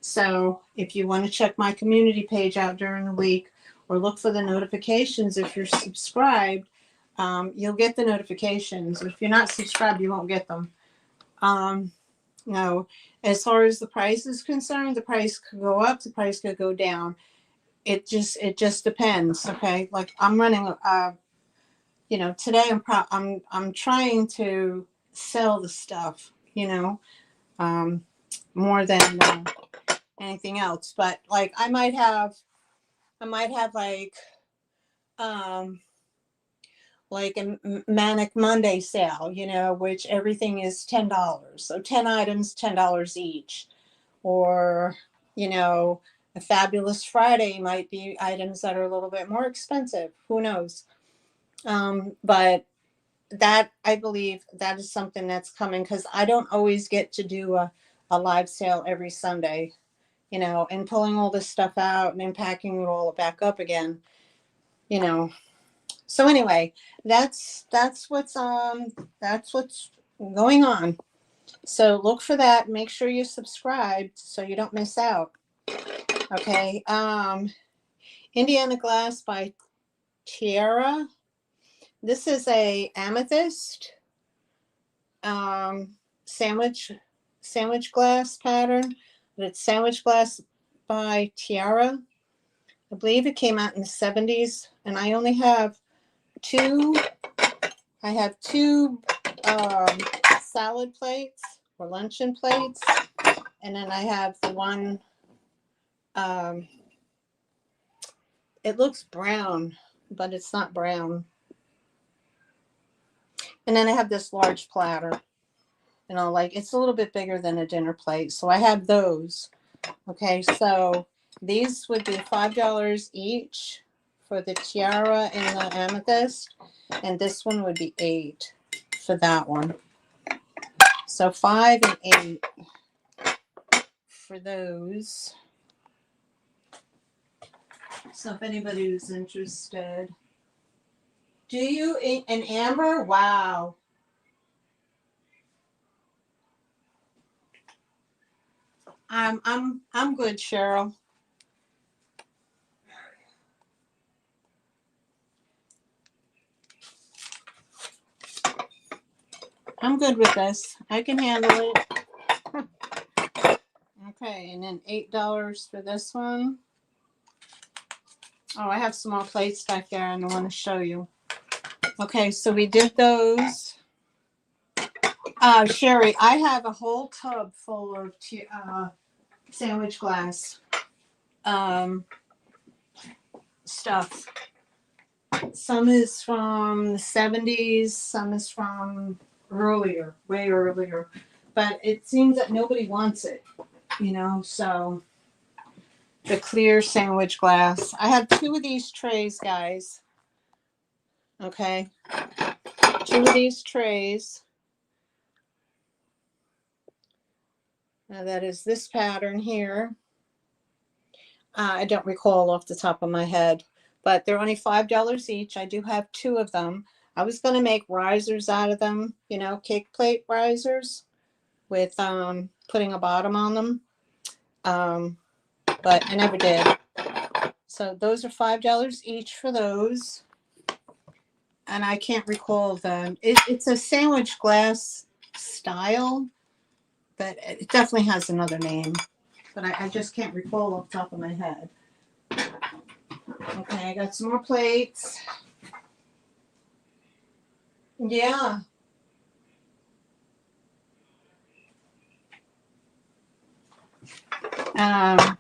So if you want to check my community page out during the week, or look for the notifications if you're subscribed, you'll get the notifications. If you're not subscribed, you won't get them. No, as far as the price is concerned, the price could go up, the price could go down. It just depends. Okay, like I'm running. Today I'm trying to sell the stuff. More than anything else. But like I might have like a Manic Monday sale, which everything is $10. So 10 items, $10 each. Or, a Fabulous Friday might be items that are a little bit more expensive. Who knows? But that, I believe that is something that's coming, because I don't always get to do a live sale every Sunday, and pulling all this stuff out and then packing it all back up again, So anyway, that's what's going on. So look for that. Make sure you're subscribed so you don't miss out. Okay. Indiana Glass by Tiara. This is a amethyst sandwich glass pattern. But it's sandwich glass by Tiara. I believe it came out in the 70s, and I only have two. I have two salad plates or luncheon plates, and then I have the one. It looks brown, but it's not brown. And then I have this large platter. Like it's a little bit bigger than a dinner plate. So I have those. Okay, so these would be $5 each for the tiara and the amethyst. And this one would be $8 for that one. So 5 and 8 for those. So if anybody who's interested. Do you eat an amber? Wow. I'm good, Cheryl. I'm good with this. I can handle it. Okay, and then $8 for this one. Oh, I have some more plates back there and I want to show you. Okay, so we did those. Sherry, I have a whole tub full of sandwich glass stuff. Some is from the 70s, some is from earlier, way earlier. But it seems that nobody wants it, so the clear sandwich glass. I have 2 of these trays, guys. Okay. 2 of these trays. Now that is this pattern here. I don't recall off the top of my head, but they're only $5 each. I do have 2 of them. I was going to make risers out of them, cake plate risers with putting a bottom on them. But I never did. So those are $5 each for those. And I can't recall them. It's a sandwich glass style, but it definitely has another name. But I just can't recall off the top of my head. Okay, I got some more plates. Yeah. Um,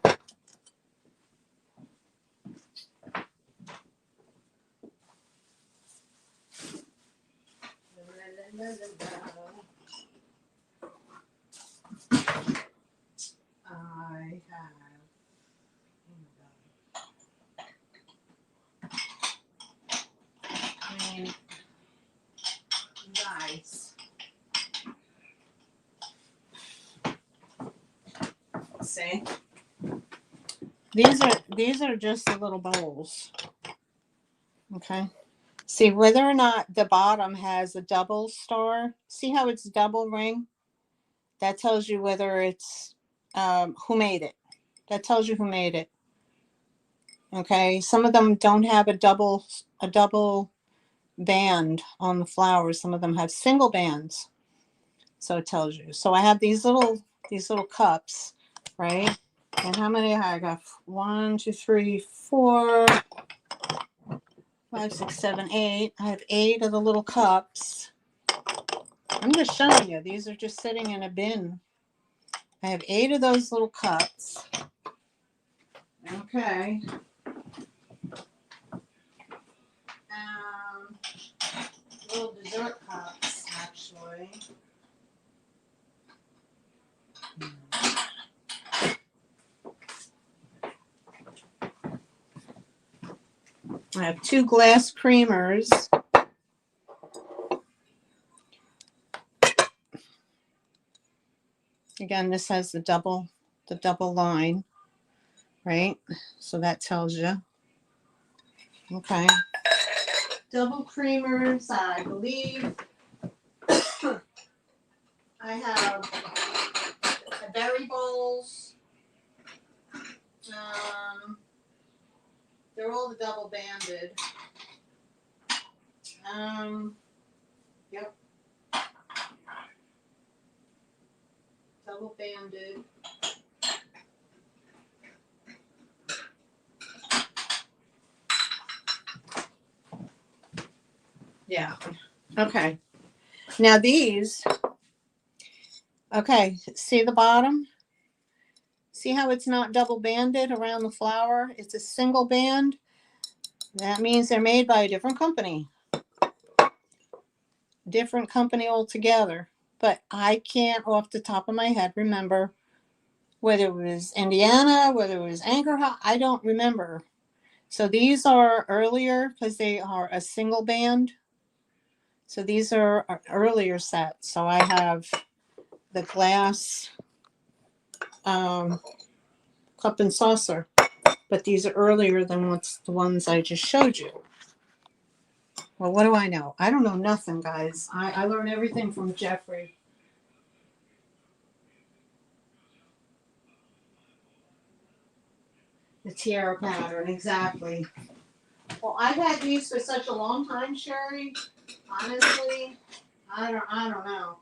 I have, guys, see, these are just the little bowls. Okay, see whether or not the bottom has a double star. See how it's double ring? That tells you whether it's who made it. That tells you who made it. Okay, some of them don't have a double band on the flowers. Some of them have single bands, so it tells you. So I have these little cups, right? And how many I got? 1, 2, 3, 4, 5, 6, 7, 8. I have 8 of the little cups. I'm just showing you. These are just sitting in a bin. I have 8 of those little cups. Okay. Little dessert cups, actually. I have 2 glass creamers. Again, this has the double line, right? So that tells you. Okay. Double creamers, I believe. I have berry bowls. They're all the double banded. Yep. Double banded. Yeah. Okay. Now these, okay, see the bottom? See how it's not double banded around the flower? It's a single band. That means they're made by a different company. Different company altogether. But I can't off the top of my head remember whether it was Indiana, whether it was Anchor. I don't remember. So these are earlier because they are a single band. So these are an earlier set. So I have the glass cup and saucer, but these are earlier than what's the ones I just showed you. Well, what do I know? I don't know nothing, guys. I learn everything from Jeffrey. The tiara pattern, exactly. Well, I've had these for such a long time, Sherry. Honestly, I don't know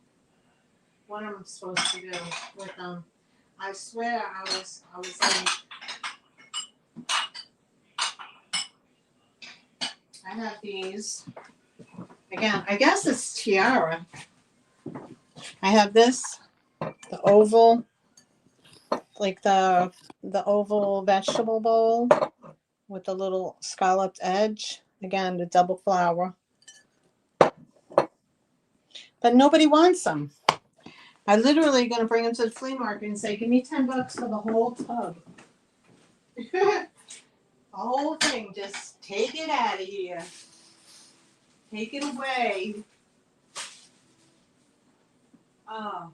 what I'm supposed to do with them. I swear I was like, I have these. Again, I guess it's tiara. I have this, the oval, like the oval vegetable bowl with the little scalloped edge. Again, the double flour. But nobody wants them. I literally going to bring them to the flea market and say, give me $10 for the whole tub. The whole thing, just take it out of here. Take it away. Oh.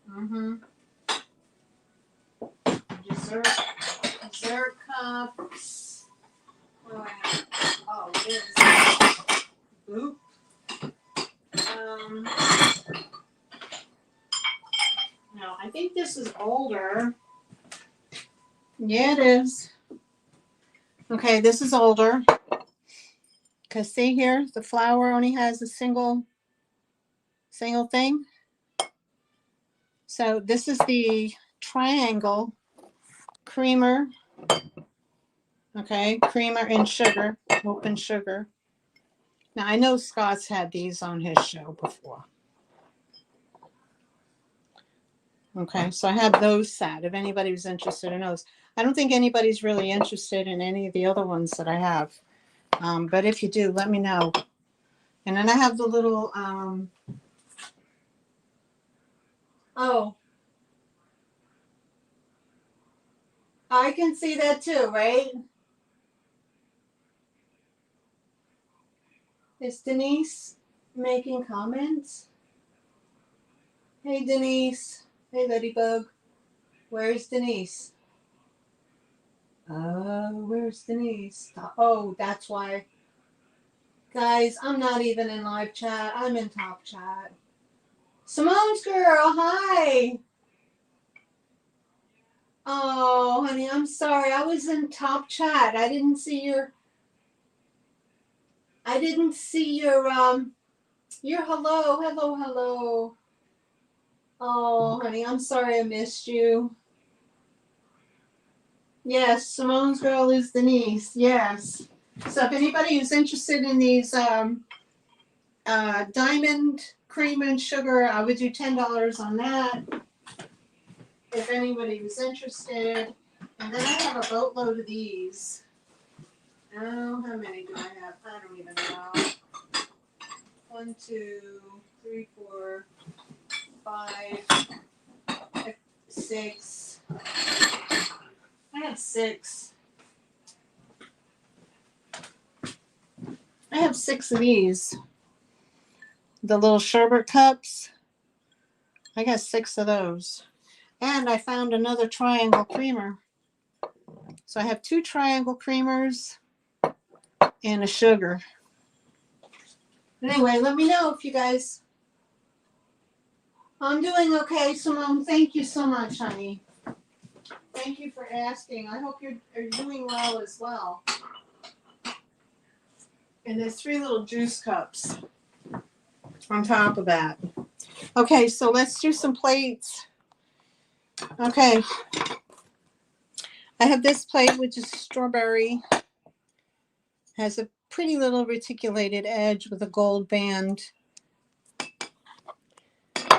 Mm-hmm. Dessert cups. Oh, it is. Oop. No, I think this is older. Yeah, it is. Okay, this is older. Because see here, the flour only has a single thing. So this is the triangle creamer. Okay, creamer and sugar, open sugar. Now I know Scott's had these on his show before. Okay, so I have those set if anybody was interested in those. I don't think anybody's really interested in any of the other ones that I have. But if you do, let me know. And then I have the little, oh, I can see that too, right? Is Denise making comments? Hey, Denise. Hey, Ladybug. Where's Denise? Where's Denise? Oh, that's why. Guys, I'm not even in live chat. I'm in top chat. Simone's girl, hi. Oh, honey, I'm sorry. I was in top chat. I didn't see your hello. Oh, honey, I'm sorry I missed you. Yes, Simone's girl is Denise. Yes. So if anybody who's interested in these diamond cream and sugar, I would do $10 on that. If anybody was interested. And then I have a boatload of these. Oh, how many do I have? I don't even know. 1, 2, 3, 4, 5, 6. I have 6. I have 6 of these. The little sherbet cups. I got 6 of those. And I found another triangle creamer. So I have 2 triangle creamers and a sugar. Anyway, let me know if you guys. I'm doing okay, Simone. Thank you so much, honey. Thank you for asking. I hope you're doing well as well. And there's 3 little juice cups on top of that. Okay, so let's do some plates. Okay. I have this plate, which is strawberry. Has a pretty little reticulated edge with a gold band.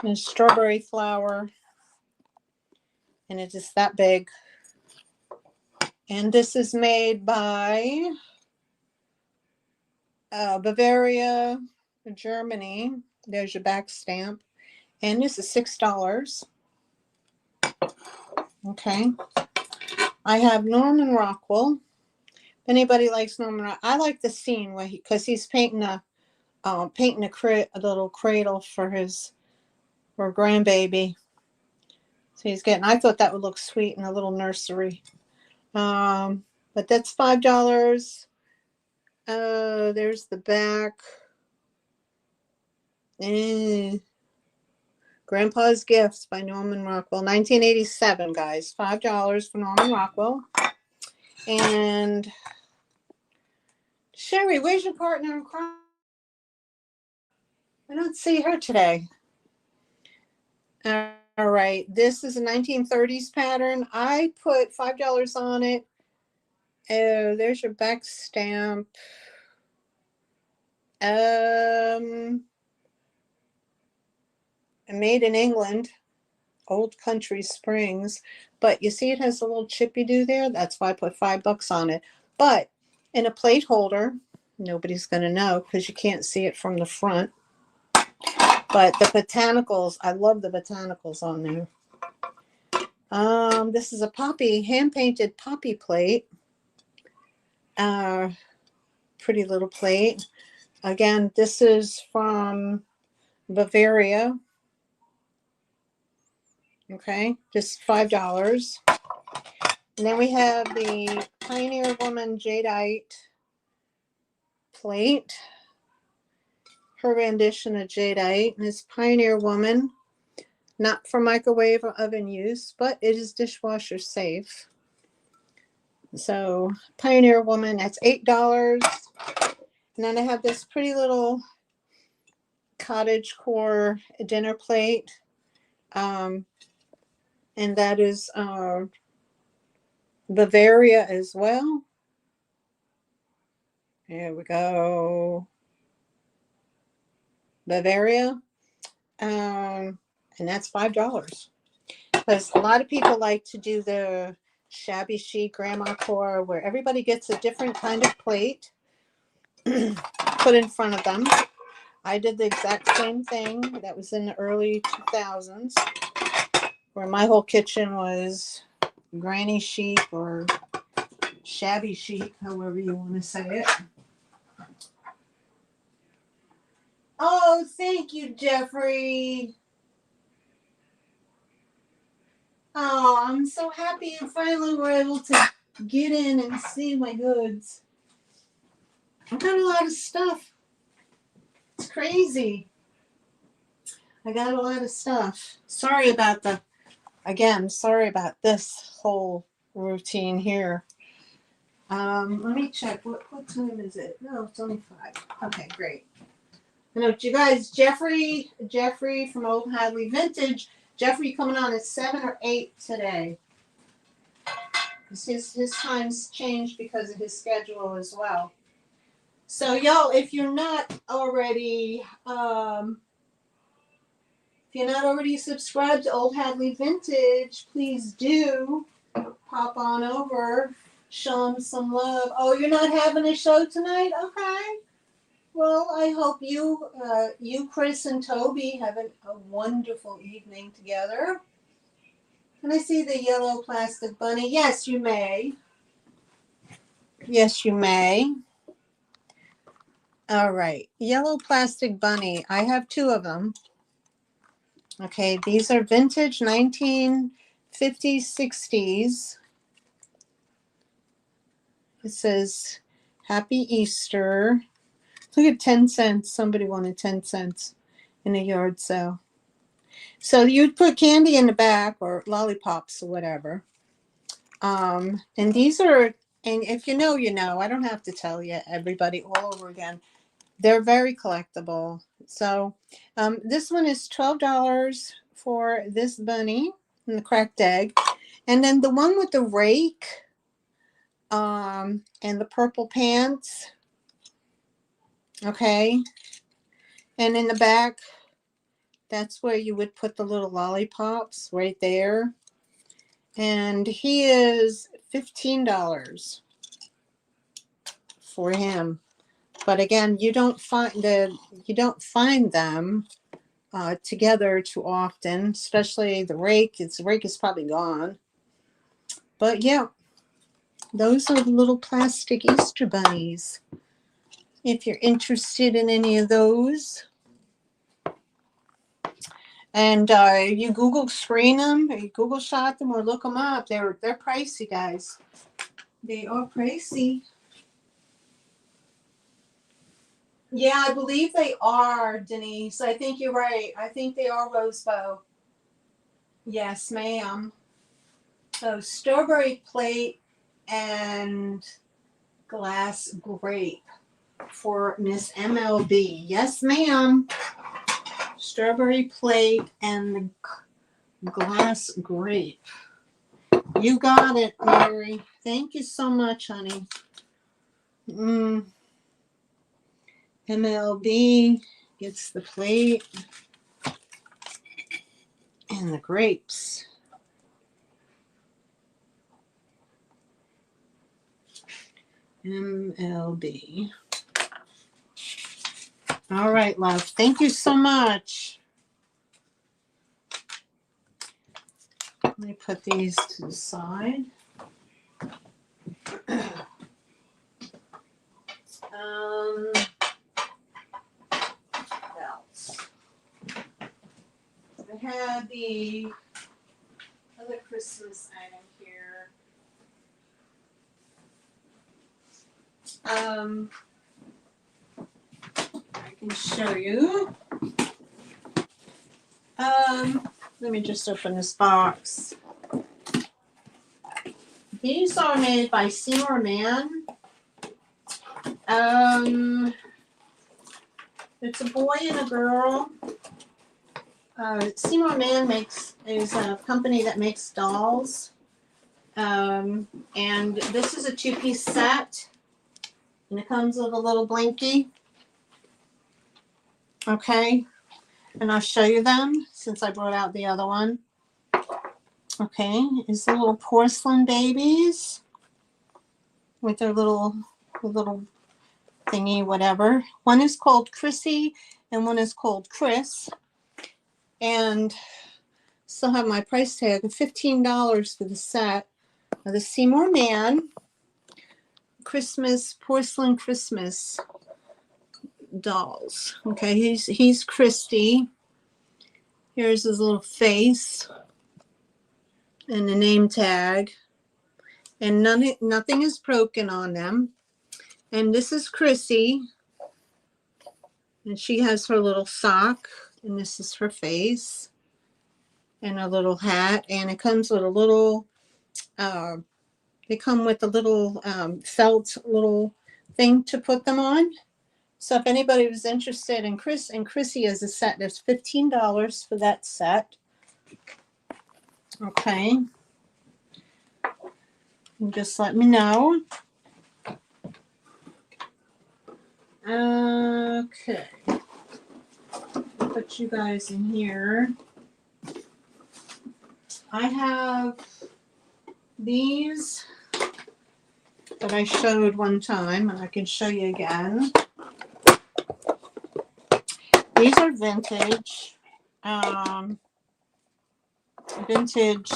And strawberry flour. And it's just that big. And this is made by Bavaria, Germany. There's your back stamp. And this is $6. Okay. I have Norman Rockwell. If anybody likes Norman Rockwell, I like the scene where because he's painting a little cradle for his grandbaby. So he's getting. I thought that would look sweet in a little nursery. But that's $5. There's the back. Grandpa's Gifts by Norman Rockwell. 1987, guys. $5 for Norman Rockwell. And Sherry, where's your partner in crime? I don't see her today. All right. This is a 1930s pattern. I put $5 on it. Oh, there's your back stamp. Made in England, Old Country Springs. But you see it has a little chippy do there? That's why I put $5 on it. But in a plate holder, nobody's going to know because you can't see it from the front. But the botanicals, I love the botanicals on there. This is a poppy, hand-painted poppy plate. Pretty little plate. Again, this is from Bavaria. Okay, just $5. And then we have the Pioneer Woman Jadeite plate. Her rendition of Jadeite. And it's Pioneer Woman. Not for microwave or oven use, but it is dishwasher safe. So Pioneer Woman, that's $8. And then I have this pretty little cottage core dinner plate. And that is Bavaria as well. There we go. Bavaria. And that's $5. Because a lot of people like to do the shabby chic grandma core where everybody gets a different kind of plate put in front of them. I did the exact same thing. That was in the early 2000s where my whole kitchen was granny chic or shabby chic, however you want to say it. Oh, thank you, Jeffrey. Oh, I'm so happy you finally were able to get in and see my goods. I've got a lot of stuff. It's crazy. I got a lot of stuff. Sorry about this whole routine here. Let me check. What time is it? No, it's only 5. Okay, great. I know you guys, Jeffrey from Old Hadley Vintage. Jeffrey coming on at 7 or 8 today. His time's changed because of his schedule as well. So y'all, if you're not already subscribed to Old Hadley Vintage, please do pop on over, show them some love. Oh, you're not having a show tonight? Okay. Well, I hope you, Chris, and Toby have a wonderful evening together. Can I see the yellow plastic bunny? Yes, you may. Yes, you may. All right. Yellow plastic bunny. I have 2 of them. Okay, these are vintage 1950s, 60s. It says, Happy Easter. Look at 10 cents. Somebody wanted 10 cents in a yard sale. So you'd put candy in the back or lollipops or whatever. And these are, and if you know, you know. I don't have to tell you everybody all over again. They're very collectible. So this one is $12 for this bunny and the cracked egg. And then the one with the rake and the purple pants. Okay. And in the back, that's where you would put the little lollipops right there. And he is $15 for him. But again, you don't find them together too often, especially the rake. The rake is probably gone. But yeah, those are the little plastic Easter bunnies. If you're interested in any of those. And you Google screen them, or you Google shot them, or look them up. They're pricey, guys. They are pricey. Yeah, I believe they are, Denise. I think you're right. I think they are Rosebow. Yes, ma'am. So strawberry plate and glass grape for Miss MLB. Yes, ma'am. Strawberry plate and the glass grape. You got it, Mary. Thank you so much, honey. MLB gets the plate and the grapes. MLB. All right, love. Thank you so much. Let me put these to the side. What else? I had the other Christmas item here. I can show you. Let me just open this box. These are made by Treasures-Maryanne. It's a boy and a girl. Treasures-Maryanne is a company that makes dolls. And this is a 2-piece set. And it comes with a little blankie. Okay. And I'll show you them since I brought out the other one. Okay. It's the little porcelain babies with their little thingy, whatever. One is called Chrissy and one is called Chris. And still have my price tag of $15 for the set of the Treasures-Maryanne Christmas porcelain Christmas dolls. Okay, he's Christy. Here's his little face and the name tag, and nothing is broken on them. And this is Chrissy, and she has her little sock, and this is her face and a little hat, and it comes with a little they come with a little felt little thing to put them on. So if anybody was interested in Chris and Chrissy as a set, there's $15 for that set. Okay. And just let me know. Okay. Put you guys in here. I have these that I showed one time, and I can show you again. These are vintage. Vintage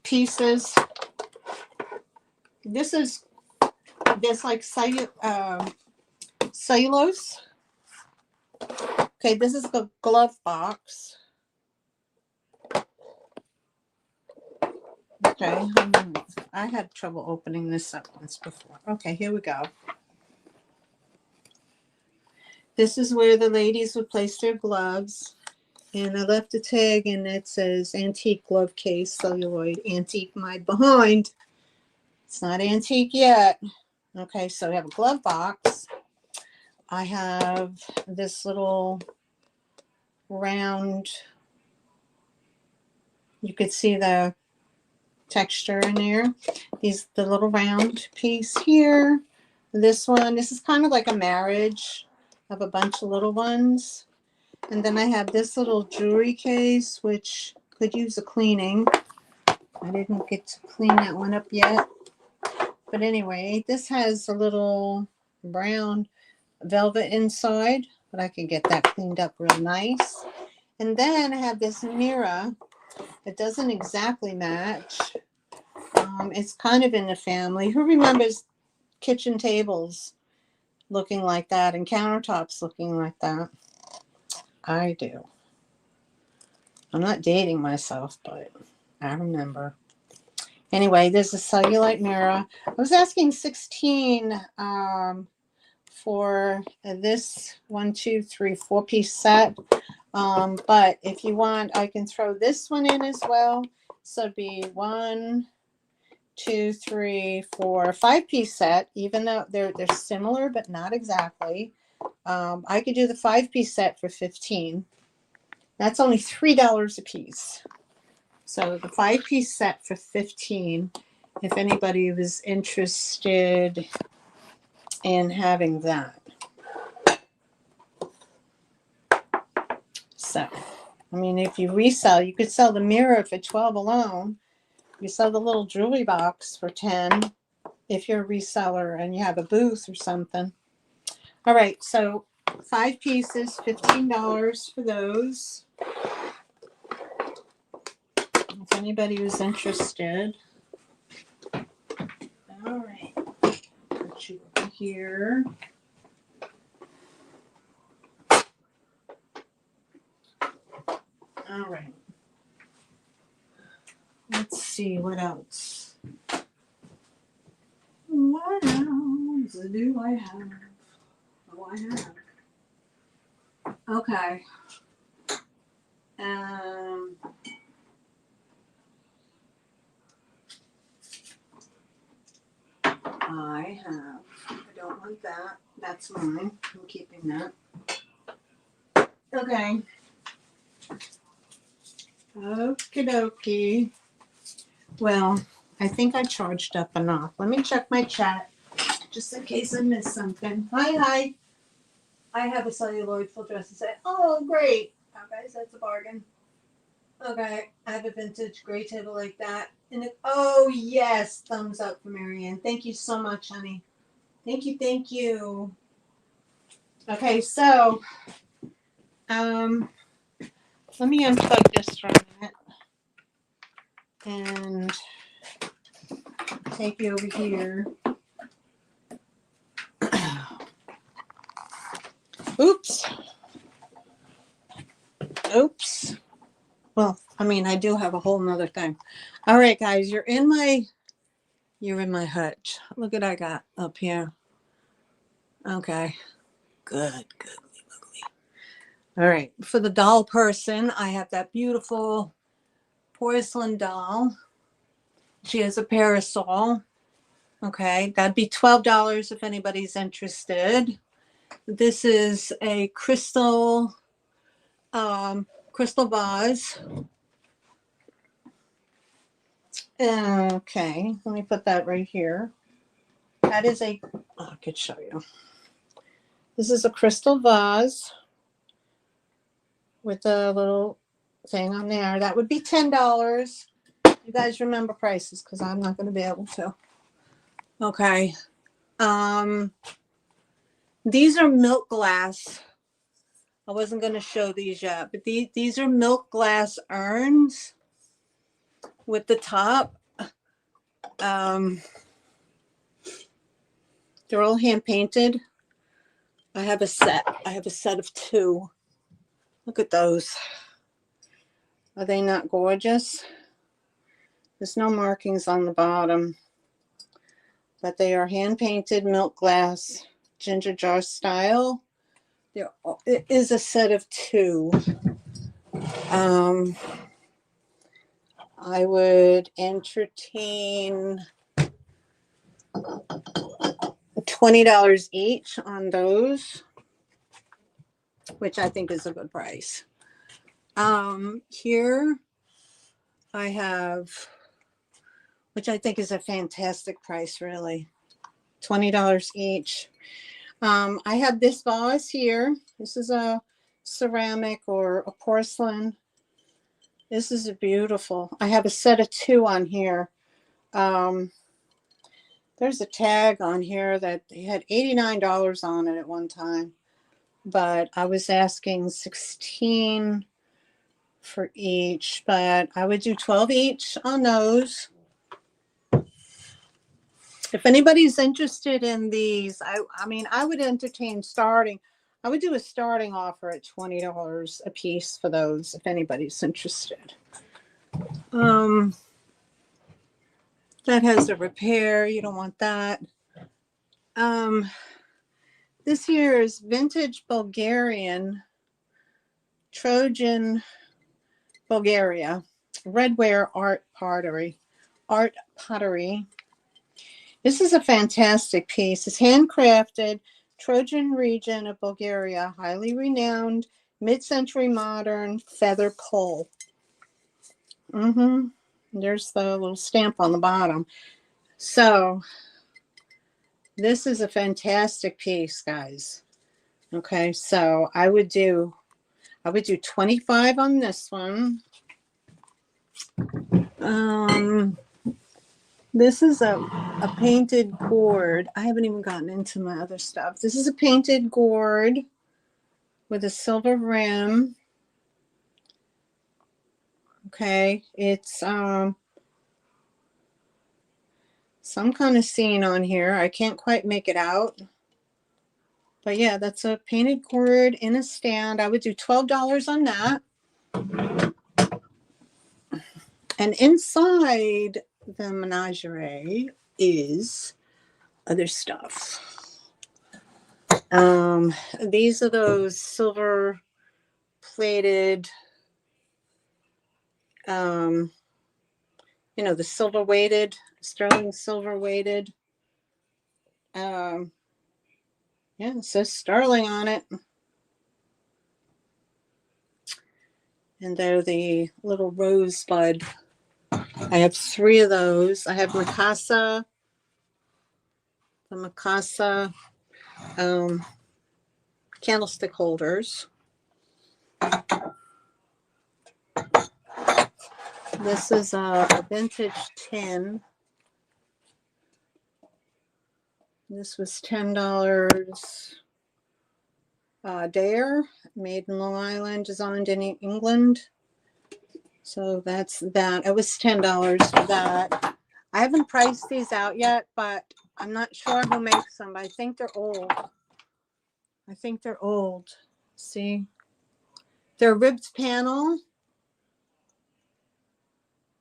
pieces. This is like cellulose. Okay, this is the glove box. Okay, I had trouble opening this up once before. Okay, here we go. This is where the ladies would place their gloves. And I left a tag and it says antique glove case, celluloid, antique my behind. It's not antique yet. Okay, so we have a glove box. I have this little round, you could see the texture in there. The little round piece here. This one, this is kind of like a marriage of a bunch of little ones. And then I have this little jewelry case, which could use a cleaning. I didn't get to clean that one up yet. But anyway, this has a little brown velvet inside, but I can get that cleaned up real nice. And then I have this mirror. It doesn't exactly match. It's kind of in the family. Who remembers kitchen tables looking like that and countertops looking like that? I do. I'm not dating myself, but I remember. Anyway, there's a cellulite mirror. I was asking 16 for this 1, 2, 3, 4-piece set. But if you want, I can throw this one in as well. So it'd be 1, 2, 3, 4, 5-piece set, even though they're similar, but not exactly. I could do the 5-piece set for $15. That's only $3 a piece. So the 5-piece set for $15. If anybody was interested in having that. So, I mean, if you resell, you could sell the mirror for $12 alone. You sell the little jewelry box for $10 if you're a reseller and you have a booth or something. All right, so 5 pieces, $15 for those. If anybody was interested. All right, put you over here. All right. Let's see what else. What else do I have? Oh, I have. Okay. I have. I don't want that. That's mine. I'm keeping that. Okay. Okie dokie. Well, I think I charged up enough. Let me check my chat just in case I missed something. Hi. I have a celluloid full dress set. Oh, great. Oh, guys, that's a bargain. Okay. I have a vintage gray table like that. And oh, yes. Thumbs up for Marianne. Thank you so much, honey. Thank you. Okay, so let me unplug this for a minute and take you over here. Oops. Well, I mean, I do have a whole nother thing. All right, guys, you're in my hutch. Look what I got up here. Okay. Good. All right. For the doll person, I have that beautiful porcelain doll. She has a parasol. Okay. That'd be $12 if anybody's interested. This is a crystal vase. Okay. Let me put that right here. That is I could show you. This is a crystal vase with a little thing on there. That would be $10. You guys remember prices because I'm not going to be able to. Okay. These are milk glass. I wasn't going to show these yet, but these are milk glass urns with the top. They're all hand painted. I have a set of 2. Look at those. Are they not gorgeous? There's no markings on the bottom, but they are hand painted milk glass, ginger jar style. It is a set of 2. I would entertain $20 each on those, which I think is a good price. Here I have, which I think is a fantastic price, really, $20 each. I have this vase here. This is a ceramic or a porcelain. This is beautiful. I have a set of 2 on here. There's a tag on here that they had $89 on it at one time, but I was asking $16 for each, but I would do 12 each on those. If anybody's interested in these, I mean, I would entertain starting. I would do a starting offer at $20 a piece for those if anybody's interested. That has a repair. You don't want that. This here is vintage Bulgarian, Trojan, Bulgaria, redware art pottery. This is a fantastic piece. It's handcrafted, Trojan region of Bulgaria, highly renowned, mid-century modern feather pole. There's the little stamp on the bottom. So This is a fantastic piece, guys. Okay, so I would do 25 on this one. This is a painted gourd. I haven't even gotten into my other stuff. This is a painted gourd with a silver rim. Okay, it's some kind of scene on here. I can't quite make it out. But yeah, that's a painted gourd in a stand. I would do $12 on that. And inside the menagerie is other stuff. These are those silver plated, you know, the silver weighted, sterling silver weighted. Yeah, it says sterling on it. And they're the little rosebud. I have 3 of those. I have Mikasa, the Mikasa candlestick holders. This is a vintage tin. This was $10. Dare, made in Long Island, designed in England. So that's that. It was $10 for that. I haven't priced these out yet, but I'm not sure who makes them. I think they're old. I think they're old. See? They're ribbed panel.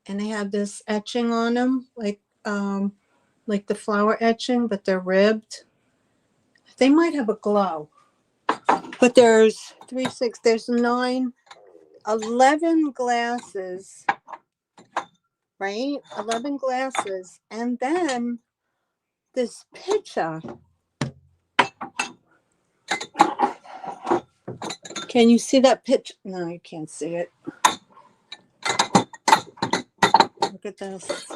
And they have this etching on them, like the flower etching, but they're ribbed. They might have a glow. But there's 3, 6, there's 9, 11 glasses, right? 11 glasses. And then this picture. Can you see that picture? No, you can't see it. Look at this.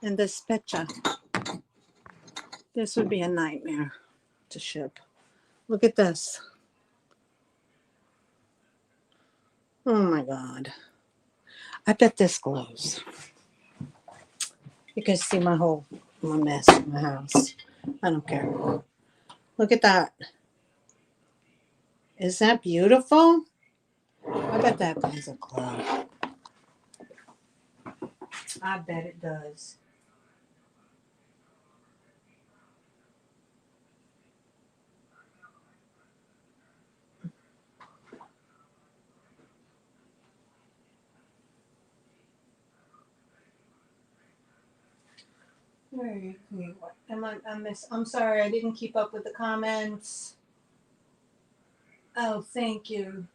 And this picture. This would be a nightmare to ship. Look at this. Oh my God. I bet this glows. You can see my mess in my house. I don't care. Look at that. Is that beautiful? I bet that has a glow. I bet it does. Where are you? I'm sorry, I didn't keep up with the comments. Oh, thank you.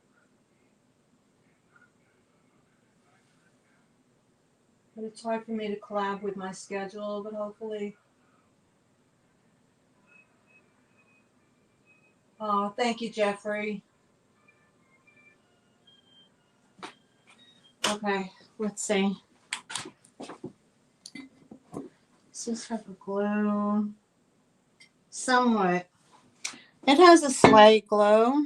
But it's hard for me to collab with my schedule, but hopefully. Oh, thank you, Jeffrey. Okay, let's see. Does this have a glow? Somewhat. It has a slight glow.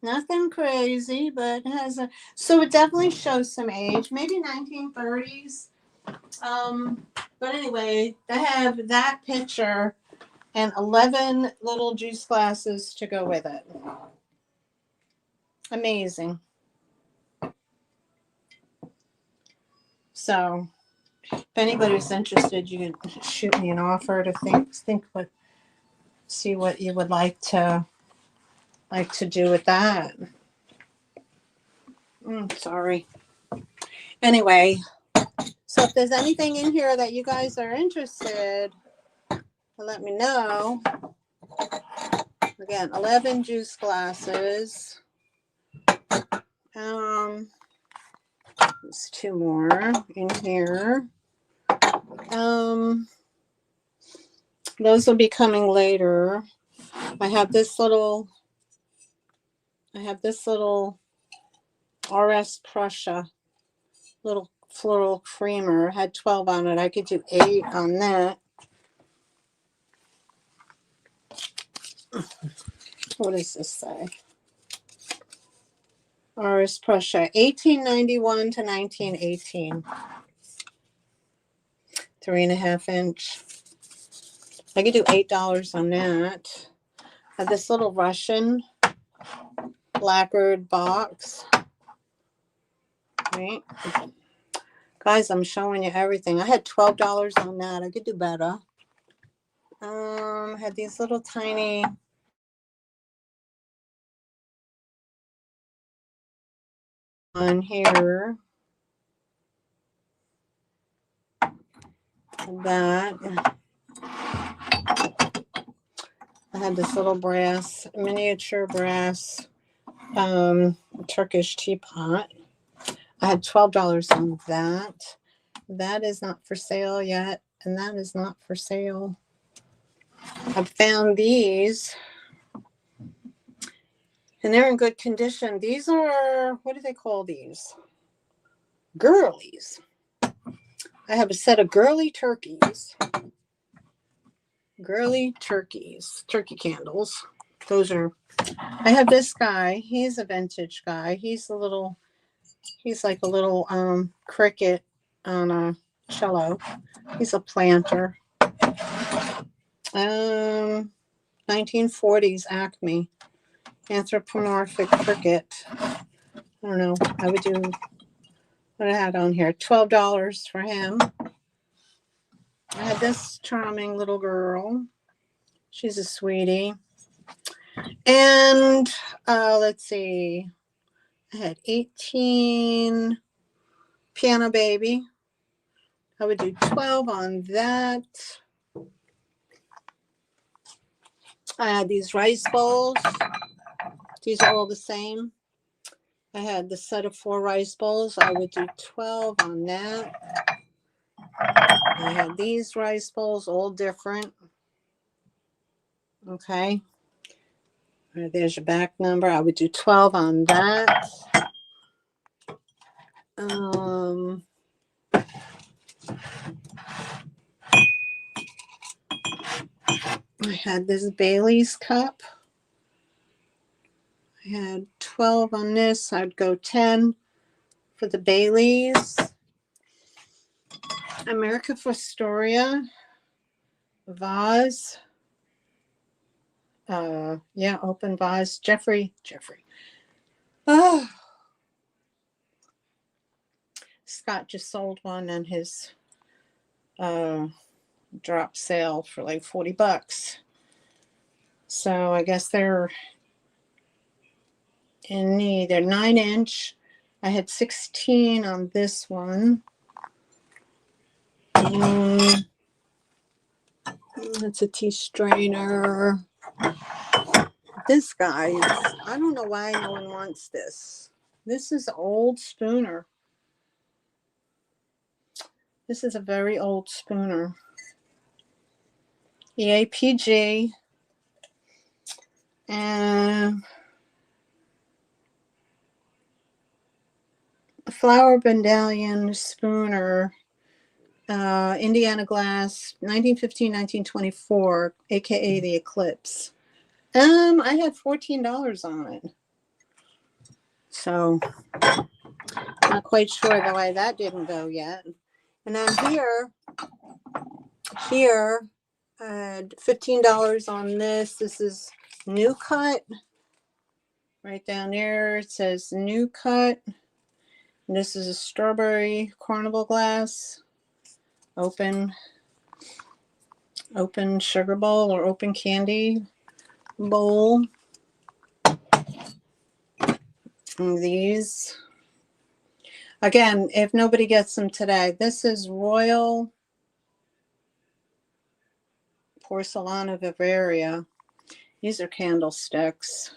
Nothing crazy, but it has a, so it definitely shows some age, maybe 1930s. But anyway, they have that picture and 11 little juice glasses to go with it. Amazing. So if anybody's interested, you can shoot me an offer to see what you would like to do with that. Sorry. Anyway, so if there's anything in here that you guys are interested, let me know. Again, 11 juice glasses. There's 2 more in here. Those will be coming later. I have this little RS Prussia little floral creamer. Had 12 on it. I could do 8 on that. What does this say? Ars Prussia, 1891 to 1918. 3.5 inch. I could do $8 on that. I have this little Russian lacquered box. Right? Guys, I'm showing you everything. I had $12 on that. I could do better. I had these little tiny on here. That. I had this little brass, miniature brass Turkish teapot. I had $12 on that. That is not for sale yet, and that is not for sale. I found these, and they're in good condition. These are, what do they call these? Girlies. I have a set of girly turkeys. Girly turkeys, turkey candles. Those are, I have this guy. He's a vintage guy. He's like a little cricket on a cello. He's a planter. 1940s Acme anthropomorphic cricket. I don't know. I would do what I had on here. $12 for him. I had this charming little girl. She's a sweetie. And let's see. I had 18 piano baby. I would do 12 on that. I had these rice bowls. These are all the same. I had the set of 4 rice bowls. I would do 12 on that. I had these rice bowls, all different. Okay. There's your back number. I would do 12 on that. I had this Bailey's cup. I had 12 on this. I'd go 10 for the Bailey's. America Fostoria vase. Yeah, open vase. Jeffrey. Oh, Scott just sold one on his drop sale for like $40. So I guess they're in need. They're 9 inch. I had 16 on this one. That's a tea strainer. This guy is, I don't know why no one wants this. This is an old spooner. This is a very old spooner. EAPG. And flower medallion spooner. Indiana glass, 1915, 1924, aka the Eclipse. I had $14 on it. So not quite sure why that didn't go yet. And then here I had $15 on this. This is new cut. Right down there it says new cut. And this is a strawberry carnival glass. Open sugar bowl or open candy bowl. And these, again, if nobody gets them today, this is Royal Porcelana of Bavaria. These are candlesticks.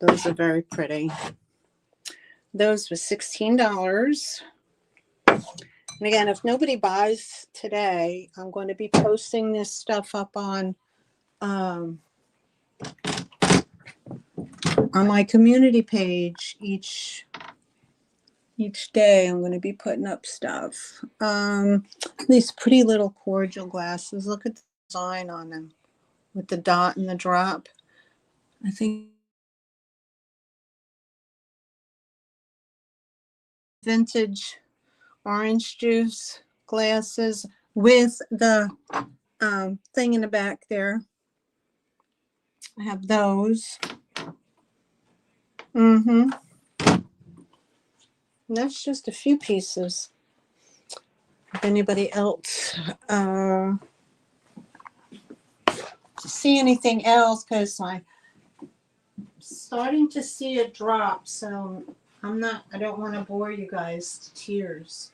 Those are very pretty. Those were $16. And again, if nobody buys today, I'm going to be posting this stuff up on my community page each day. I'm going to be putting up stuff. These pretty little cordial glasses. Look at the design on them. with the dot and the drop. I think vintage orange juice glasses with the thing in the back there. I have those. And that's just a few pieces. If anybody else see anything else, because I'm starting to see a drop, so I don't want to bore you guys to tears.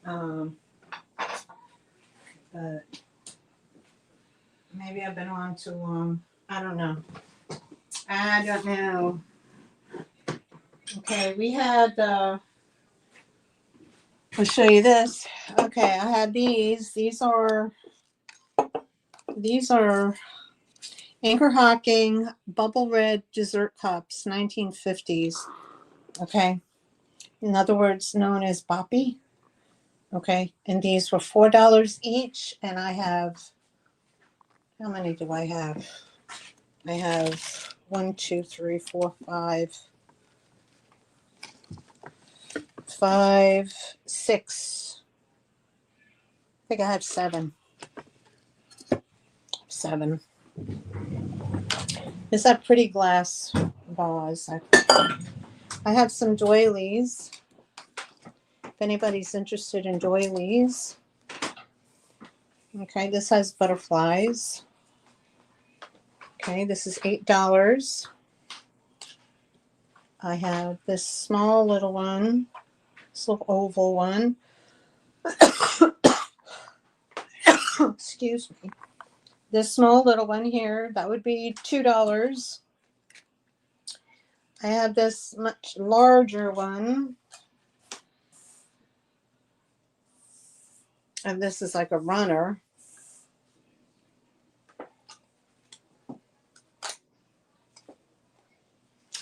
But maybe I've been on too long. I don't know. Okay, we had, I'll show you this. Okay, I had these. These are Anchor Hocking Bubble Red Dessert Cups, 1950s. Okay, in other words, known as Boppy. Okay, and these were $4 each, and I have, how many do I have? I have 1, 2, 3, 4, 5, 6. I think I have 7. 7. It's that pretty glass vase. I have some doilies. If anybody's interested in doilies. Okay, this has butterflies. Okay, this is $8. I have this small little one, this little oval one. Excuse me. This small little one here, that would be $2. I have this much larger one. And this is like a runner.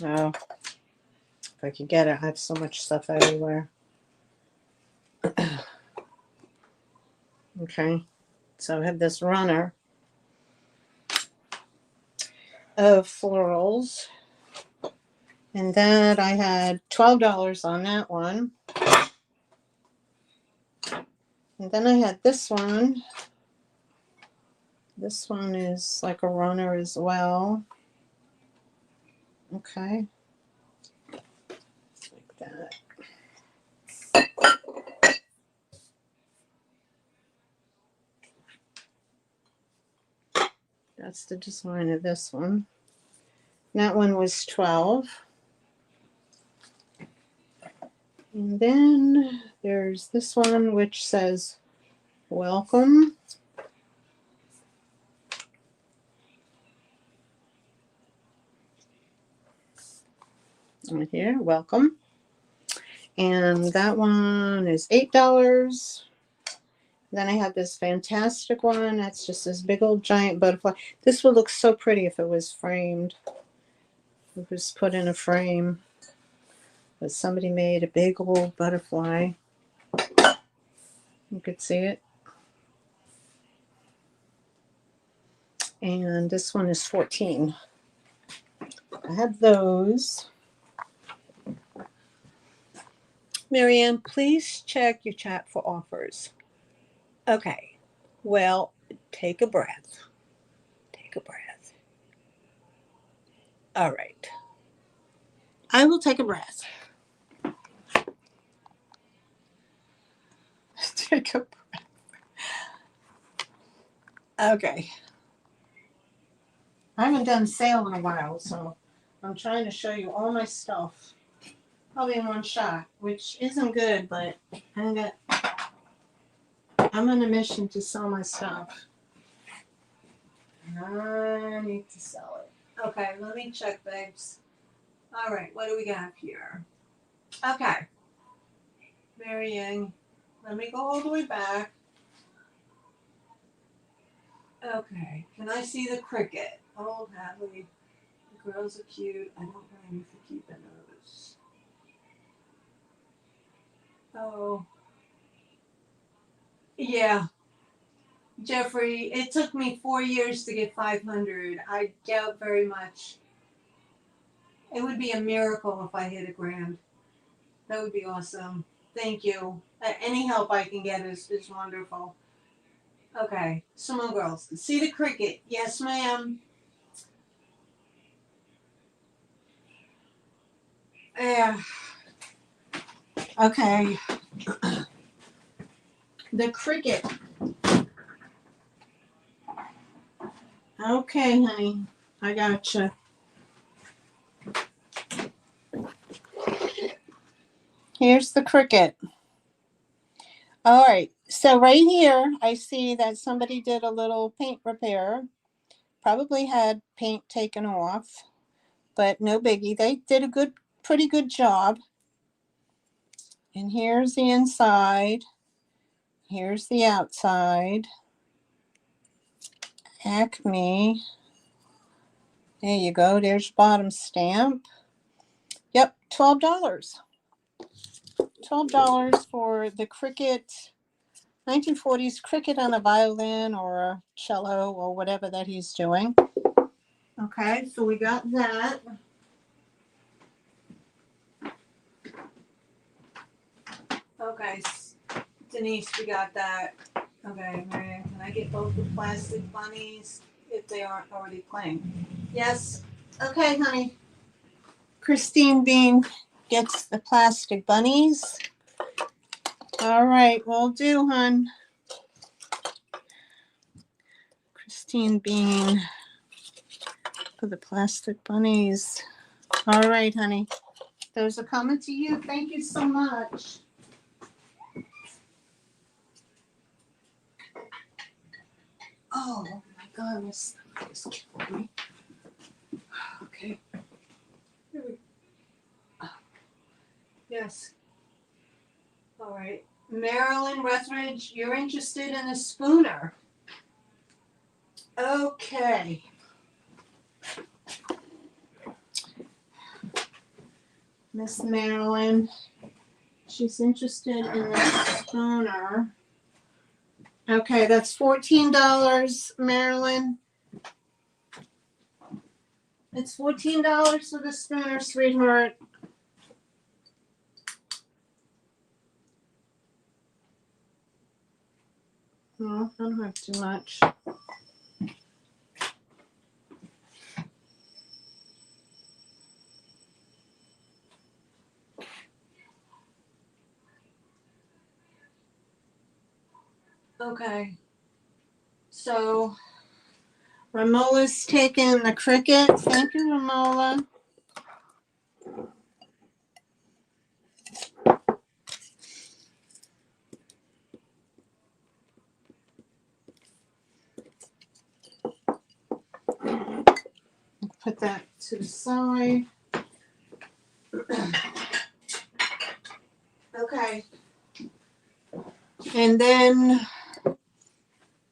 Oh, if I could get it, I have so much stuff everywhere. Okay, so I have this runner of florals. And that I had $12 on that one. And then I had this one. This one is like a runner as well. Okay. Like that. That's the design of this one. That one was 12. And then there's this one which says welcome. Right here, welcome. And that one is $8. Then I have this fantastic one. That's just this big old giant butterfly. This would look so pretty if it was framed. If it was put in a frame. But somebody made a big old butterfly. You could see it. And this one is 14. I have those. Marianne, please check your chat for offers. Okay. Well, take a breath. Take a breath. All right. I will take a breath. Take a breath. Okay. I haven't done sale in a while, so I'm trying to show you all my stuff. Probably in one shot, which isn't good, but I'm on a mission to sell my stuff. I need to sell it. Okay, let me check, babes. All right, what do we got here? Okay. Marianne, let me go all the way back. Okay, can I see the cricket? Oh, Hadley, the girls are cute. I don't blame you for keeping those. Oh. Yeah. Jeffrey, it took me 4 years to get 500. I doubt very much. It would be a miracle if I hit a grand. That would be awesome. Thank you. Any help I can get is wonderful. Okay, Simone girls. See the cricket? Yes, ma'am. Yeah. Okay. The cricket. Okay, honey. I gotcha. Here's the cricket. All right. So right here, I see that somebody did a little paint repair. Probably had paint taken off, but no biggie. They did a pretty good job. And here's the inside. Here's the outside. Acme. There you go. There's your bottom stamp. Yep, $12. $12 for the cricket, 1940s cricket on a violin or a cello or whatever that he's doing. Okay, so we got that. Okay, Denise, we got that. Okay, Marianne, can I get both the plastic bunnies if they aren't already playing? Yes. Okay, honey. Christine Bean gets the plastic bunnies. All right, will do, hon. Christine Bean for the plastic bunnies. All right, honey. Those are coming to you. Thank you so much. Oh my God, my stomach is killing me. Okay. Here we go. Yes. All right. Marilyn Rethridge, you're interested in a spooner. Okay. Miss Marilyn, she's interested in the spooner. Okay, that's $14, Marilyn. It's $14 for the spooner, sweetheart. No, I don't have too much. Okay. So Ramola's taking the cricket. Thank you, Ramola. Put that to the side. Okay. And then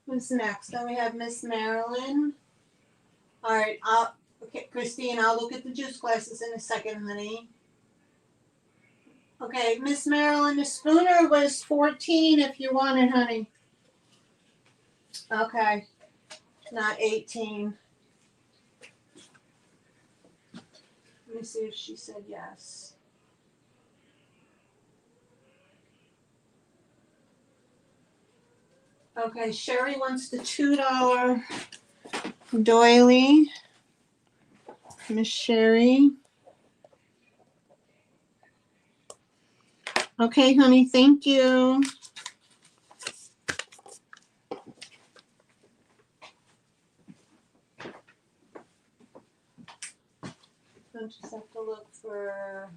who's next? Then we have Miss Marilyn. All right. Okay, Christine, I'll look at the juice glasses in a second, honey. Okay, Miss Marilyn, the spooner was 14 if you want it, honey. Okay. Not 18. Let me see if she said yes. Okay, Sherry wants the $2 doily. Miss Sherry. Okay, honey, thank you. I'll just have to look for.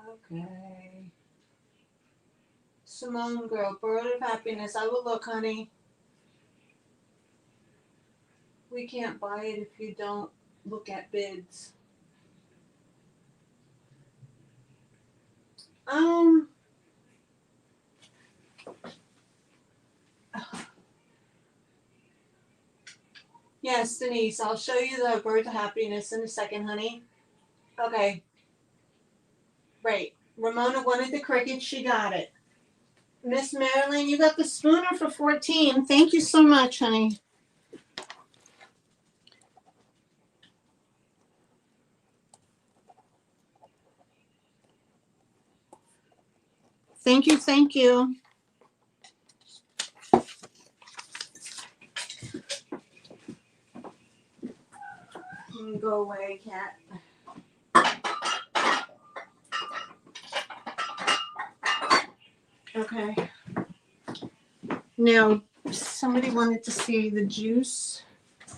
Okay. Simone Girl, Bird of Happiness. I will look, honey. We can't buy it if you don't look at bids. Yes, Denise, I'll show you the Bird of Happiness in a second, honey. Okay. Right. Ramona wanted the cricket. She got it. Miss Marilyn, you got the spooner for 14. Thank you so much, honey. Thank you, thank you. Go away, cat. Okay. Now, somebody wanted to see the juice.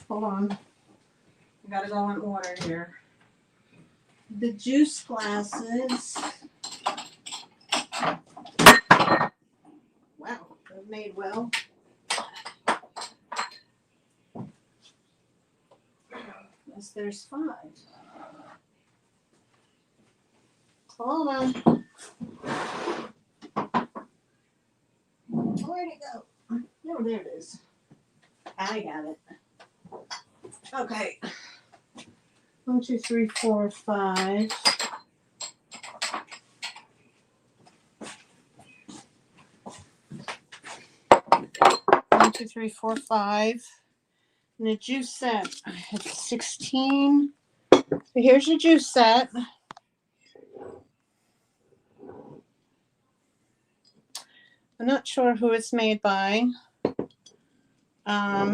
Hold on. I gotta go in order here. The juice glasses. Wow, they're made well. Yes, there's 5. Hold on. Where'd it go? Oh, there it is. I got it. Okay. 1, 2, 3, 4, 5. 1, 2, 3, 4, 5. And the juice set, I had 16. So here's your juice set. I'm not sure who it's made by.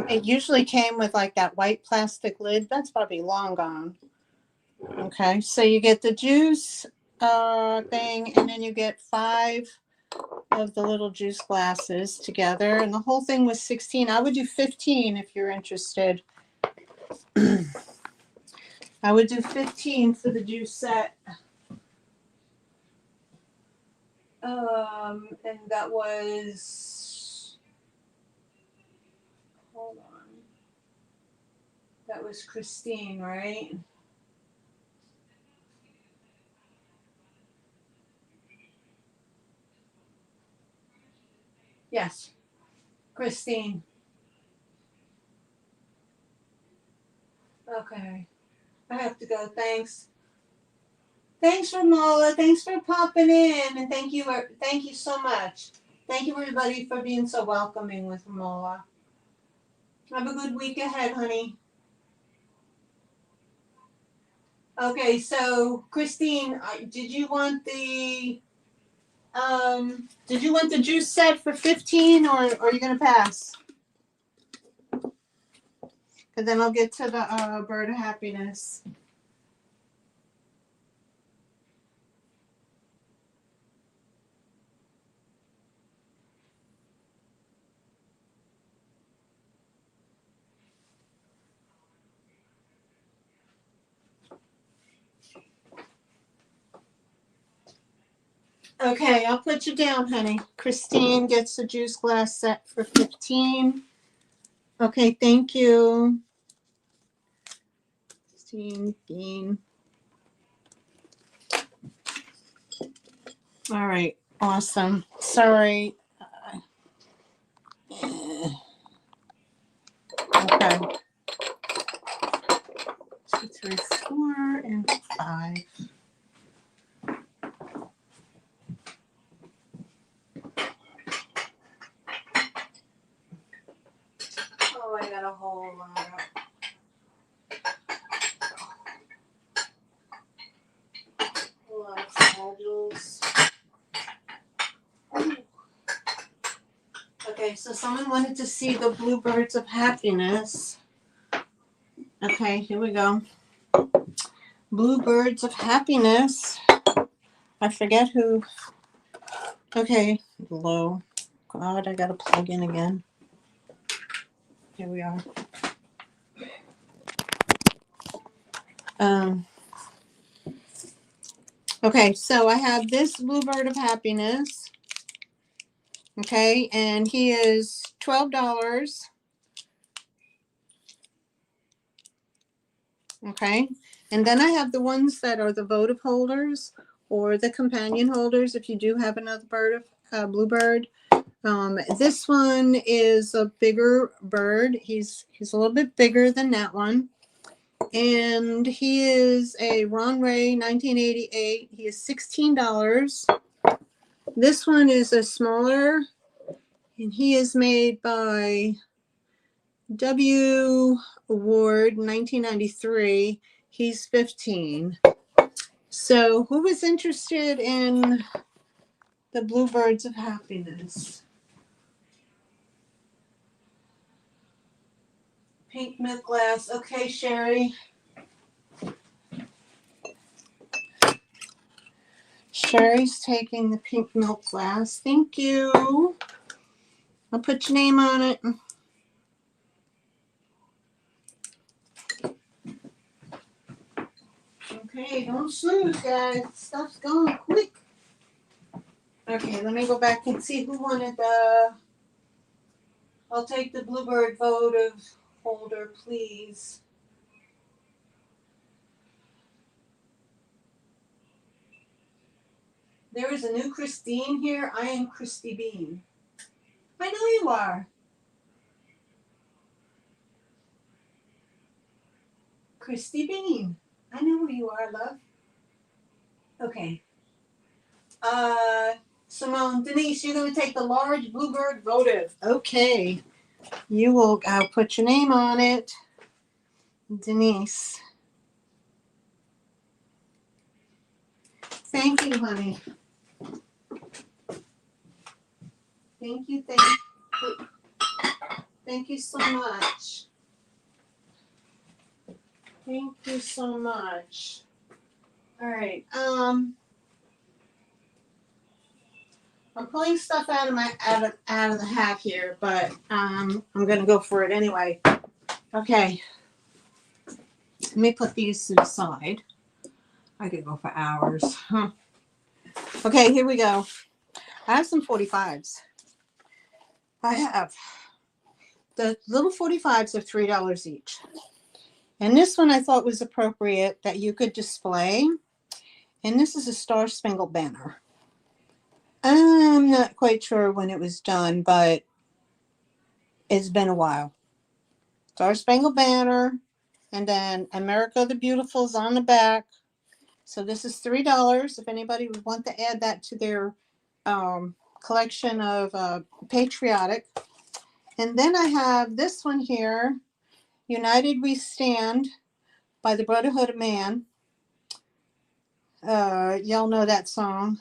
It usually came with like that white plastic lid. That's probably long gone. Okay, so you get the juice thing, and then you get 5 of the little juice glasses together, and the whole thing was 16. I would do 15 if you're interested. I would do 15 for the juice set. And that was, hold on. That was Christine, right? Yes, Christine. Okay. I have to go. Thanks. Thanks, Ramola. Thanks for popping in, and thank you so much. Thank you, everybody, for being so welcoming with Ramola. Have a good week ahead, honey. Okay, so Christine, did you want the juice set for 15, or are you gonna pass? Because then I'll get to the bird of happiness. Okay, I'll put you down, honey. Christine gets the juice glass set for 15. Okay, thank you. Christine, Dean. All right, awesome. Sorry. Okay. 2, 3, 4, and 5. Oh, I got a whole lot of modules. Okay, so someone wanted to see the bluebirds of happiness. Okay, here we go. Bluebirds of happiness. I forget who. Okay, low. God, I gotta plug in again. Here we are. Okay, so I have this bluebird of happiness. Okay, and he is $12. Okay, and then I have the ones that are the votive holders or the companion holders if you do have another bird of bluebird. This one is a bigger bird. He's a little bit bigger than that one. And he is a Ron Ray 1988. He is $16. This one is a smaller, and he is made by W. Award 1993. He's 15. So who was interested in the Bluebirds of Happiness? Pink milk glass. Okay, Sherry. Sherry's taking the pink milk glass. Thank you. I'll put your name on it. Okay, don't snooze, guys. Stuff's going quick. Okay, let me go back and see who wanted the... I'll take the Bluebird votive holder, please. There is a new Christine here. I am Christy Bean. I know you are. Christy Bean. I know who you are, love. Okay. Simone, Denise, you're going to take the large Bluebird votive. Okay. You will put your name on it. Denise. Thank you, honey. Thank you, thank you so much. Thank you so much. All right. I'm pulling stuff out of the hat here, but I'm gonna go for it anyway. Okay. Let me put these to the side. I could go for hours. Huh. Okay, here we go. I have some 45s. I have the little 45s are $3 each. And this one I thought was appropriate that you could display. And this is a Star Spangled Banner. I'm not quite sure when it was done, but it's been a while. Star Spangled Banner, and then America the Beautiful is on the back. So this is $3 if anybody would want to add that to their collection of patriotic. And then I have this one here, United We Stand by the Brotherhood of Man. Y'all know that song.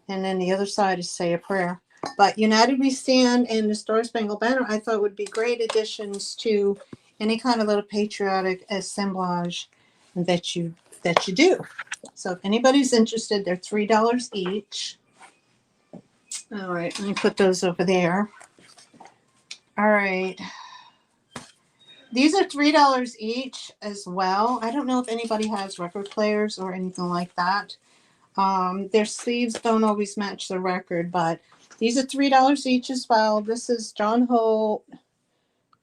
And then the other side is Say a Prayer. But United We Stand and the Star Spangled Banner I thought would be great additions to any kind of little patriotic assemblage that you do. So if anybody's interested, they're $3 each. All right, let me put those over there. All right. These are $3 each as well. I don't know if anybody has record players or anything like that. Their sleeves don't always match the record, but these are $3 each as well. This is John Holt,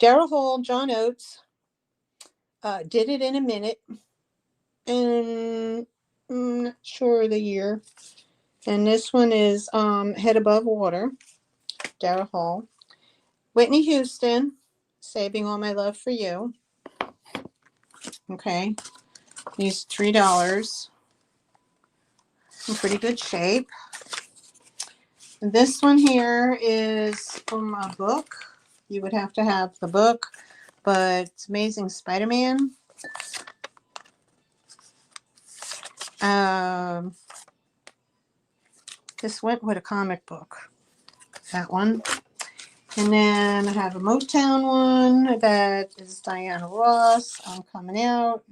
Daryl Hall, John Oates. Did It in a Minute. And I'm not sure the year. And this one is Head Above Water, Daryl Hall. Whitney Houston, Saving All My Love for You. Okay. These $3. In pretty good shape. This one here is from a book. You would have to have the book, but it's Amazing Spider-Man. This went with a comic book. That one. And then I have a Motown one that is Diana Ross. I'm Coming Out.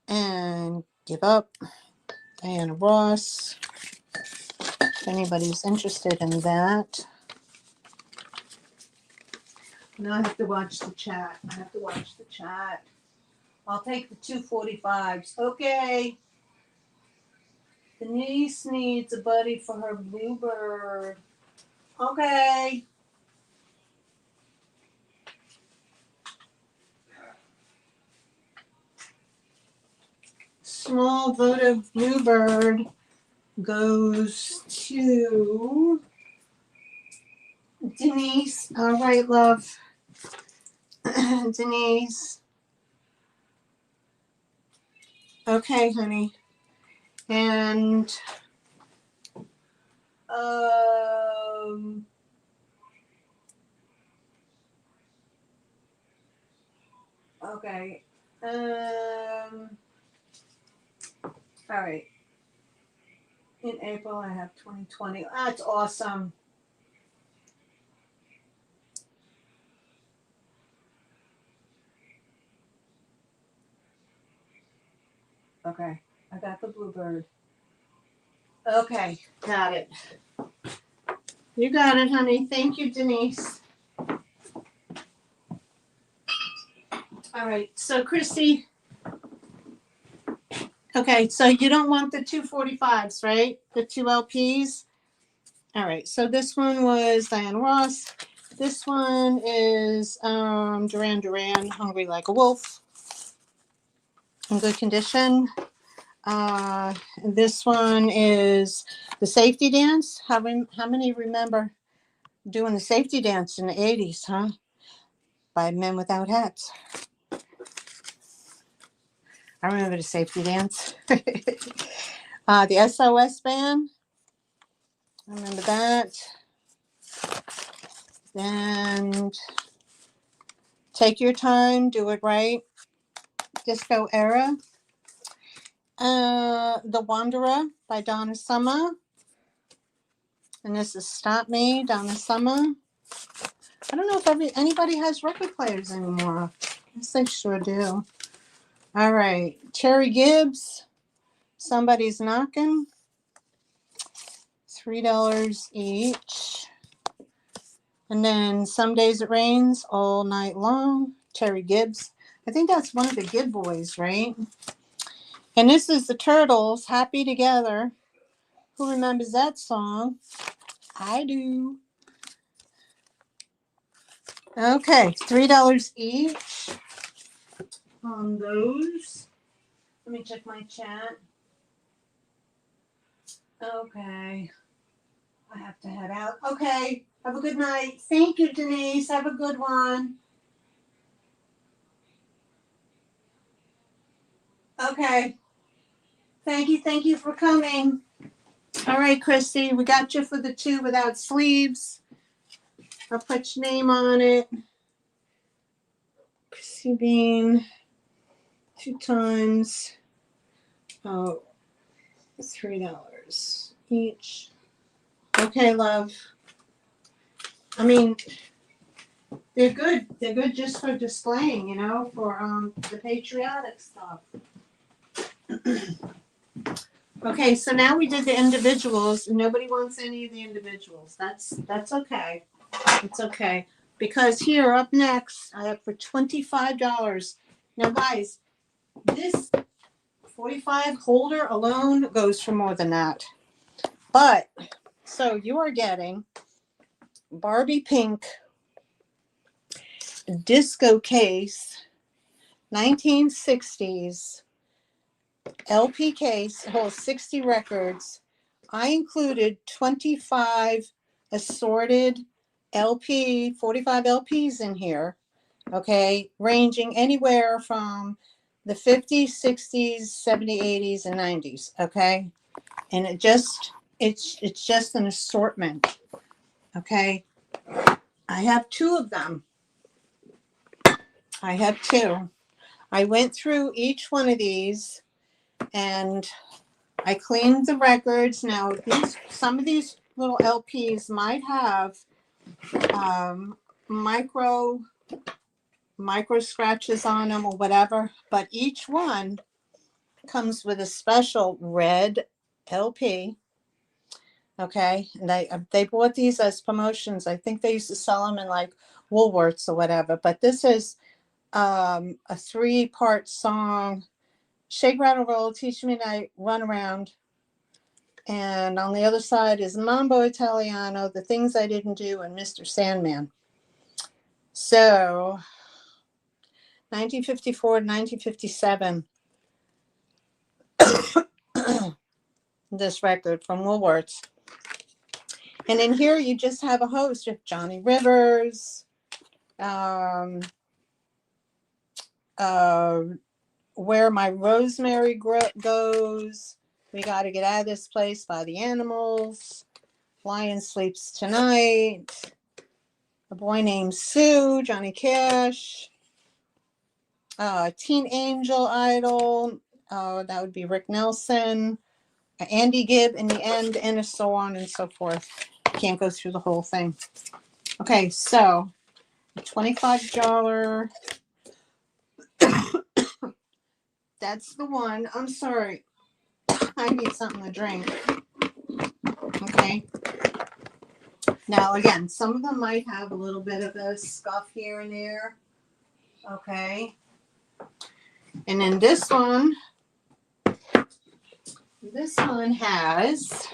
And Give Up. Diana Ross. If anybody's interested in that. Now I have to watch the chat. I'll take the 245s. Okay. Denise needs a buddy for her Bluebird. Okay. Small votive Bluebird goes to Denise. All right, love. Denise. Okay, honey. And okay. All right. In April, I have 2020. That's awesome. Okay. I got the bluebird. Okay. Got it. You got it, honey. Thank you, Denise. All right. So, Christy. Okay. So, you don't want the 245s, right? The 2 LPs? All right. So, this one was Diana Ross. This one is Duran Duran, Hungry Like a Wolf. In good condition. This one is the safety dance. How many remember doing the safety dance in the 80s, huh? By Men Without Hats. I remember the safety dance. The SOS band. I remember that. And Take Your Time, Do It Right. Disco Era. The Wanderer by Donna Summer. And this is Stop Me, Donna Summer. I don't know if anybody has record players anymore. I guess they sure do. All right. Terry Gibbs, Somebody's Knocking. $3 each. And then Some Days It Rains All Night Long. Terry Gibbs. I think that's one of the Gibb boys, right? And this is the Turtles, Happy Together. Who remembers that song? I do. Okay, $3 each on those. Let me check my chat. Okay. I have to head out. Okay. Have a good night. Thank you, Denise. Have a good one. Okay. Thank you. Thank you for coming. All right, Christy. We got you for the 2 without sleeves. I'll put your name on it. Chrissy Bean. 2 times. Oh, $3 each. Okay, love. I mean, they're good. They're good just for displaying, you know, for the patriotic stuff. Okay, so now we did the individuals. Nobody wants any of the individuals. That's okay. It's okay. Because here up next, I have for $25. Now, guys, this 45 holder alone goes for more than that. But, so you are getting Barbie Pink disco case, 1960s LP case, holds 60 records. I included 25 assorted 45 LPs in here, okay, ranging anywhere from the 50s, 60s, 70s, 80s, and 90s, okay? And it's just an assortment, okay? I have 2 of them. I have 2. I went through each one of these and I cleaned the records. Now, some of these little LPs might have micro scratches on them or whatever, but each one comes with a special red LP. Okay, and they bought these as promotions. I think they used to sell them in like Woolworths or whatever. But this is a 3-part song: Shake, Rattle, Roll, Teach Me Night, Run Around. And on the other side is Mambo Italiano, The Things I Didn't Do, and Mr. Sandman. So, 1954 to 1957, this record from Woolworths. And in here, you just have a host of Johnny Rivers, Where My Rosemary Goes, We Gotta Get Out of This Place by the Animals. Lion Sleeps Tonight. A Boy Named Sue, Johnny Cash. Teen Angel Idol. That would be Rick Nelson. Andy Gibb in the end, and so on and so forth. Can't go through the whole thing. Okay, so $25. That's the one. I'm sorry. I need something to drink. Okay. Now, again, some of them might have a little bit of a scuff here and there. Okay. And then this one has,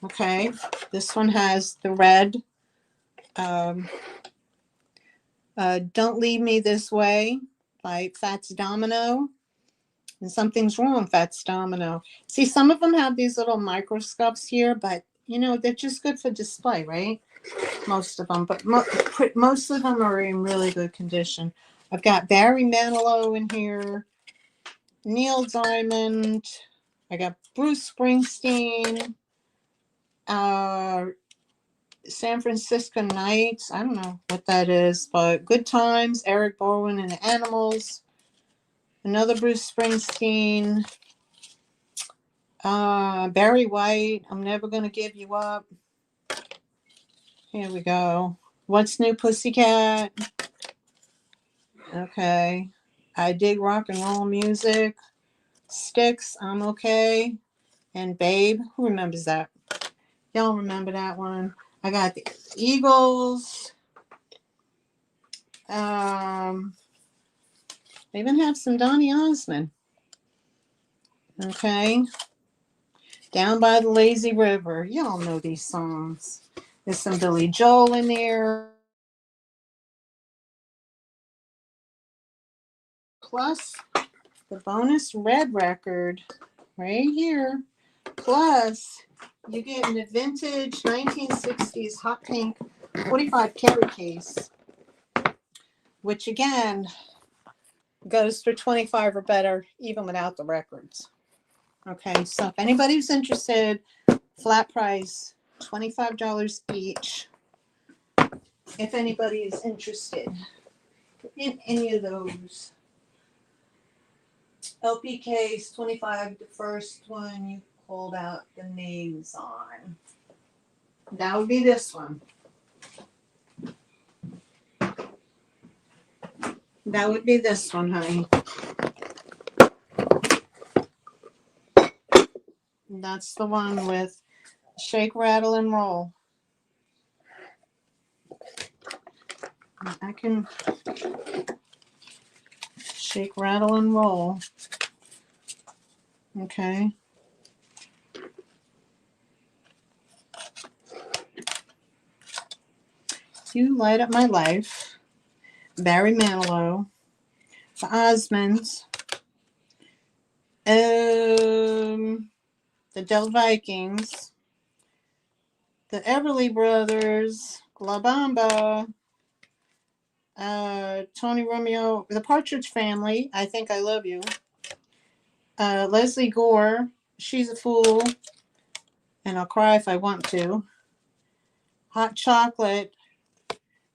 okay, this one has the red, Don't Leave Me This Way by Fats Domino. And Something's Wrong, Fats Domino. See, some of them have these little micro scuffs here, but, you know, they're just good for display, right? Most of them, but most of them are in really good condition. I've got Barry Manilow in here, Neil Diamond, I got Bruce Springsteen, San Francisco Nights, I don't know what that is, but Good Times, Eric Bowen and the Animals, another Bruce Springsteen, Barry White, I'm Never Gonna Give You Up. Here we go. What's New Pussycat? Okay. I Dig Rock and Roll Music. Styx, I'm Okay. And Babe, who remembers that? Y'all remember that one? I got the Eagles. They even have some Donny Osmond. Okay. Down by the Lazy River. Y'all know these songs. There's some Billy Joel in there. Plus the bonus red record right here. Plus, you get in a vintage 1960s hot pink 45 carry case, which again goes for 25 or better, even without the records. Okay, so if anybody's interested, flat price, $25 each. If anybody is interested in any of those. LP case, 25, the first one you called out the names on. That would be this one. That would be this one, honey. That's the one with Shake, Rattle, and Roll. I can shake, rattle, and roll. Okay. You Light Up My Life. Barry Manilow. The Osmonds. The Del Vikings. The Everly Brothers. La Bamba. Tony Romeo. The Partridge Family. I Think I Love You. Leslie Gore. She's a Fool. And I'll Cry If I Want to. Hot Chocolate.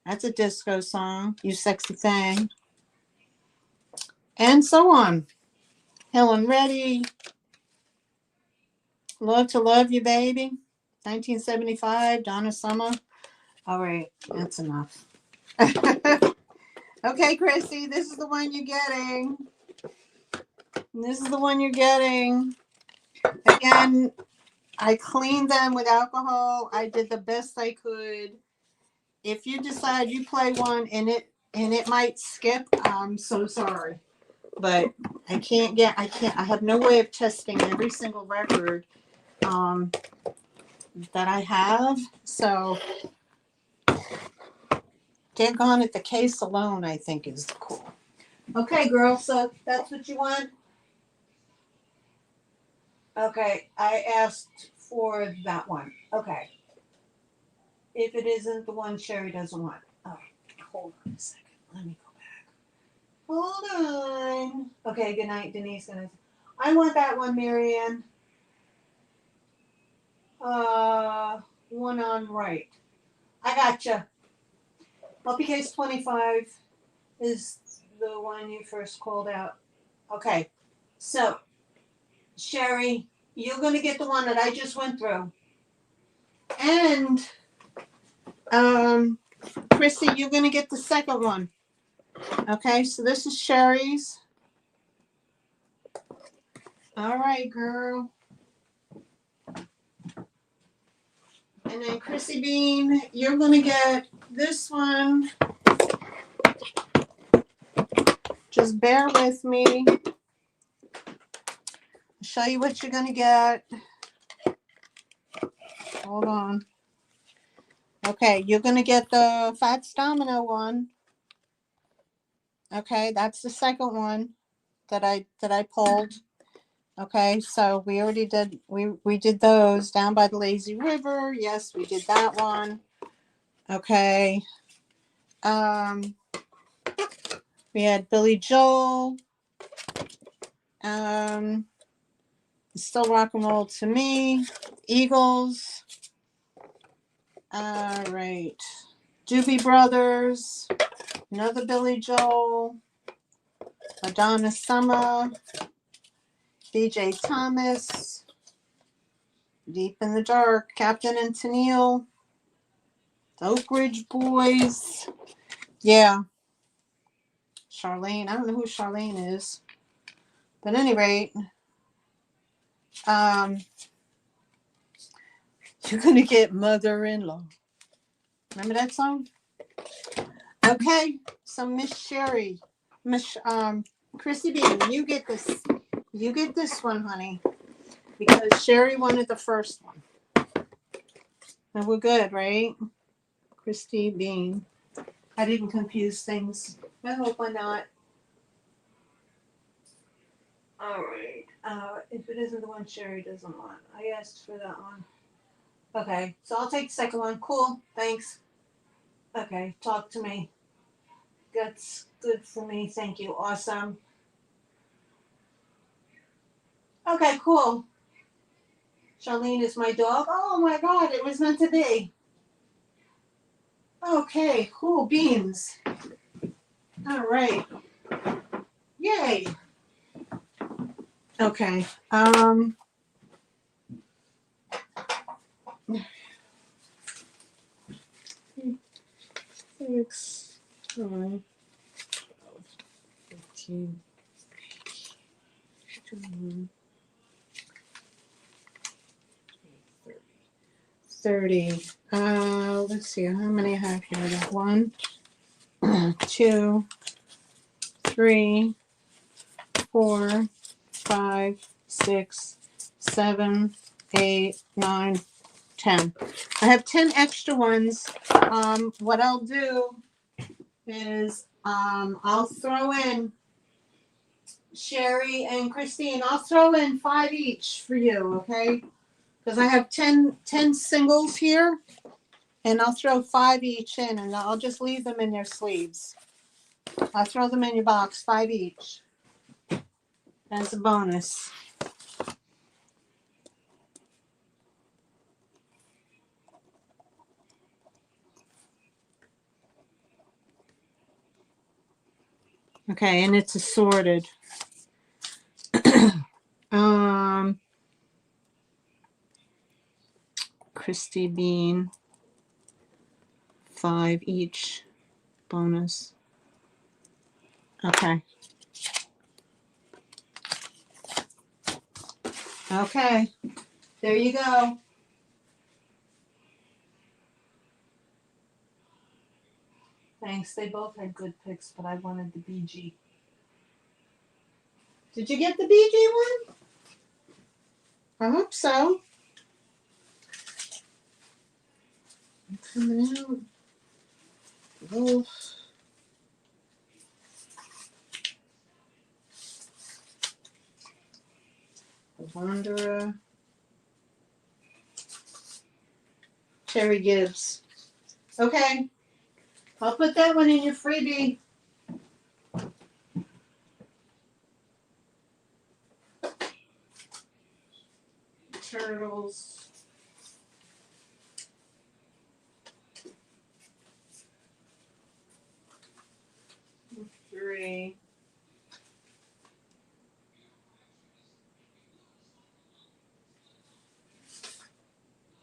That's a disco song. You Sexy Thing. And so on. Helen Reddy. Love to Love You, Baby. 1975. Donna Summer. All right. That's enough. Okay, Chrissy. This is the one you're getting. This is the one you're getting. Again, I cleaned them with alcohol. I did the best I could. If you decide you play one and it might skip, I'm so sorry. But I have no way of testing every single record that I have. So Get Gone at the Case alone, I think, is cool. Okay, girl, so that's what you want? Okay, I asked for that one. Okay. If it isn't the one Sherry doesn't want. Oh, hold on a second. Let me go back. Hold on. Okay, good night, Denise. I want that one, Marianne. One on right. I gotcha. LPK's 25 is the one you first called out. Okay. So, Sherry, you're going to get the one that I just went through. And, Chrissy, you're going to get the second one. Okay, so this is Sherry's. All right, girl. And then Chrissy Bean, you're going to get this one. Just bear with me. I'll show you what you're going to get. Hold on. Okay, you're going to get the Fats Domino one. Okay, that's the second one that I pulled. Okay, so we already did we did those down by the lazy river. Yes, we did that one. Okay. We had Billy Joel. Still rock and roll to me. Eagles. All right. Doobie Brothers. Another Billy Joel. Madonna Summer. BJ Thomas. Deep in the Dark. Captain and Tennille. The Oak Ridge Boys. Yeah. Charlene. I don't know who Charlene is. But at any rate, you're going to get Mother-in-Law. Remember that song? Okay. So Miss Sherry. Miss Chrissy Bean, you get this. You get this one, honey. Because Sherry wanted the first one. And we're good, right? Christy Bean. I didn't confuse things. I hope I'm not. All right. If it isn't the one Sherry doesn't want, I asked for that one. Okay, so I'll take the second one. Cool. Thanks. Okay, talk to me. That's good for me. Thank you. Awesome. Okay, cool. Charlene is my dog. Oh my God, it was meant to be. Okay, cool beans. All right. Yay. Okay. 6, 9, 15, 21, 30. Let's see how many I have here. I got 1, 2, 3, 4, 5, 6, 7, 8, 9, 10. I have 10 extra ones. What I'll do is I'll throw in Sherry and Christine. I'll throw in 5 each for you, okay? Because I have 10 singles here, and I'll throw 5 each in, and I'll just leave them in their sleeves. I'll throw them in your box, 5 each. As a bonus. Okay, and it's assorted. Christy Bean, 5 each bonus. Okay. Okay, there you go. Thanks. They both had good picks, but I wanted the BG. Did you get the BG one? I hope so. Coming out. Wolf. Wanderer. Terry Gibbs. Okay. I'll put that one in your freebie. turtles. Three.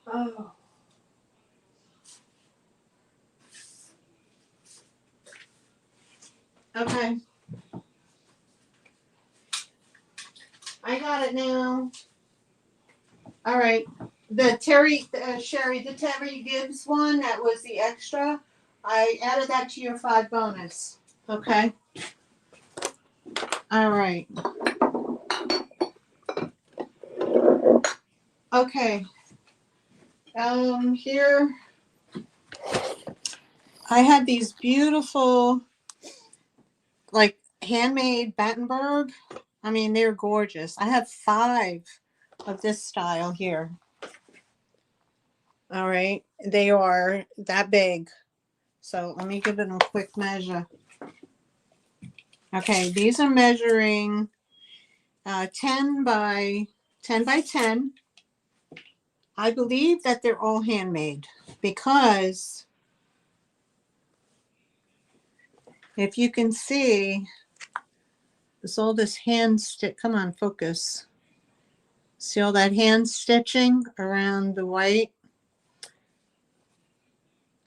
Oh. Okay. I got it now. All right. The Sherry, the Terry Gibbs one, that was the extra. I added that to your 5 bonus. Okay. All right. Okay. Here I had these beautiful, like, handmade Battenberg. I mean, they're gorgeous. I have 5 of this style here. All right. They are that big. So let me give it a quick measure. Okay, these are measuring 10 by 10. I believe that they're all handmade because if you can see, it's all this hand stitch. Come on, focus. See all that hand stitching around the white?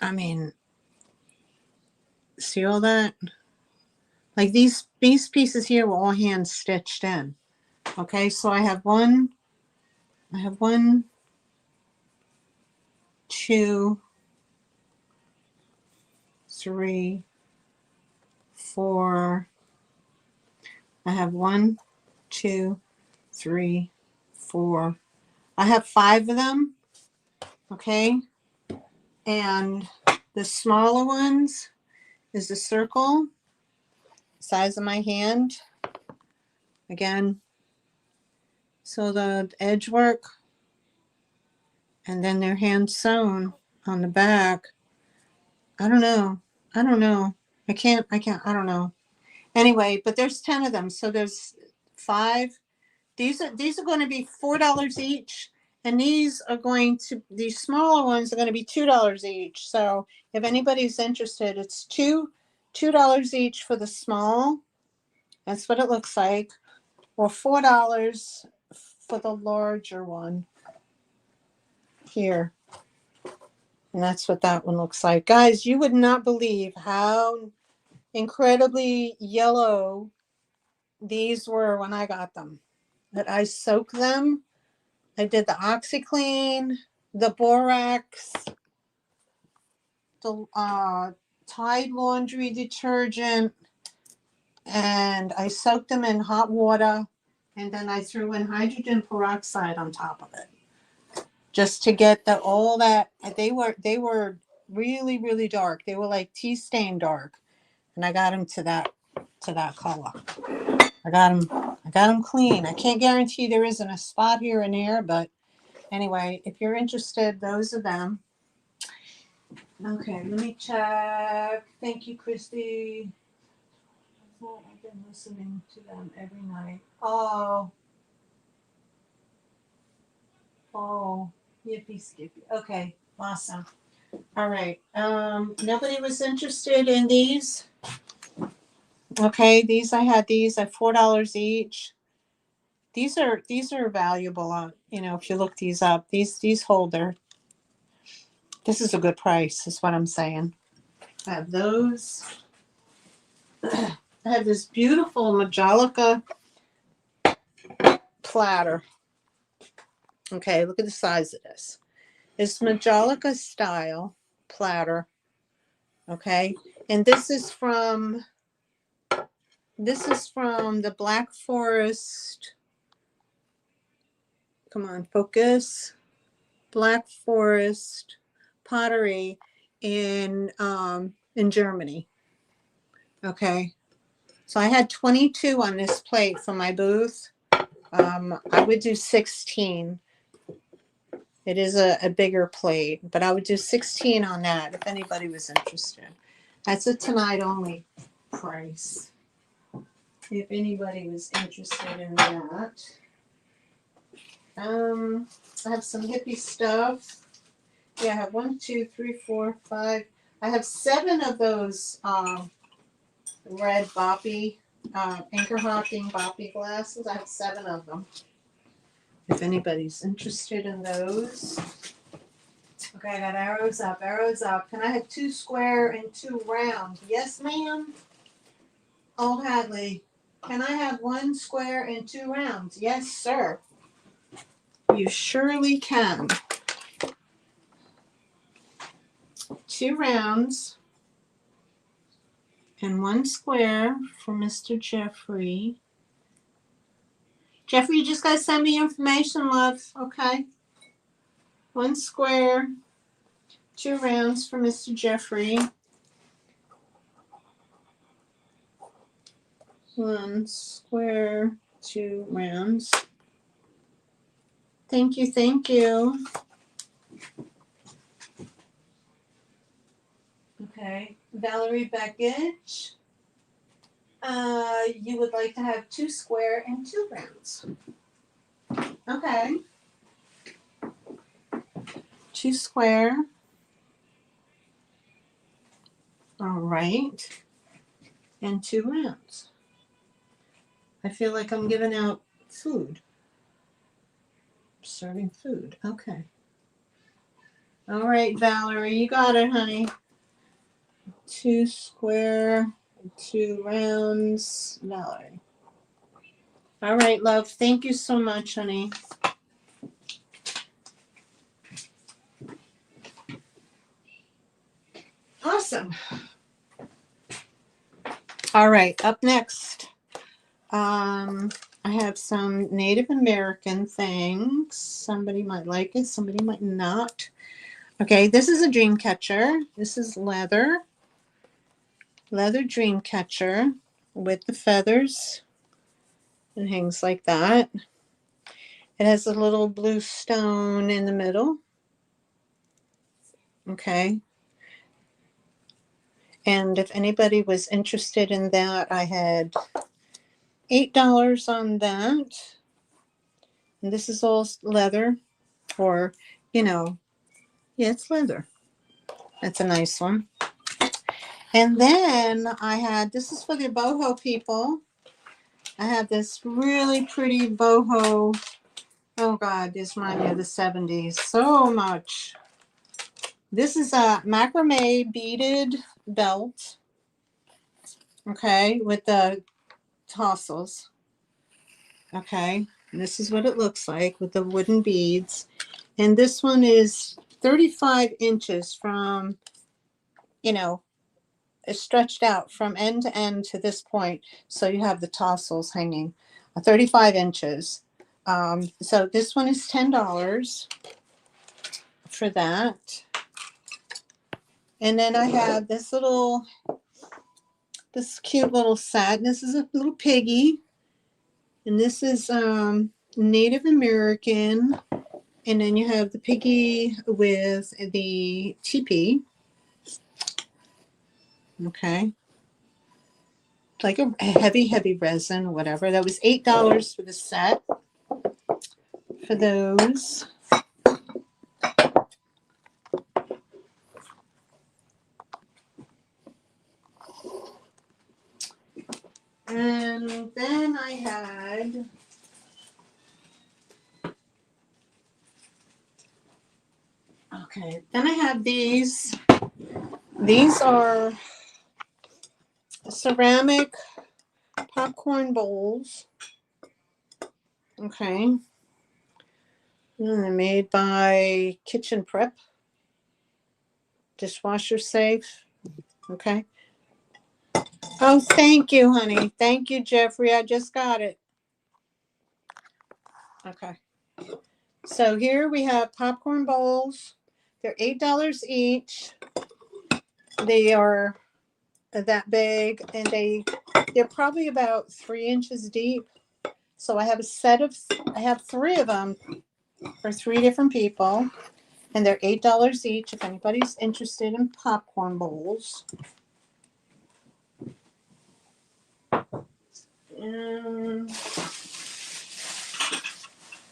I mean, see all that? Like these pieces here were all hand stitched in. Okay, so I have one, 2, 3, 4. I have 1, 2, 3, 4. I have 5 of them. Okay, and the smaller ones is the circle size of my hand. Again, so the edge work, and then they're hand sewn on the back. I don't know. I don't know. Anyway, but there's 10 of them. So there's 5. These are going to be $4 each. And these smaller ones are going to be $2 each. So if anybody's interested, it's $2 each for the small. That's what it looks like. Or $4 for the larger one here. And that's what that one looks like. Guys, you would not believe how incredibly yellow these were when I got them. That I soaked them. I did the OxyClean, the borax, the Tide laundry detergent, and I soaked them in hot water, and then I threw in hydrogen peroxide on top of it, just to get all that. They were really, really dark. They were like tea stain dark, and I got them to that color. I got them clean. I can't guarantee there isn't a spot here and there, but anyway, if you're interested, those are them. Okay, let me check. Thank you, Christy. I thought I've been listening to them every night. Oh, yippee skippy. Okay, awesome. All right. Nobody was interested in these. Okay, I had these at $4 each. These are valuable. If you look these up, these hold their. This is a good price, is what I'm saying. I have those. I have this beautiful Majolica platter. Okay, look at the size of this. It's Majolica style platter. Okay, and this is from the Black Forest. Come on, focus. Black Forest pottery in Germany. Okay, so I had 22 on this plate for my booth. I would do 16. It is a bigger plate, but I would do 16 on that if anybody was interested. That's a tonight only price. If anybody was interested in that. I have some hippie stuff. Yeah, I have 1, 2, 3, 4, 5. I have 7 of those red boppy, anchor hocking boppy glasses. I have 7 of them. If anybody's interested in those. Okay, I got arrows up, arrows up. Can I have 2 square and 2 round? Yes, ma'am. Old Hadley. Can I have 1 square and 2 rounds? Yes, sir. You surely can. 2 rounds and 1 square for Mr. Jeffrey. Jeffrey, you just got to send me information, love. Okay. 1 square, 2 rounds for Mr. Jeffrey. 1 square, 2 rounds. Thank you, thank you. Okay, Valerie Beckett. You would like to have 2 square and 2 rounds. Okay. 2 square. All right. And 2 rounds. I feel like I'm giving out food. Serving food. Okay. All right, Valerie, you got it, honey. 2 square, 2 rounds, Valerie. All right, love. Thank you so much, honey. Awesome. All right, up next. I have some Native American things. Somebody might like it, somebody might not. Okay, this is a dream catcher. This is leather dream catcher with the feathers. It hangs like that. It has a little blue stone in the middle. Okay. And if anybody was interested in that, I had $8 on that. And this is all leather, or, yeah, it's leather. That's a nice one. And then I had, this is for the boho people. I have this really pretty boho. Oh God, this reminds me of the 70s so much. This is a macrame beaded belt. Okay, with the tassels. Okay, and this is what it looks like with the wooden beads. And this one is 35 inches from, it's stretched out from end to end to this point. So you have the tassels hanging, 35 inches. So this one is $10 for that. And then I have this cute little set. This is a little piggy. And this is Native American. And then you have the piggy with the teepee. Okay. Like a heavy resin or whatever. That was $8 for the set. For those. And then I had then I have these. These are ceramic popcorn bowls. Okay. And they're made by Kitchen Prep. Dishwasher safe. Okay. Oh, thank you, honey. Thank you, Jeffrey. I just got it. Okay. So here we have popcorn bowls. They're $8 each. They are that big, and they're probably about 3 inches deep. So I have I have 3 of them for 3 different people, and they're $8 each if anybody's interested in popcorn bowls.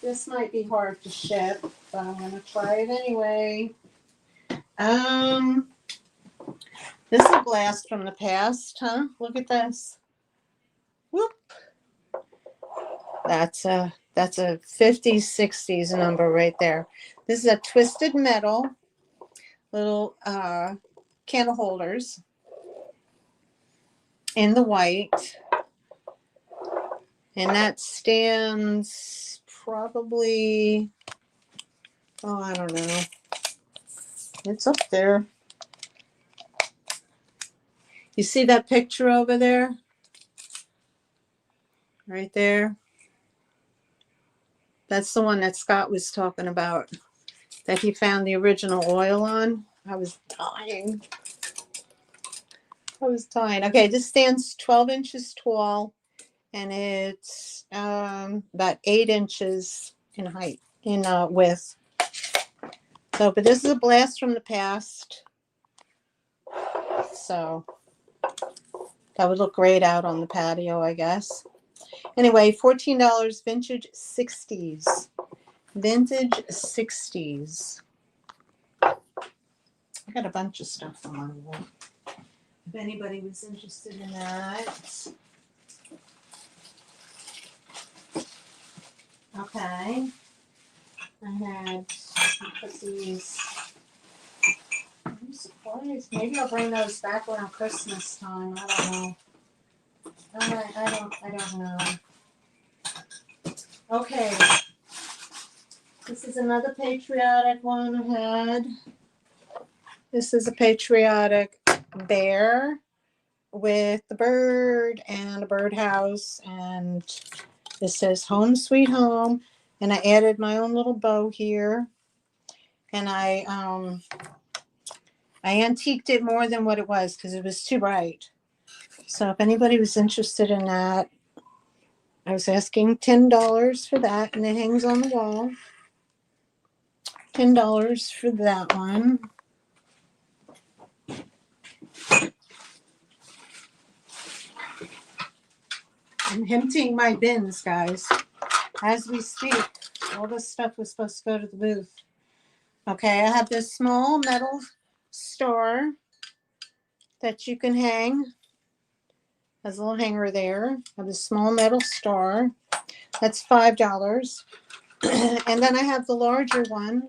This might be hard to ship, but I'm going to try it anyway. This is a blast from the past, huh? Look at this. Whoop. That's a 50s, 60s number right there. This is a twisted metal little candle holders in the white. And that stands probably, oh, I don't know. It's up there. You see that picture over there? Right there? That's the one that Scott was talking about, that he found the original oil on. I was dying. Okay, this stands 12 inches tall, and it's about 8 inches in height, in width. So, but this is a blast from the past. So that would look great out on the patio, I guess. Anyway, $14, vintage 60s. Vintage 60s. I got a bunch of stuff on my wall. If anybody was interested in that. Okay. I had put these. I'm surprised. Maybe I'll bring those back around Christmas time. I don't know. I don't know. Okay. This is another patriotic one I had. This is a patriotic bear with the bird and a birdhouse, and this says "Home Sweet Home." And I added my own little bow here, and I antiqued it more than what it was because it was too bright. So if anybody was interested in that, I was asking $10 for that, and it hangs on the wall. $10 for that one. I'm emptying my bins, guys, as we speak. All this stuff was supposed to go to the booth. Okay, I have this small metal star that you can hang. Has a little hanger there. I have a small metal star. That's $5. And then I have the larger one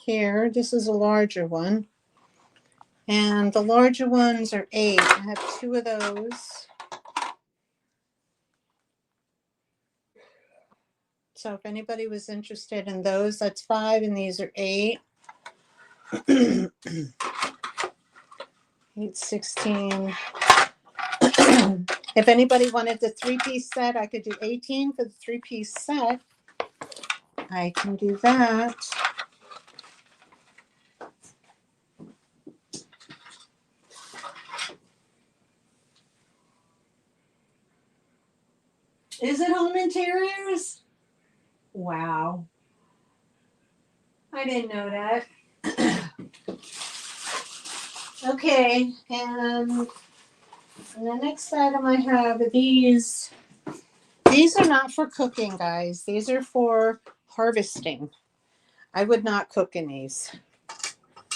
here. This is a larger one. And the larger ones are $8. I have 2 of those. So if anybody was interested in those, that's $5, and these are $8. 8, 16. If anybody wanted the 3-piece set, I could do 18 for the 3-piece set. I can do that. Is it home interiors? Wow. I didn't know that. Okay, and the next item I have are these. These are not for cooking, guys. These are for harvesting. I would not cook in these.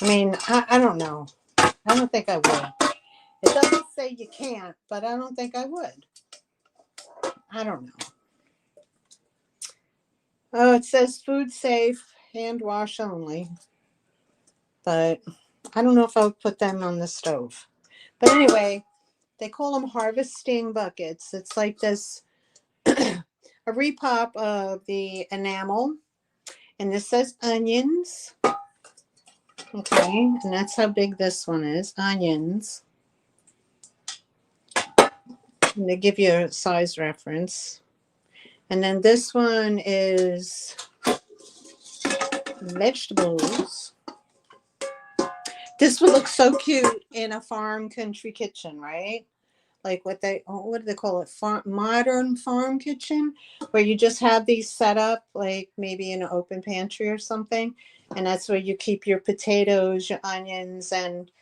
I mean, I don't know. I don't think I would. It doesn't say you can't, but I don't think I would. I don't know. Oh, it says food safe, hand wash only. But I don't know if I would put them on the stove. But anyway, they call them harvesting buckets. It's like this, a repop of the enamel. And this says onions. Okay, and that's how big this one is, onions. And they give you a size reference. And then this one is vegetables. This would look so cute in a farm country kitchen, right? Like what do they call it? Modern farm kitchen, where you just have these set up, like maybe in an open pantry or something. And that's where you keep your potatoes, your onions, and,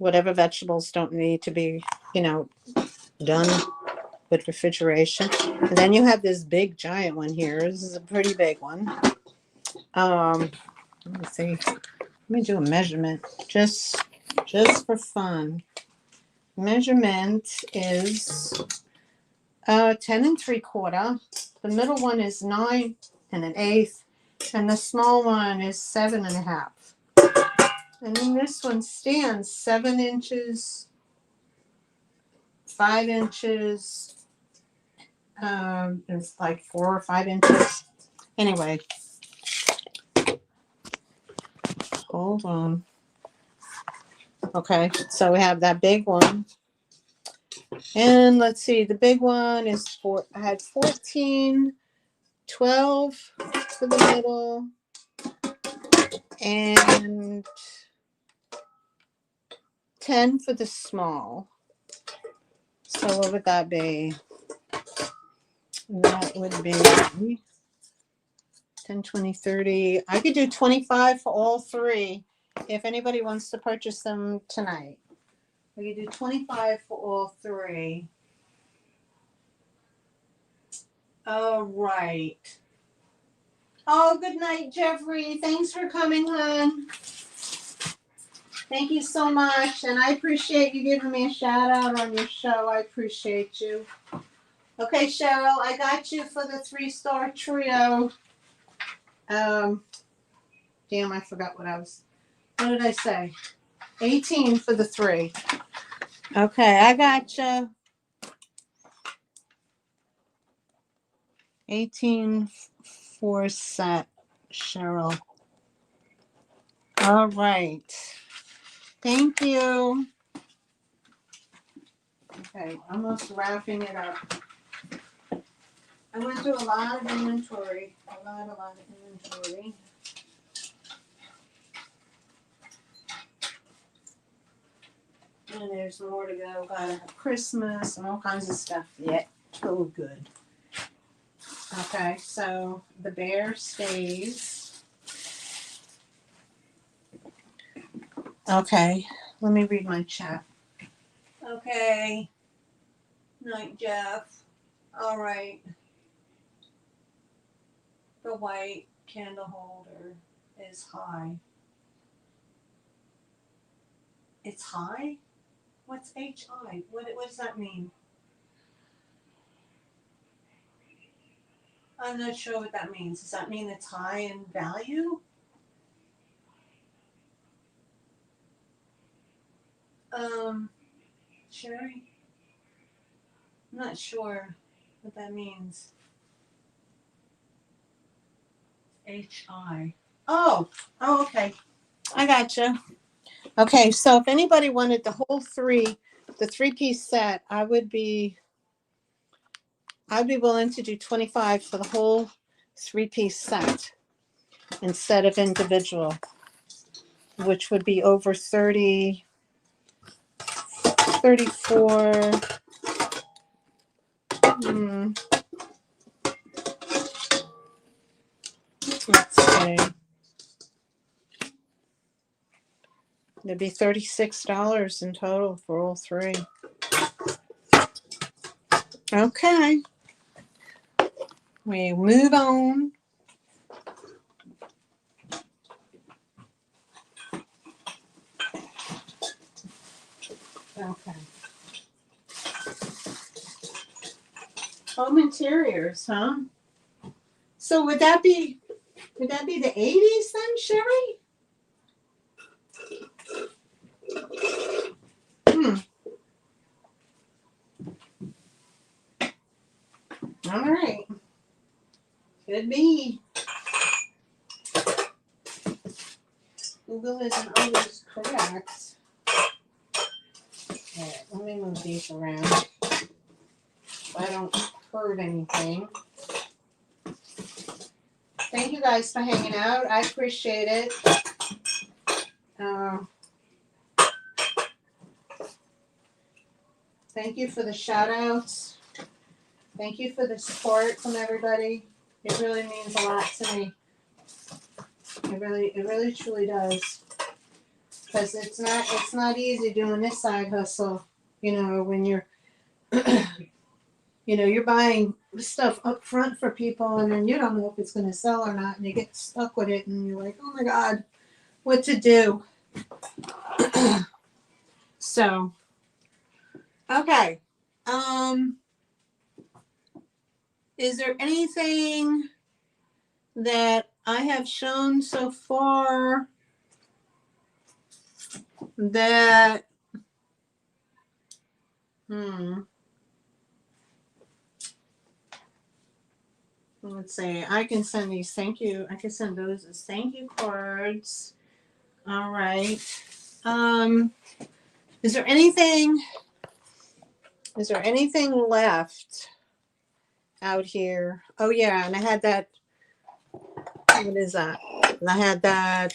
whatever vegetables don't need to be, you know, done with refrigeration. And then you have this big giant one here. This is a pretty big one. Let me see. Let me do a measurement just for fun. Measurement is 10 3/4. The middle one is 9 1/8, and the small one is 7 1/2. And then this one stands 7 inches, 5 inches. It's like 4 or 5 inches. Anyway, hold on. Okay, so we have that big one. And let's see, the big one is I had 14, 12 for the middle, and 10 for the small. So what would that be? That would be 10, 20, 30. I could do 25 for all three if anybody wants to purchase them tonight. We could do 25 for all three. All right. Oh, good night, Jeffrey. Thanks for coming, hon. Thank you so much. And I appreciate you giving me a shout out on your show. I appreciate you. Okay, Cheryl, I got you for the 3-star trio. Damn, I forgot what did I say? 18 for the 3. Okay, I got you. 18 for set, Cheryl. All right. Thank you. Okay, almost wrapping it up. I went through a lot of inventory. A lot of inventory. And there's more to go. Gotta have Christmas and all kinds of stuff yet. Oh, good. Okay, so the bear stays. Okay, let me read my chat. Okay. Night, Jeff. All right. The white candle holder is high. It's high? What's HI? What does that mean? I'm not sure what that means. Does that mean it's high in value? Sherry? I'm not sure what that means. HI. Oh, okay. I gotcha. Okay, so if anybody wanted the whole the 3-piece set, I'd be willing to do 25 for the whole 3-piece set instead of individual, which would be over 30, 34. Let's see. It'd be $36 in total for all 3. Okay. We move on. Okay. Home interiors, huh? So would that be the 80s then, Sherry? All right. Could be. Google isn't always correct. All right, let me move these around so I don't hurt anything. Thank you guys for hanging out. I appreciate it. Thank you for the shout outs. Thank you for the support from everybody. It really means a lot to me. It really truly does. because it's not easy doing this side hustle, when you're you're buying stuff up front for people, and then you don't know if it's going to sell or not, and you get stuck with it, and you're like, oh my God, what to do? So, okay. Is there anything that I have shown so far that, let's see, I can send these I can send those as thank you cards. All right. Is there anything left out here? Oh yeah, and I had that, what is that? And I had that,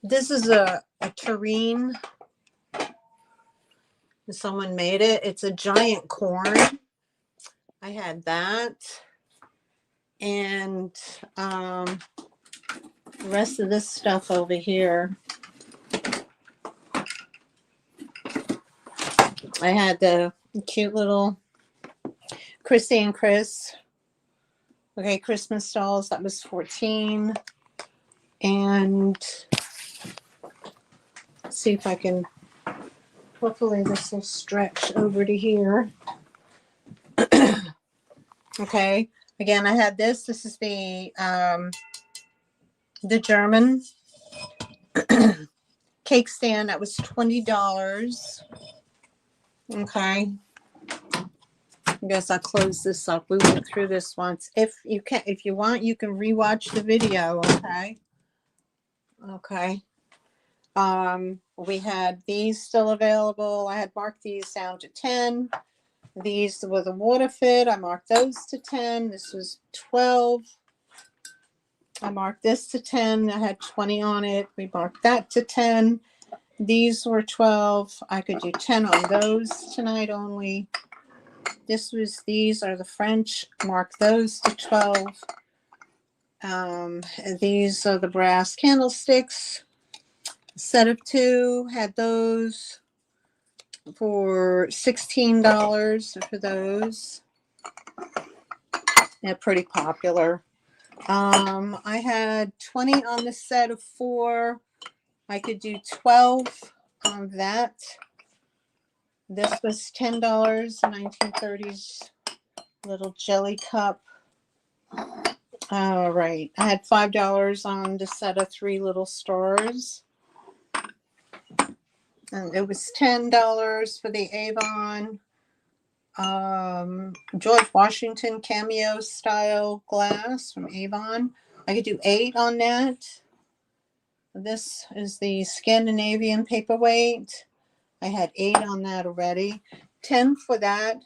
this is a tureen. Someone made it. It's a giant corn. I had that. And the rest of this stuff over here. I had the cute little Chrissy and Chris. Okay, Christmas dolls. That was 14. And let's see if I can, hopefully this will stretch over to here. Okay. Again, I had this. This is the German cake stand. That was $20. Okay. I guess I'll close this up. We went through this once. If you want, you can rewatch the video. Okay. Okay. We had these still available. I had marked these down to 10. These were the water fit. I marked those to 10. This was 12. I marked this to 10. I had 20 on it. We marked that to 10. These were 12. I could do 10 on those tonight only. These are the French. Mark those to 12. These are the brass candlesticks. Set of 2. Had those for $16 for those. They're pretty popular. I had 20 on the set of 4. I could do 12 on that. This was $10, 1930s little jelly cup. All right. I had $5 on the set of 3 little stars. And it was $10 for the Avon George Washington cameo style glass from Avon. I could do 8 on that. This is the Scandinavian paperweight. I had 8 on that already. 10 for that.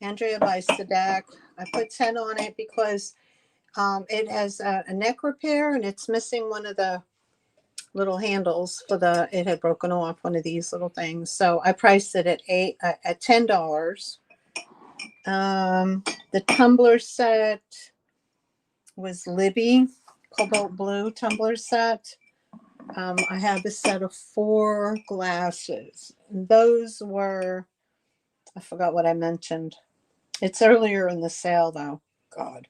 Andrea by Sadak. I put 10 on it because it has a neck repair, and it's missing one of the little handles for it had broken off one of these little things. So I priced it at $10. The tumbler set was Libby, cobalt blue tumbler set. I had the set of 4 glasses. Those were, I forgot what I mentioned. It's earlier in the sale though. God.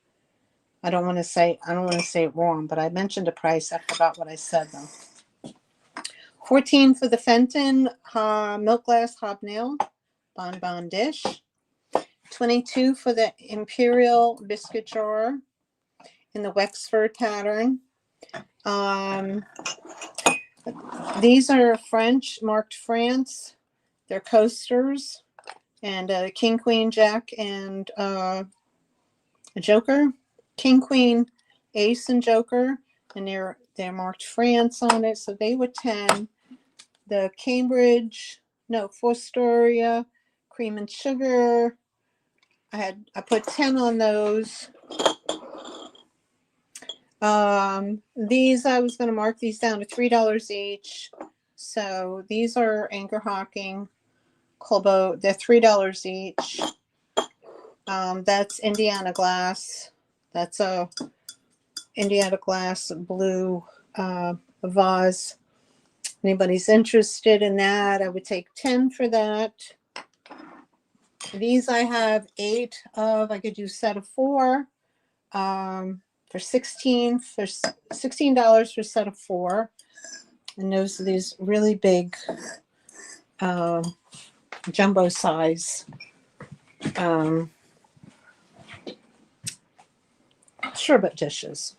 I don't want to say it wrong, but I mentioned a price. I forgot what I said though. 14 for the Fenton milk glass hobnail bonbon dish. 22 for the Imperial biscuit jar in the Wexford pattern. These are French, marked France. They're coasters. And King, Queen, Jack, and a Joker. King, Queen, Ace, and Joker. And they're marked France on it. So they were 10. The Fostoria, cream and sugar. I put 10 on those. These, I was going to mark these down to $3 each. So these are Anchor Hocking Colbo. They're $3 each. That's Indiana glass. That's a Indiana glass blue a vase. Anybody's interested in that, I would take 10 for that. These I have 8 of. I could do a set of 4 for $16 for $16 for a set of 4. And those are these really big jumbo size sherbet dishes.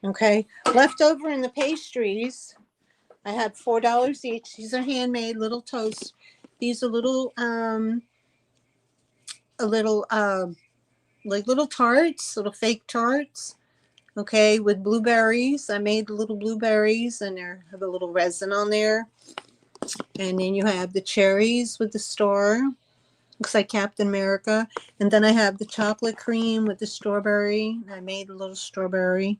Okay, left over in the pastries, I had $4 each. These are handmade little toast. These are little like little tarts, little fake tarts. Okay, with blueberries. I made little blueberries, and they have a little resin on there. And then you have the cherries with the star. Looks like Captain America. And then I have the chocolate cream with the strawberry. I made a little strawberry.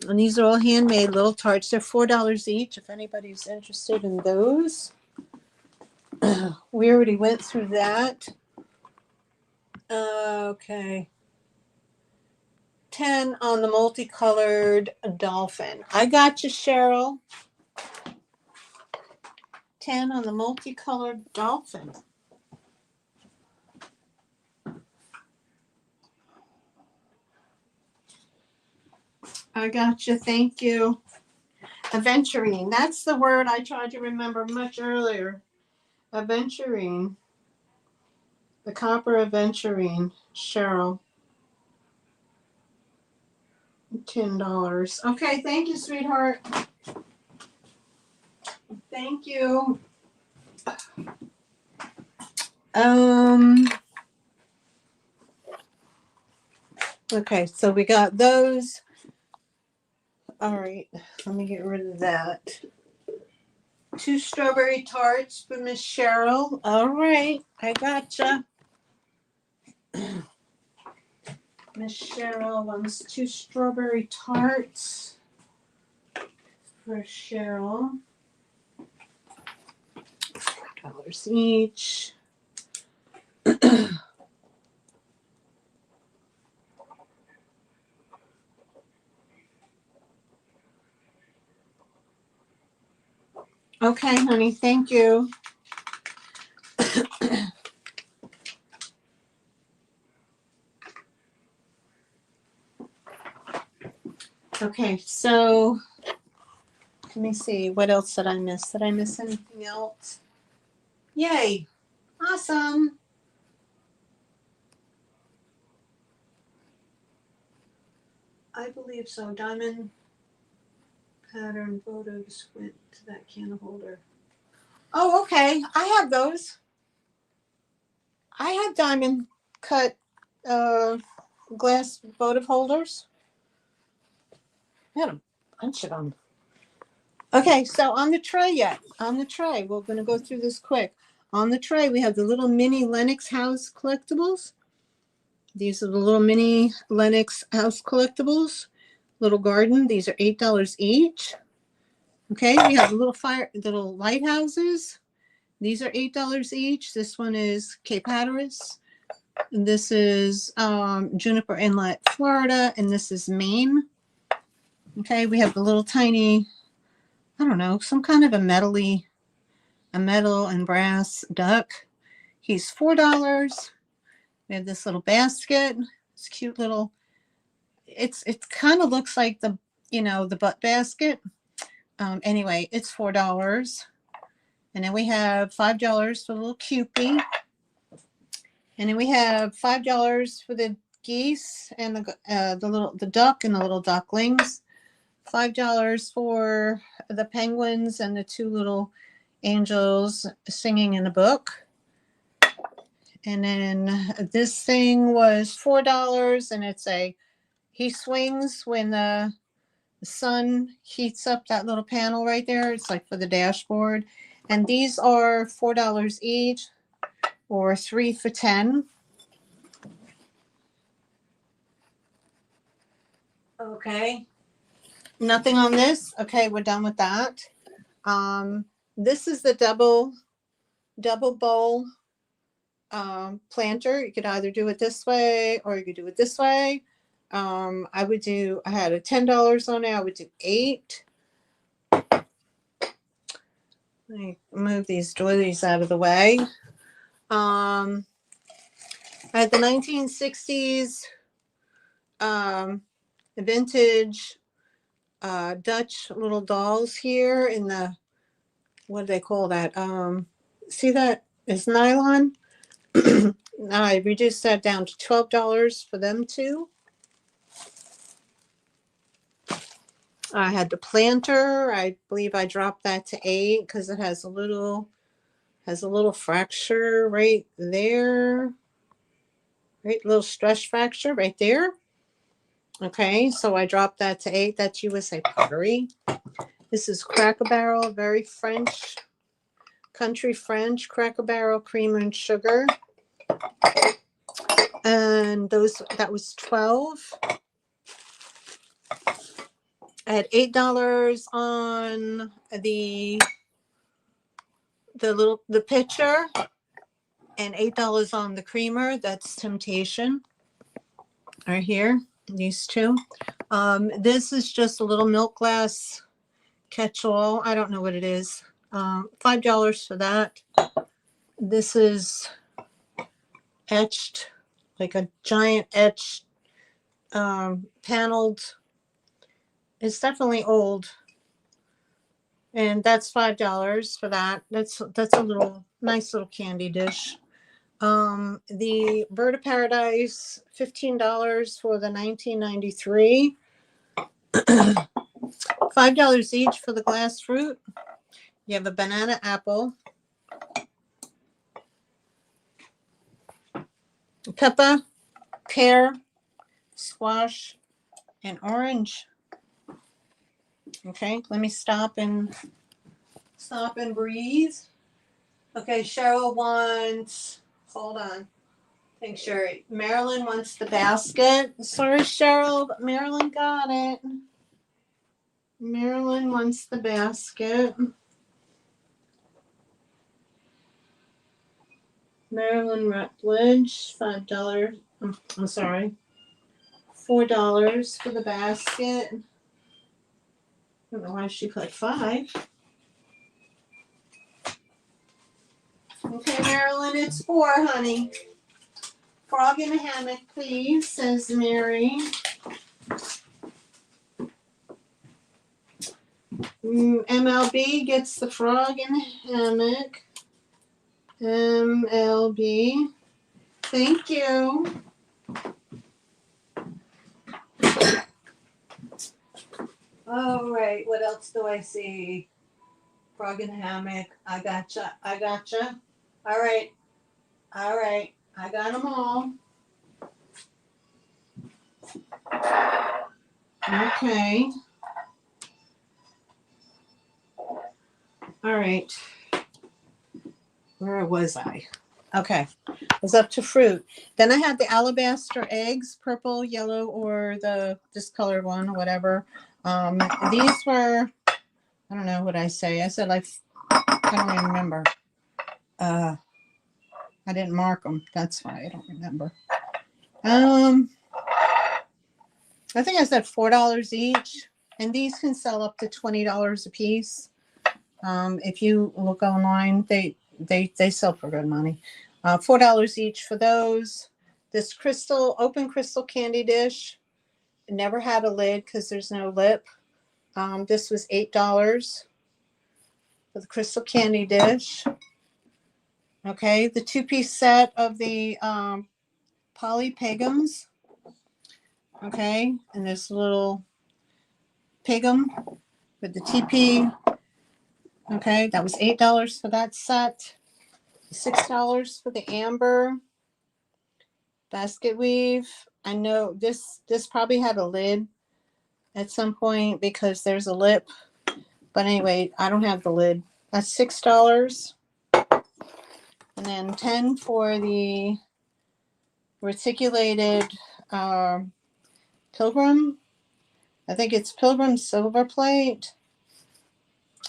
And these are all handmade little tarts. They're $4 each if anybody's interested in those. We already went through that. Okay. 10 on the multicolored dolphin. I got you, Cheryl. 10 on the multicolored dolphin. I got you. Thank you. Aventurine. That's the word I tried to remember much earlier. Aventurine. The copper aventurine. Cheryl. $10. Okay, thank you, sweetheart. Thank you. Okay, so we got those. All right, let me get rid of that. 2 strawberry tarts for Miss Cheryl. All right, I gotcha. Miss Cheryl wants 2 strawberry tarts for Cheryl. $4 each. Okay, honey, thank you. Okay, so let me see. What else did I miss? Did I miss anything else? Yay. Awesome. I believe so. Diamond pattern photo to squint to that can holder. Oh, okay. I have those. I have diamond cut glass votive holders. I had a bunch of them. Okay, so on the tray we're going to go through this quick. On the tray, we have the little mini Lenox House collectibles. These are the little mini Lenox House collectibles. Little garden. These are $8 each. Okay, we have the little lighthouses. These are $8 each. This one is Cape Hatteras. And this is Juniper Inlet, Florida, and this is Maine. Okay, we have the little tiny, I don't know, some kind of a metal and brass duck. He's $4. We have this little basket. It's cute little. It kind of looks like the butt basket. Anyway, it's $4. And then we have $5 for the little Cupie. And then we have $5 for the geese and the duck and the little ducklings. $5 for the penguins and the 2 little angels singing in a book. And then this thing was $4, and he swings when the sun heats up that little panel right there. It's like for the dashboard. And these are $4 each, or 3 for $10. Okay. Nothing on this. Okay, we're done with that. This is the double bowl planter. You could either do it this way or you could do it this way. I had a $10 on it. I would do 8. Let me move these doilies out of the way. I had the 1960s vintage Dutch little dolls here in the, what do they call that? See that is nylon. I reduced that down to $12 for them too. I had the planter. I believe I dropped that to 8 because it has a little fracture right there. Right, little stress fracture right there. Okay, so I dropped that to 8. That's USA Pottery. This is Cracker Barrel, very French, country French Cracker Barrel cream and sugar. And that was 12. I had $8 on the pitcher and $8 on the creamer. That's Temptation right here, these two. This is just a little milk glass catch-all. I don't know what it is. $5 for that. This is etched, like a giant etched paneled. It's definitely old, and that's $5 for that. That's a little nice little candy dish. The Bird of Paradise, $15 for the 1993. $5 each for the glass fruit. You have a banana apple, pepper, pear, squash, and orange. Okay, let me stop and breathe. Okay, Cheryl wants, hold on. Thanks, Sherry. Marilyn wants the basket. Sorry, Cheryl, but Marilyn got it. Marilyn wants the basket. Marilyn Rutledge, $5. I'm sorry. $4 for the basket. I don't know why she put 5. Okay, Marilyn, it's 4, honey. Frog in a hammock, please, says Mary. MLB gets the frog in a hammock. MLB. Thank you. All right, what else do I see? Frog in a hammock. I gotcha. All right. I got them all. Okay. All right. Where was I? Okay. I was up to fruit. Then I had the alabaster eggs, purple, yellow, or the discolored one, or whatever. These were, I don't know what I say. I said, like, I don't even remember. I didn't mark them. That's why I don't remember. I think I said $4 each, and these can sell up to $20 a piece. If you look online, they sell for good money. $4 each for those. This open crystal candy dish, never had a lid because there's no lip. This was $8 for the crystal candy dish. Okay, the 2-piece set of the Polly Pegums. Okay, and this little Pegum with the TP. Okay, that was $8 for that set. $6 for the amber basket weave. I know this probably had a lid at some point because there's a lip. But anyway, I don't have the lid. That's $6. And then 10 for the reticulated Pilgrim. I think it's Pilgrim silver plate.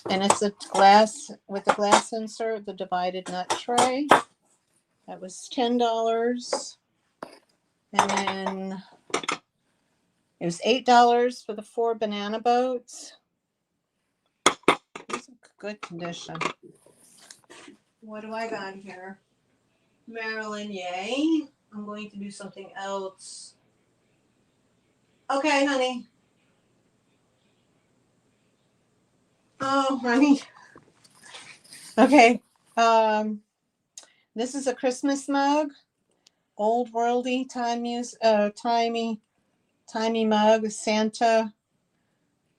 And it's a glass with the glass insert, the divided nut tray. That was $10. And then It was $8 for the 4 banana boats. These are good condition. What do I got here? Marilyn, yay. I'm going to do something else. Okay, honey. Oh, honey. Okay. This is a Christmas mug. Old worldy timey mug with Santa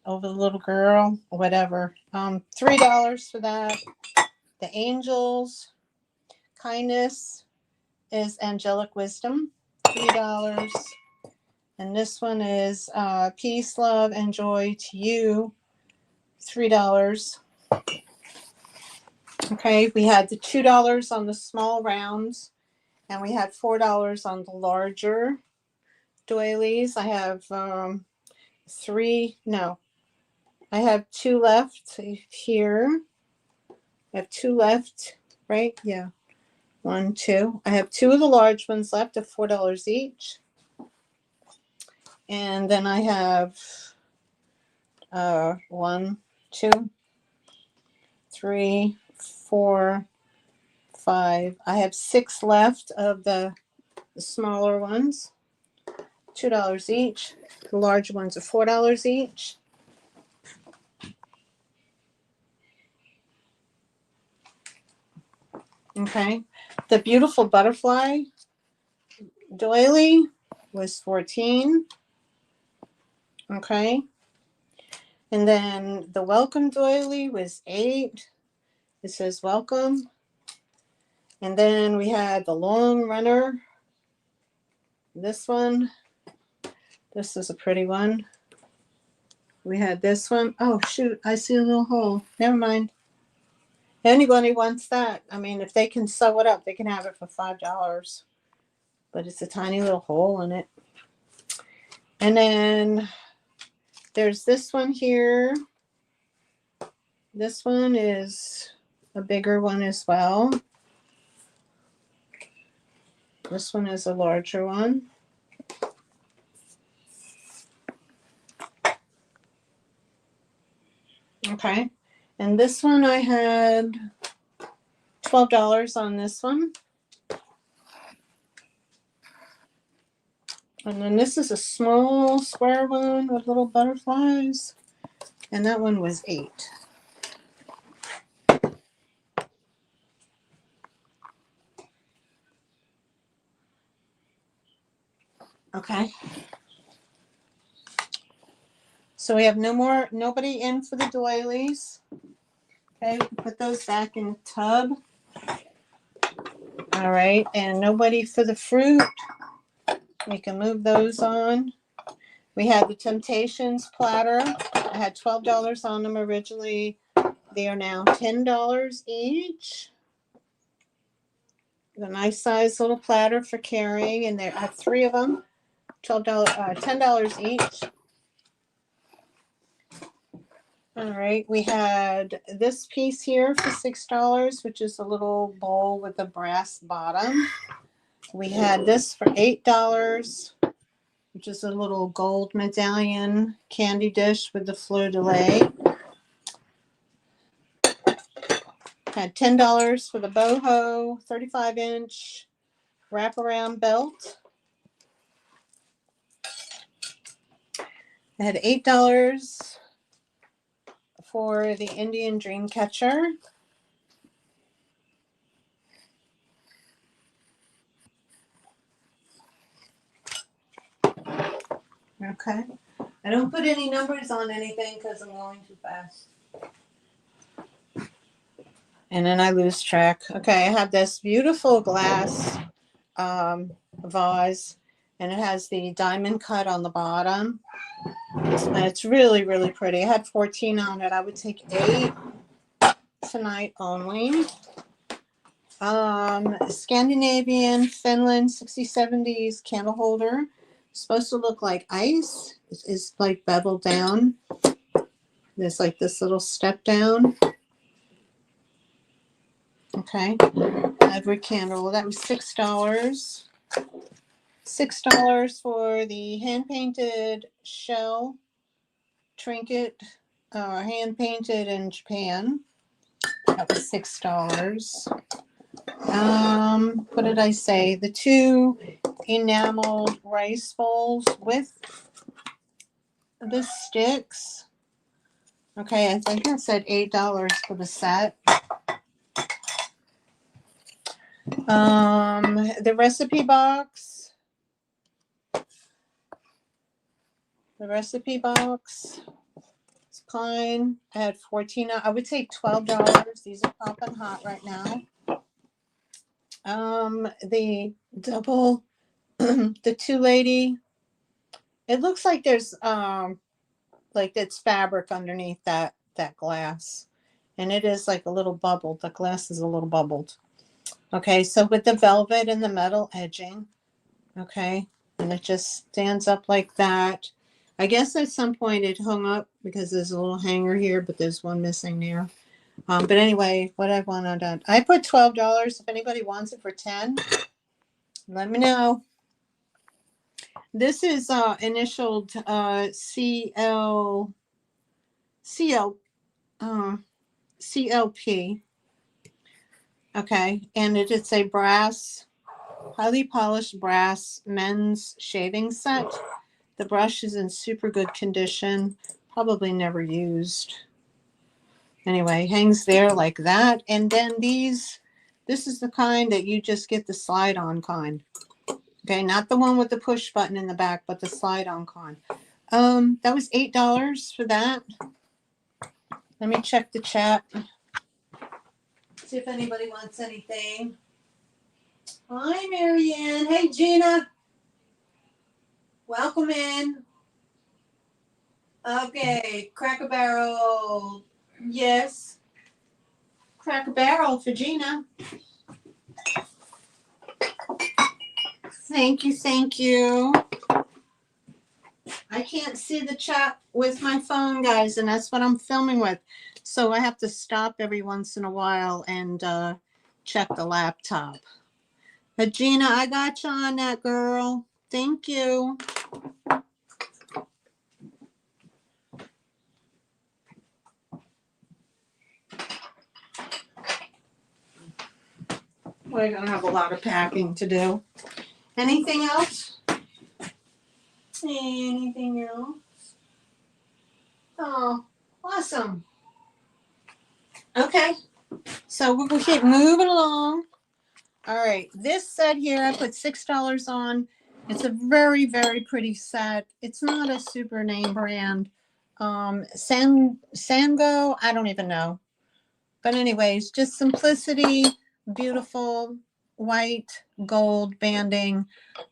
over the little girl, whatever. $3 for that. The angels kindness is angelic wisdom, $3. And this one is peace, love, and joy to you, $3. Okay, we had the $2 on the small rounds, and we had $4 on the larger doilies. I have I have 2 left here. I have 2 left, right? Yeah. 1, 2. I have 2 of the large ones left of $4 each. And then I have 1, 2, 3, 4, 5. I have 6 left of the smaller ones, $2 each. The larger ones are $4 each. Okay. The beautiful butterfly doily was 14. Okay. And then the welcome doily was 8. It says welcome. And then we had the long runner. This one. This is a pretty one. We had this one. Oh, shoot. I see a little hole. Never mind. Anybody wants that. I mean, if they can sew it up, they can have it for $5. But it's a tiny little hole in it. And then there's this one here. This one is a bigger one as well. This one is a larger one. Okay. And this one I had $12 on this one. And then this is a small square one with little butterflies. And that one was 8. Okay. So we have nobody in for the doilies. Okay, put those back in the tub. All right, and nobody for the fruit. We can move those on. We had the Temptations platter. I had $12 on them originally. They are now $10 each. A nice size little platter for carrying, and there I have 3 of them. $10 each. All right, we had this piece here for $6, which is a little bowl with a brass bottom. We had this for $8, which is a little gold medallion candy dish with the fleur-de-lis. Had $10 for the boho 35-inch wraparound belt. I had $8 for the Indian Dream Catcher. Okay. I don't put any numbers on anything because I'm going too fast. And then I lose track. Okay, I have this beautiful glass vase, and it has the diamond cut on the bottom. And it's really, really pretty. I had 14 on it. I would take 8 tonight only. Scandinavian, Finland, 60s, 70s candle holder. It's supposed to look like ice. It's like beveled down. There's like this little step down. Okay. Edward candle. That was $6. $6 for the hand painted shell trinket, hand painted in Japan. That was $6. What did I say? The 2 enameled rice bowls with the sticks. Okay, I think I said $8 for the set. The recipe box. The recipe box. It's fine. I had 14. I would say $12. These are popping hot right now. The double, the 2 lady. It looks like there's like it's fabric underneath that glass, and it is like a little bubbled. The glass is a little bubbled. Okay, so with the velvet and the metal edging. Okay, and it just stands up like that. I guess at some point it hung up because there's a little hanger here, but there's one missing there. But anyway, what I want on, I put $12. If anybody wants it for 10, let me know. This is initialed CLP. Okay, and it is a brass, highly polished brass men's shaving set. The brush is in super good condition, probably never used. Anyway, hangs there like that. And then this is the kind that you just get the slide on kind. Okay, not the one with the push button in the back, but the slide on kind. That was $8 for that. Let me check the chat. See if anybody wants anything. Hi, Marianne. Hey, Gina. Welcome in. Okay, Cracker Barrel. Yes. Cracker Barrel for Gina. Thank you, thank you. I can't see the chat with my phone, guys, and that's what I'm filming with. So I have to stop every once in a while and check the laptop. But Gina, I got you on that, girl. Thank you. We're going to have a lot of packing to do. Anything else? Anything else? Oh, awesome. Okay, so we'll keep moving along. All right, this set here, I put $6 on. It's a very, very pretty set. It's not a super name brand. Sango, I don't even know. But anyways, just simplicity, beautiful, white, gold banding.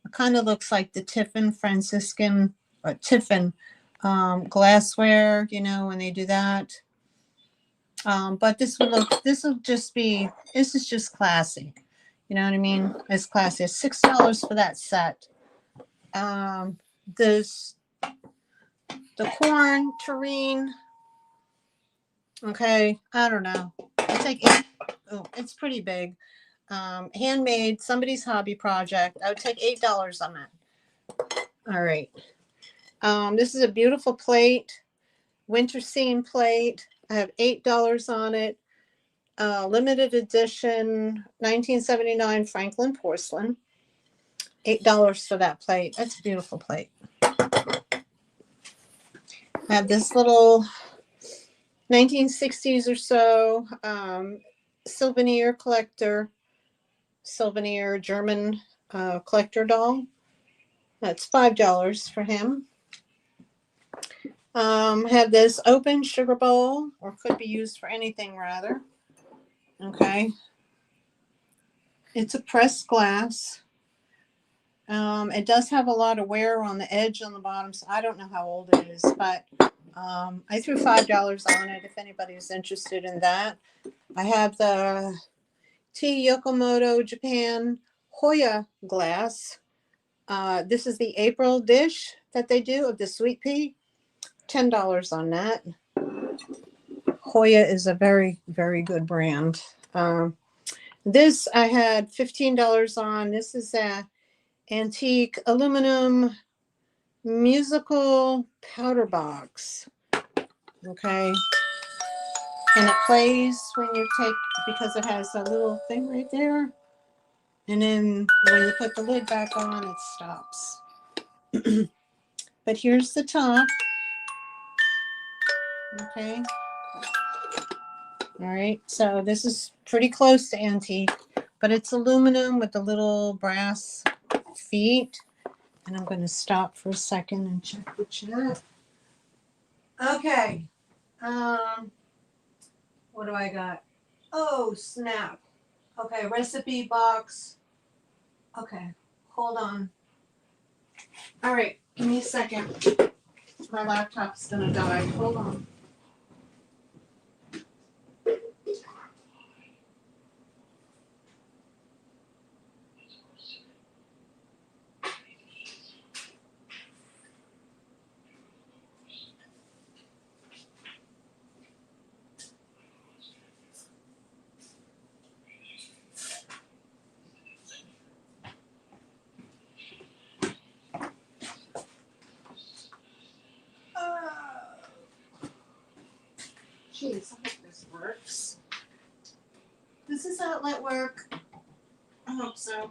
It kind of looks like the Tiffin Franciscan, or Tiffin glassware, you know, when they do that. But this is just classy. You know what I mean? It's classy. It's $6 for that set. There's the corn terrine. Okay, I don't know. I take 8. Oh, it's pretty big. Handmade, somebody's hobby project. I would take $8 on that. All right. This is a beautiful plate, winter scene plate. I have $8 on it. Limited edition, 1979 Franklin porcelain. $8 for that plate. That's a beautiful plate. I have this little 1960s or so souvenir German collector doll. That's $5 for him. Have this open sugar bowl, or could be used for anything rather. Okay. It's a pressed glass. It does have a lot of wear on the edge on the bottom, so I don't know how old it is, but I threw $5 on it if anybody's interested in that. I have the T. Yokomoto Japan Hoya glass. This is the April dish that they do of the sweet pea. $10 on that. Hoya is a very, very good brand. This I had $15 on. This is a antique aluminum musical powder box. Okay. And it plays when you take, because it has a little thing right there. And then when you put the lid back on, it stops. But here's the top. Okay. All right. So this is pretty close to antique, but it's aluminum with the little brass feet. And I'm going to stop for a second and check the chat. Okay. What do I got? Oh, snap. Okay, recipe box. Okay, hold on. All right, give me a second. My laptop's gonna die. Hold on. Jeez, I hope this works. Does this outlet work? I hope so.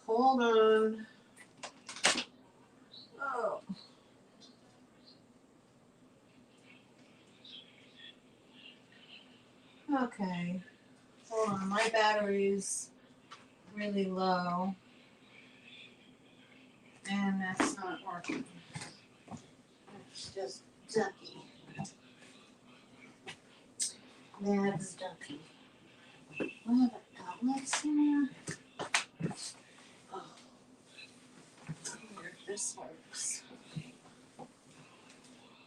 Hold on. Oh. Okay. Hold on. My battery's really low. And that's not working. It's just ducky. That's ducky. What are the outlets here? Oh. Here, this works.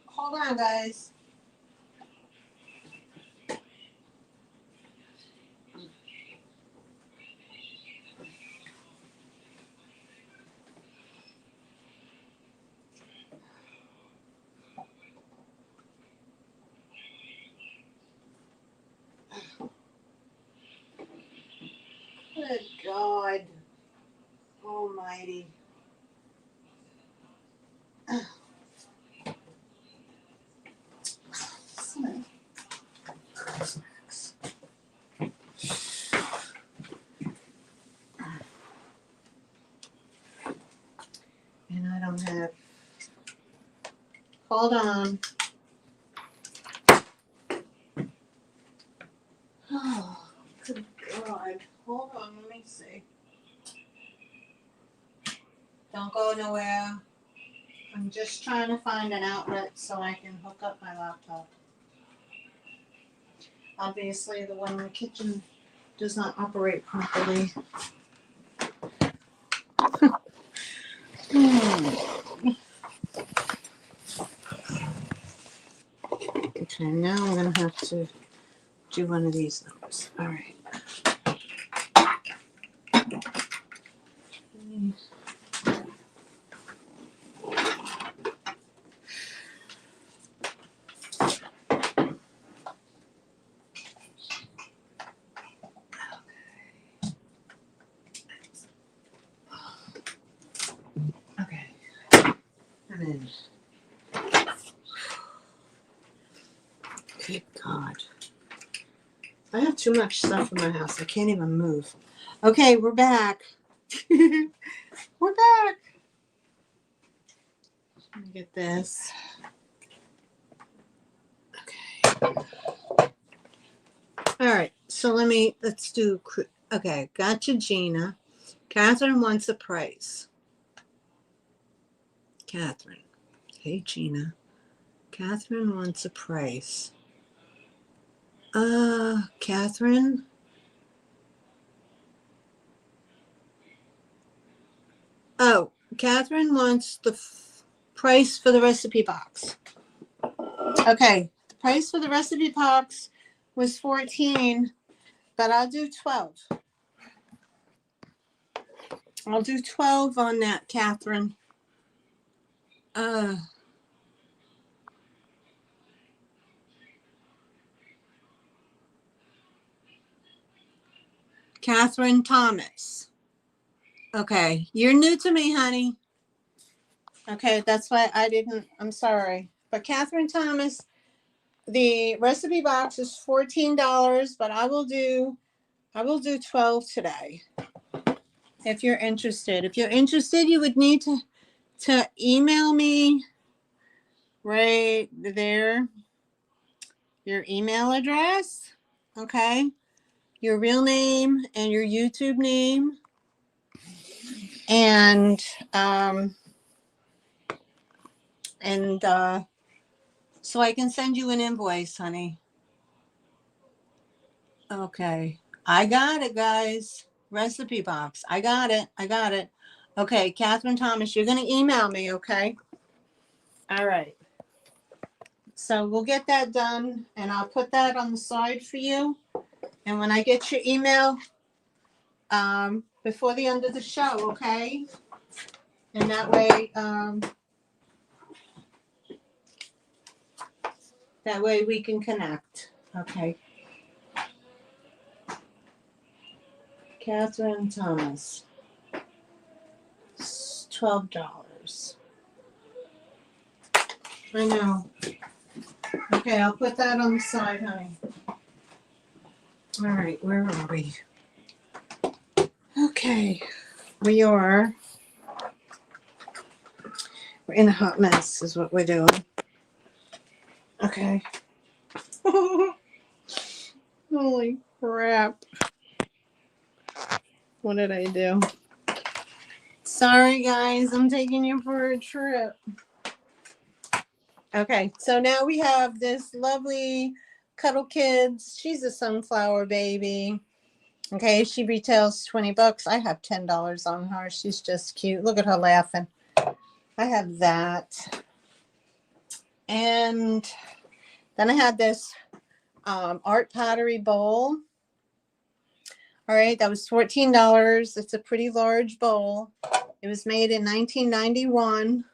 Hold on, guys. Good God Almighty. And I don't have. Hold on. Oh, good God. Hold on, let me see. Don't go nowhere. I'm just trying to find an outlet so I can hook up my laptop. Obviously, the one in the kitchen does not operate properly. Okay, now I'm going to have to do one of these numbers. All right. Okay. I'm in. Good God. I have too much stuff in my house. I can't even move. Okay, we're back. We're back. Let me get this. Okay. All right. So let's do, okay. Gotcha, Gina. Catherine wants a price. Catherine. Hey, Gina. Catherine wants a price. Catherine? Oh, Catherine wants the price for the recipe box. Okay, the price for the recipe box was $14, but I'll do 12. I'll do 12 on that, Catherine. Catherine Thomas. Okay, you're new to me, honey. Okay, that's why I didn't, I'm sorry. But Catherine Thomas, the recipe box is $14, but I will do 12 today. If you're interested. If you're interested, you would need to email me right there. Your email address, okay? Your real name and your YouTube name. And so I can send you an invoice, honey. Okay. I got it, guys. Recipe box. I got it. Okay, Catherine Thomas, you're going to email me, okay? All right. So we'll get that done, and I'll put that on the side for you. And when I get your email, before the end of the show, okay? And that way we can connect. Okay. Catherine Thomas. $12. I know. Okay, I'll put that on the side, honey. All right, where are we? Okay, we're in a hot mess is what we're doing. Okay. Holy crap. What did I do? Sorry, guys, I'm taking you for a trip. Okay, so now we have this lovely Cuddle Kids. She's a sunflower baby. Okay, she retails $20. I have $10 on her. She's just cute. Look at her laughing. I have that. And then I had this art pottery bowl. All right, that was $14. It's a pretty large bowl. It was made in 1991.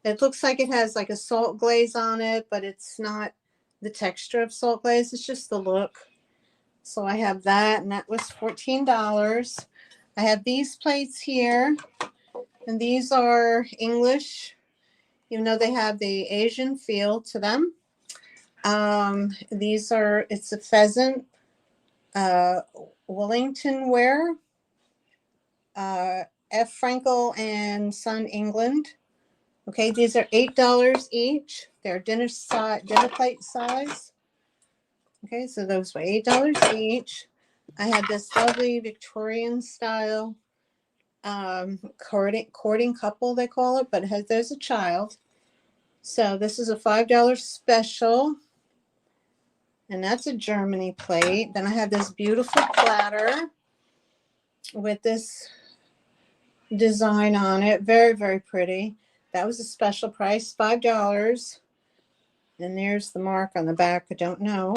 It looks like it has like a salt glaze on it, but it's not the texture of salt glaze. It's just the look. So I have that, and that was $14. I have these plates here, and these are English, even though they have the Asian feel to them. It's a pheasant, Wellington ware, F. Frankel and Son, England. Okay, these are $8 each. They're dinner plate size. Okay, so those were $8 each. I had this lovely Victorian style courting couple, they call it, but there's a child. So this is a $5 special. And that's a Germany plate. Then I have this beautiful platter with this design on it. Very, very pretty. That was a special price, $5. And there's the mark on the back. I don't know.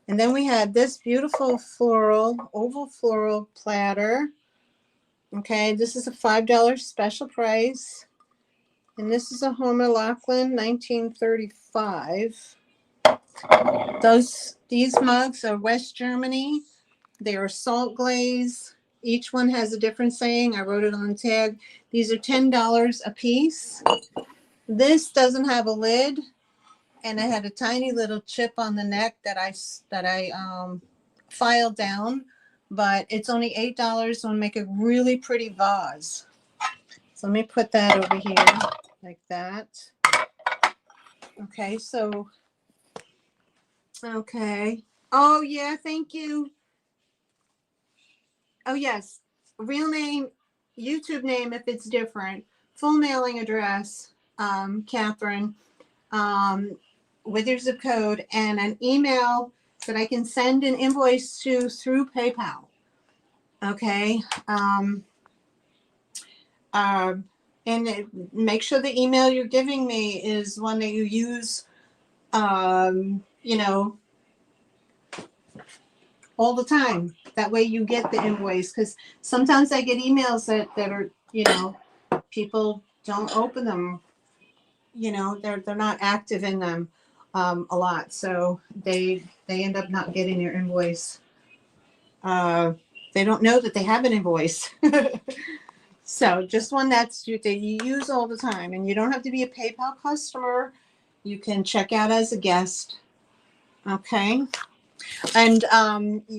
And then we had this beautiful oval floral platter. Okay, this is a $5 special price. And this is a Homer Laughlin 1935. These mugs are West Germany. They are salt glaze. Each one has a different saying. I wrote it on the tag. These are $10 a piece. This doesn't have a lid, and it had a tiny little chip on the neck that I filed down, but it's only $8. So I'll make a really pretty vase. So let me put that over here like that. Okay, so okay. Oh yeah, thank you. Oh yes, real name, YouTube name if it's different, full mailing address, Catherine, with your zip code, and an email that I can send an invoice to through PayPal. Okay. And make sure the email you're giving me is one that you use, all the time. That way you get the invoice, because sometimes I get emails that are, people don't open them. They're not active in them a lot, so they end up not getting their invoice. They don't know that they have an invoice. So just one that you use all the time, and you don't have to be a PayPal customer. You can check out as a guest. Okay. And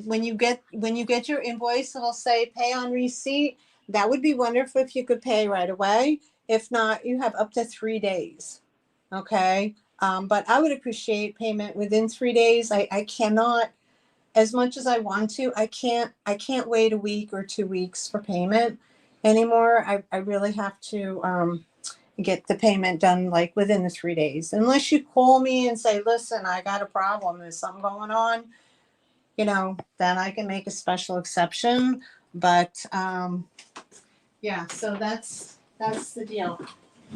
when you get your invoice, it'll say pay on receipt. That would be wonderful if you could pay right away. If not, you have up to 3 days. Okay. But I would appreciate payment within 3 days. I cannot, as much as I want to, I can't wait a week or 2 weeks for payment anymore. I really have to get the payment done like within the 3 days. Unless you call me and say, listen, I got a problem. There's something going on, then I can make a special exception. But yeah, so that's the deal.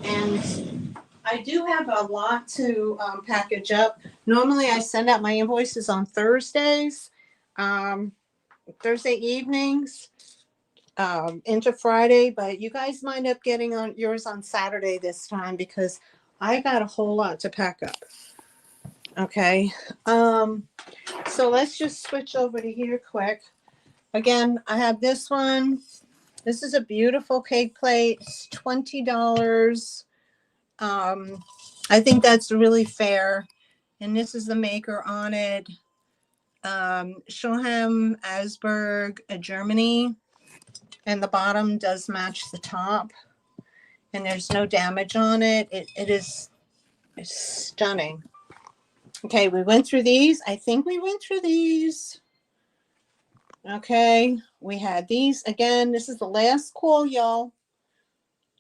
And I do have a lot to package up. Normally I send out my invoices on Thursdays, Thursday evenings, into Friday, but you guys might up getting on yours on Saturday this time because I got a whole lot to pack up. Okay. So let's just switch over to here quick. Again, I have this one. This is a beautiful cake plate. It's $20. I think that's really fair. And this is the maker on it. Schulheim, Asberg, Germany. And the bottom does match the top. And there's no damage on it. It's stunning. Okay, we went through these. I think we went through these. Okay, we had these. Again, this is the last call, y'all.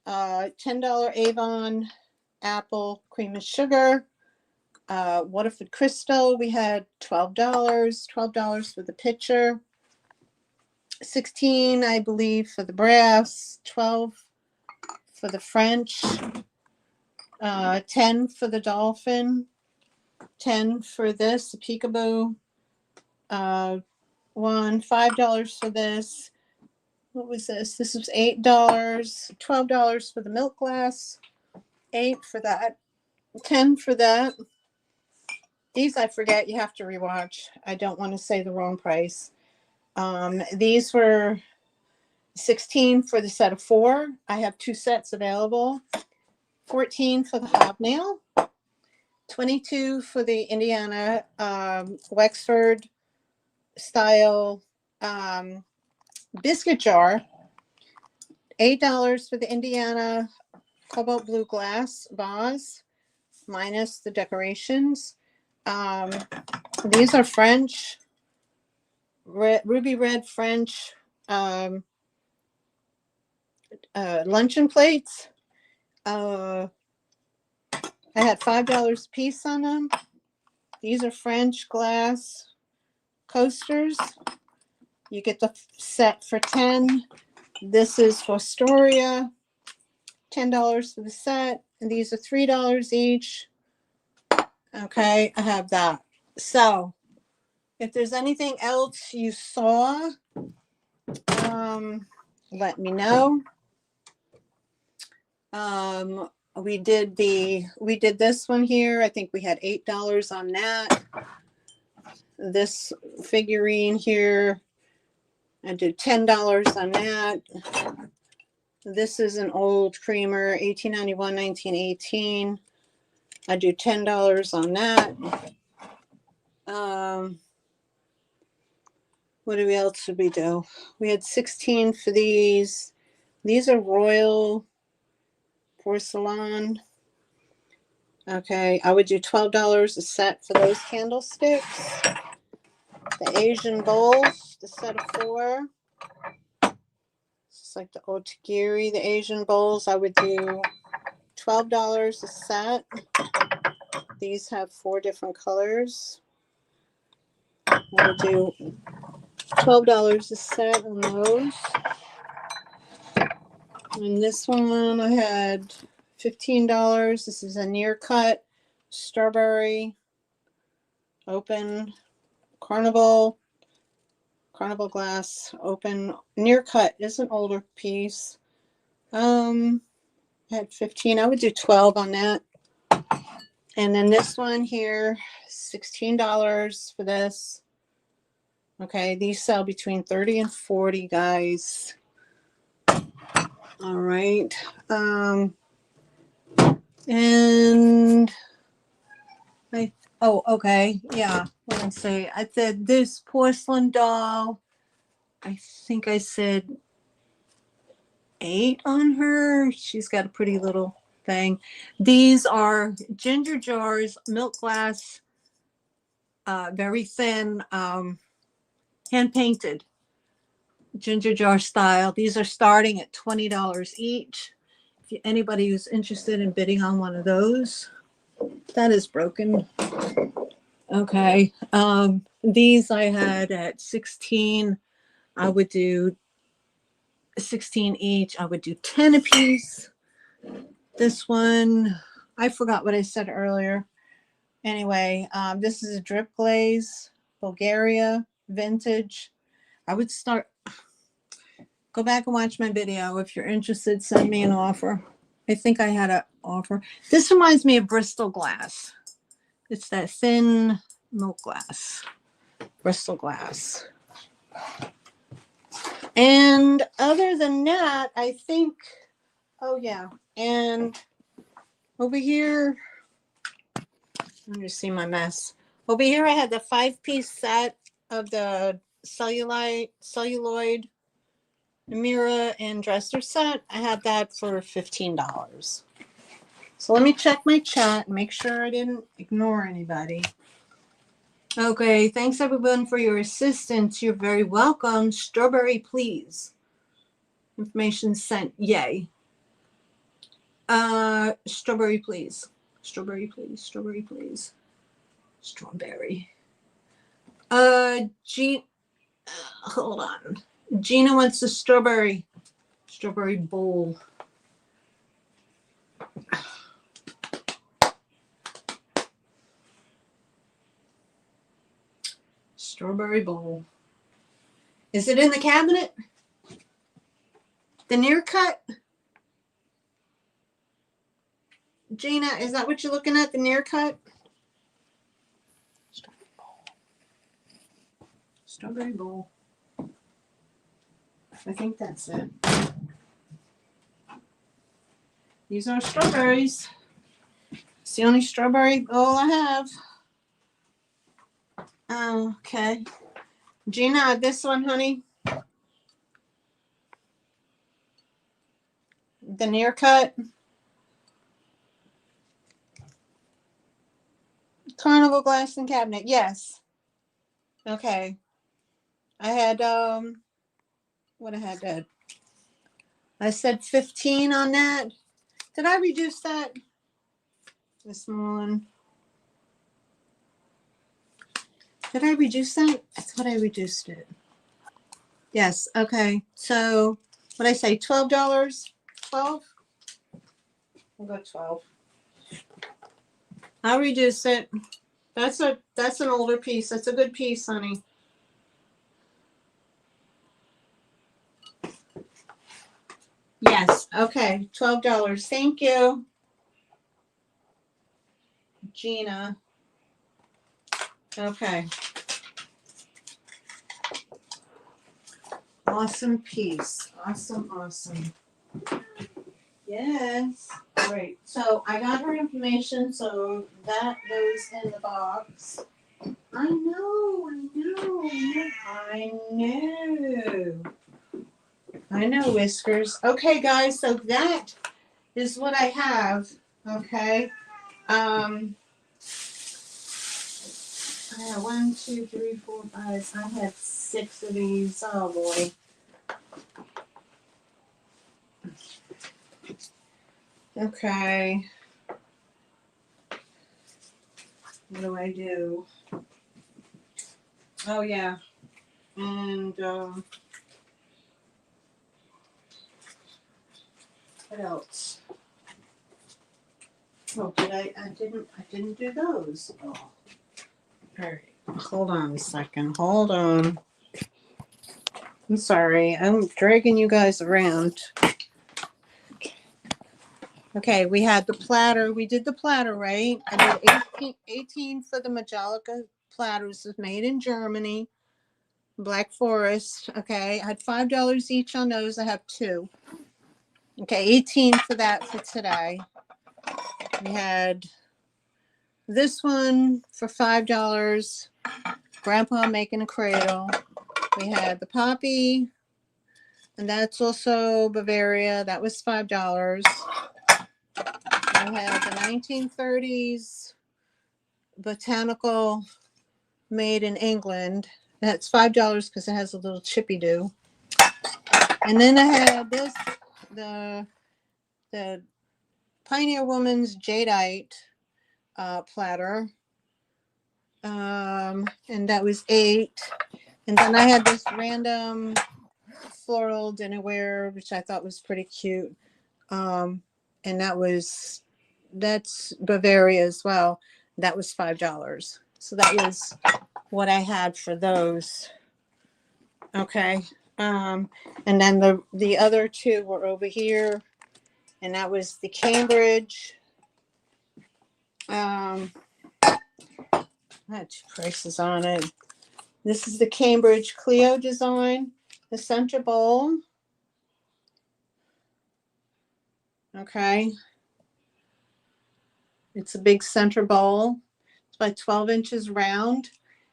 $10 Avon apple cream and sugar. Waterford Crystal, we had $12. $12 for the pitcher. 16, I believe, for the brass. 12 for the French. 10 for the dolphin. 10 for this, the peekaboo. $5 for this. What was this? This was $8. $12 for the milk glass. 8 for that. 10 for that. These I forget. You have to rewatch. I don't want to say the wrong price. These were 16 for the set of 4. I have 2 sets available. 14 for the hobnail. 22 for the Indiana Wexford style biscuit jar. $8 for the Indiana cobalt blue glass vase, minus the decorations. These are French, ruby red French luncheon plates. I had $5 a piece on them. These are French glass coasters. You get the set for 10. This is Fostoria, $10 for the set. And these are $3 each. Okay, I have that. So if there's anything else you saw, let me know. We did this one here. I think we had $8 on that. This figurine here, I did $10 on that. This is an old creamer, 1891, 1918. I do $10 on that. What else did we do? We had 16 for these. These are royal porcelain. Okay, I would do $12 a set for those candlesticks. The Asian bowls, the set of 4. It's like the otagiri, the Asian bowls. I would do $12 a set. These have 4 different colors. I would do $12 a set on those. And this one I had $15. This is a near cut strawberry open carnival glass open near cut. Is an older piece. I had 15. I would do 12 on that. And then this one here, $16 for this. Okay, these sell between 30 and 40, guys. All right. And okay. Yeah. Let me see. I said this porcelain doll. I think I said 8 on her. She's got a pretty little thing. These are ginger jars, milk glass, very thin, hand painted ginger jar style. These are starting at $20 each. If anybody who's interested in bidding on one of those, that is broken. Okay. These I had at 16. I would do 16 each. I would do 10 a piece. This one, I forgot what I said earlier. Anyway, this is a drip glaze, Bulgaria, vintage. I would go back and watch my video. If you're interested, send me an offer. I think I had an offer. This reminds me of Bristol glass. It's that thin milk glass, Bristol glass. And other than that, I think, oh yeah, and over here, let me see my mess. Over here, I had the 5-piece set of the celluloid mirror and dresser set. I had that for $15. So let me check my chat and make sure I didn't ignore anybody. Okay, thanks everyone for your assistance. You're very welcome. Strawberry, please. Information sent. Yay. Strawberry, please. Strawberry, please. Strawberry, please. Strawberry. Hold on. Gina wants a strawberry bowl. Strawberry bowl. Is it in the cabinet? The near cut? Gina, is that what you're looking at? The near cut? Strawberry bowl. I think that's it. These are strawberries. It's the only strawberry bowl I have. Okay. Gina, this one, honey. The near cut. Carnival glass and cabinet. Yes. Okay. I had what I had that. I said 15 on that. Did I reduce that? This one. Did I reduce that? I thought I reduced it. Yes. Okay. So what I say? $12. 12. We'll go 12. I'll reduce it. That's an older piece. That's a good piece, honey. Yes. Okay. $12. Thank you, Gina. Okay. Awesome piece. Awesome, awesome. Yes. Great. So I got her information, so that goes in the box. I know, Whiskers. Okay, guys, so that is what I have. Okay. I have 1, 2, 3, 4, 5. I had 6 of these. Oh boy. Okay. What do I do? Oh yeah. And what else? Oh, I didn't do those. Oh. All right. Hold on a second. Hold on. I'm sorry. I'm dragging you guys around. Okay, we had the platter. We did the platter, right? I did 18 for the Majolica platters. Is made in Germany. Black Forest. Okay, I had $5 each on those. I have 2. Okay, 18 for that for today. We had this one for $5. Grandpa making a cradle. We had the poppy, and that's also Bavaria. That was $5. I had the 1930s botanical made in England. That's $5 because it has a little chippy do. And then I had this, the Pioneer Woman's jadeite platter, and that was $8. And then I had this random floral dinnerware, which I thought was pretty cute, and that's Bavaria as well. That was $5. So that was what I had for those. Okay. And then the other 2 were over here, and that was the Cambridge. I had 2 prices on it. This is the Cambridge Clio design, the center bowl. Okay. It's a big center bowl. It's about 12 inches round.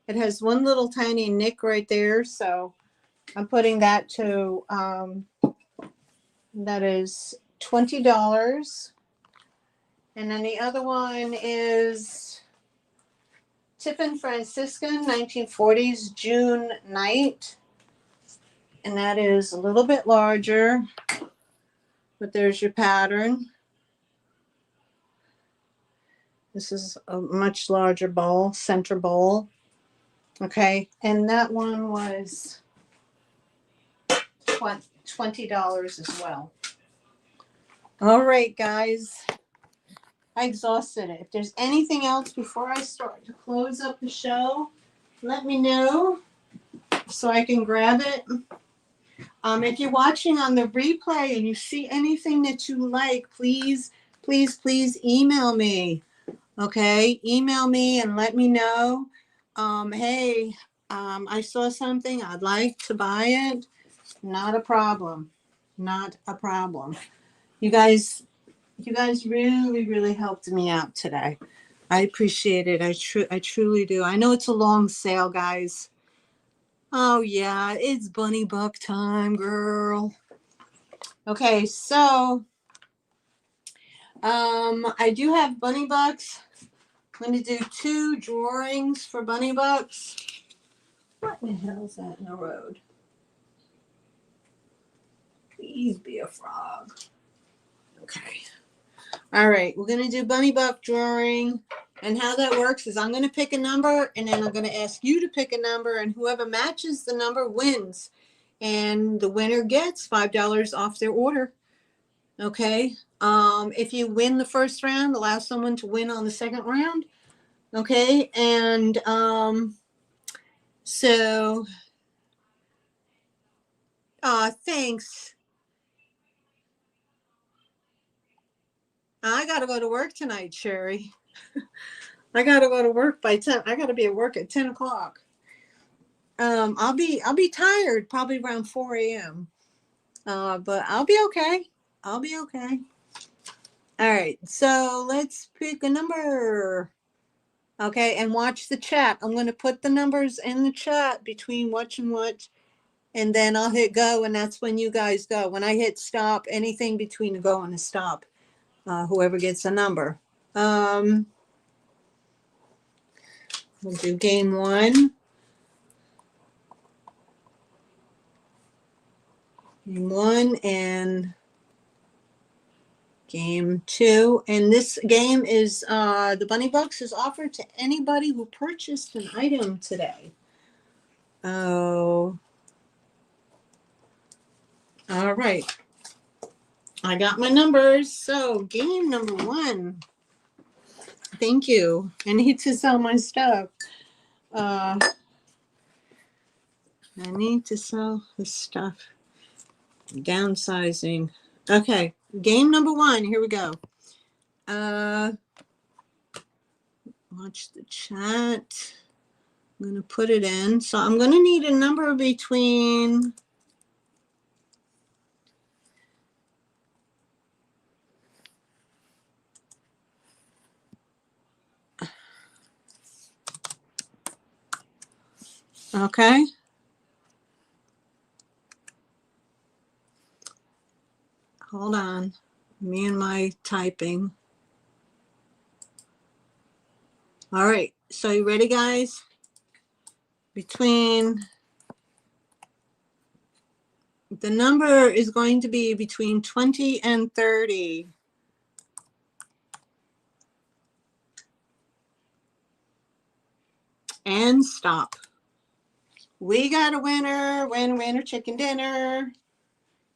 It has one little tiny nick right there, so I'm putting that to, that is $20. And then the other one is Tiffin Franciscan 1940s June night. And that is a little bit larger, but there's your pattern. This is a much larger bowl, center bowl. Okay, and that one was $20 as well. All right, guys. I exhausted it. If there's anything else before I start to close up the show, let me know so I can grab it. If you're watching on the replay and you see anything that you like, please, please, please email me. Okay, email me and let me know. Hey, I saw something. I'd like to buy it. Not a problem. Not a problem. You guys really, really helped me out today. I appreciate it. I truly do. I know it's a long sale, guys. Oh yeah, it's bunny buck time, girl. Okay, so I do have bunny bucks. I'm going to do 2 drawings for bunny bucks. What the hell is that in the road? Please be a frog. Okay. All right, we're going to do bunny buck drawing. And how that works is I'm going to pick a number, and then I'm going to ask you to pick a number, and whoever matches the number wins. And the winner gets $5 off their order. Okay. If you win the first round, allow someone to win on the second round. Okay. And so thanks. I got to go to work tonight, Sherry. I got to go to work by 10. I got to be at work at 10 o'clock. I'll be tired probably around 4 a.m. But I'll be okay. I'll be okay. All right. So let's pick a number. Okay. And watch the chat. I'm going to put the numbers in the chat between watch and watch. And then I'll hit go. And that's when you guys go. When I hit stop, anything between the go and the stop, whoever gets a number. We'll do game 1. Game 1 and game 2. And this game is the Bunny Bucks is offered to anybody who purchased an item today. Oh. All right. I got my numbers. So game number 1. Thank you. I need to sell my stuff. I need to sell this stuff. Downsizing. Okay. Game number 1. Here we go. Watch the chat. I'm going to put it in. So I'm going to need a number between okay. Hold on. Me and my typing. All right. So you ready, guys? Between the number is going to be between 20 and 30. And stop. We got a winner. Winner, chicken dinner.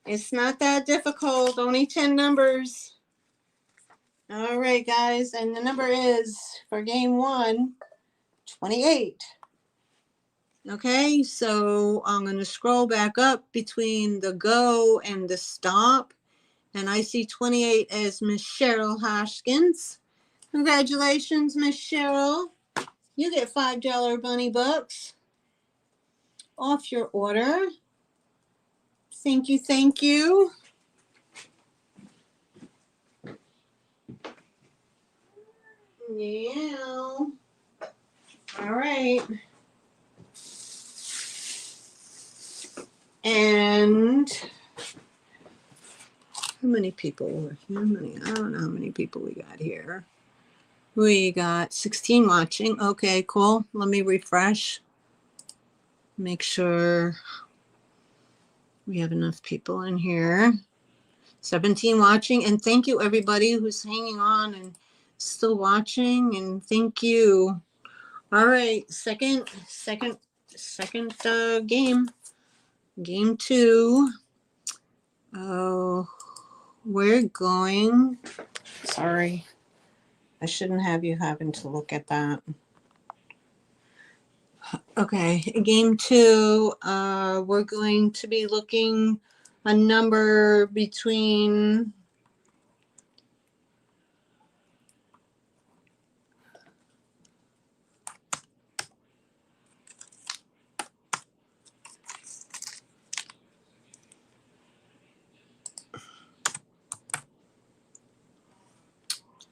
It's not that difficult. Only 10 numbers. All right, guys. And the number is, for game 1, 28. Okay, so I'm going to scroll back up between the go and the stop. And I see 28 as Miss Cheryl Hoskins. Congratulations, Miss Cheryl. You get $5 bunny bucks off your order. Thank you, thank you. Yeah. All right. And how many people? I don't know how many people we got here. We got 16 watching. Okay, cool. Let me refresh. Make sure we have enough people in here. 17 watching. And thank you, everybody who's hanging on and still watching. And thank you. All right, second game. Game 2. Oh, we're going. Sorry. I shouldn't have you having to look at that. Okay, game 2, we're going to be looking a number between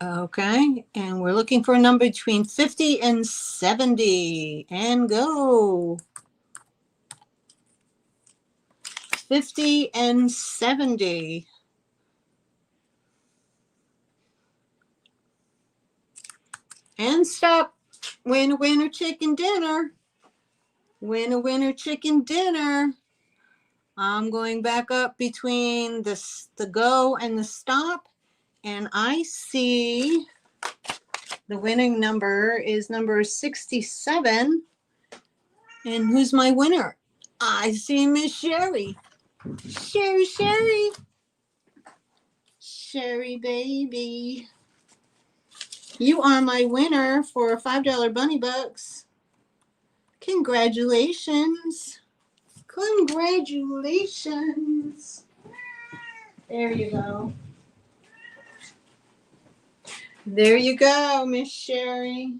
okay, and we're looking for a number between 50 and 70. And go. 50 and 70. And stop. Winner, chicken dinner. Winner, chicken dinner. I'm going back up between the go and the stop. And I see the winning number is number 67. And who's my winner? I see Miss Sherry. Sherry, baby. You are my winner for $5 bunny bucks. Congratulations. Congratulations. There you go. There you go, Miss Sherry.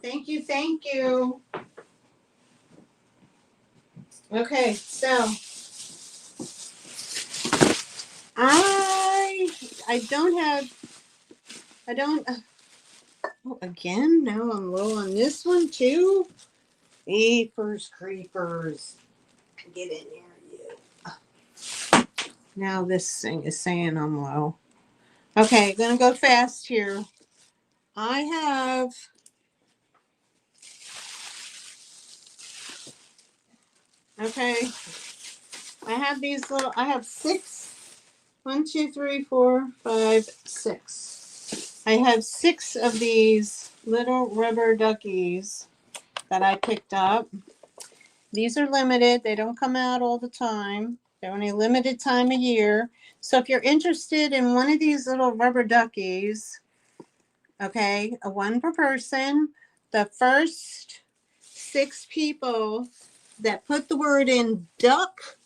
Thank you, thank you. Okay, so I don't oh, again, now I'm low on this one too. Creepers. Get in there, you. Now this thing is saying I'm low. Okay, gonna go fast here. I have I have 6. 1, 2, 3, 4, 5, 6. I have 6 of these little rubber duckies that I picked up. These are limited. They don't come out all the time. They're only a limited time a year. So if you're interested in one of these little rubber duckies, okay, a 1 per person, the first 6 people that put the word in duck,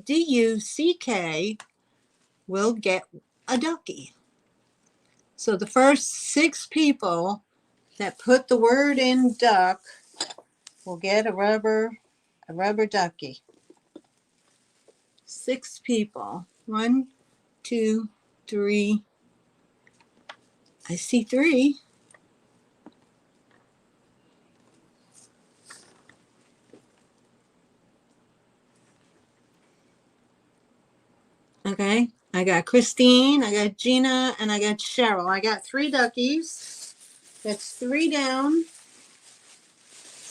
D-U-C-K, will get a ducky. So the first 6 people that put the word in duck will get a rubber ducky. 6 people. 1, 2, 3. I see 3. Okay, I got Christine, I got Gina, and I got Cheryl. I got 3 duckies. That's 3 down.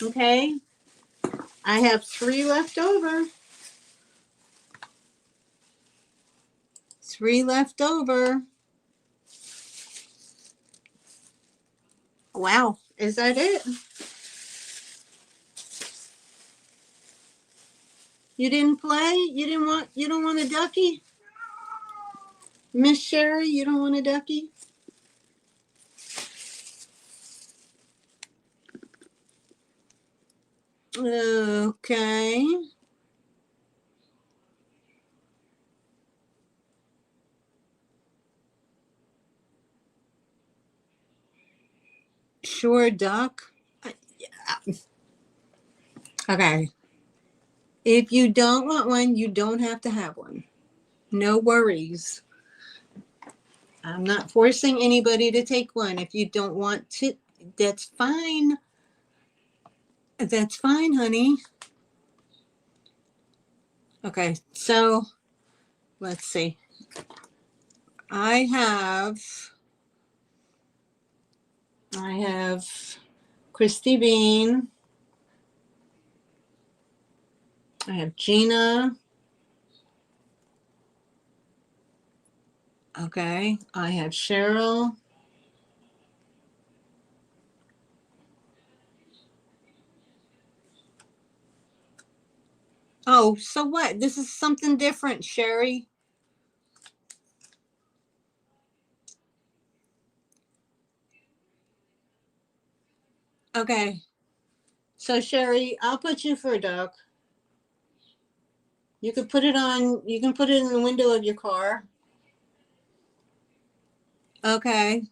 Okay, I have 3 left over. 3 left over. Wow, is that it? You didn't play? You don't want a ducky? Miss Sherry, you don't want a ducky? Okay. Sure, duck. Yeah. Okay. If you don't want one, you don't have to have one. No worries. I'm not forcing anybody to take one. If you don't want to, that's fine. That's fine, honey. Okay, so let's see. I have Christy Bean. I have Gina. Okay, I have Cheryl. Oh, so what? This is something different, Sherry. Okay. So Sherry, I'll put you for a duck. You can put it in the window of your car. Okay.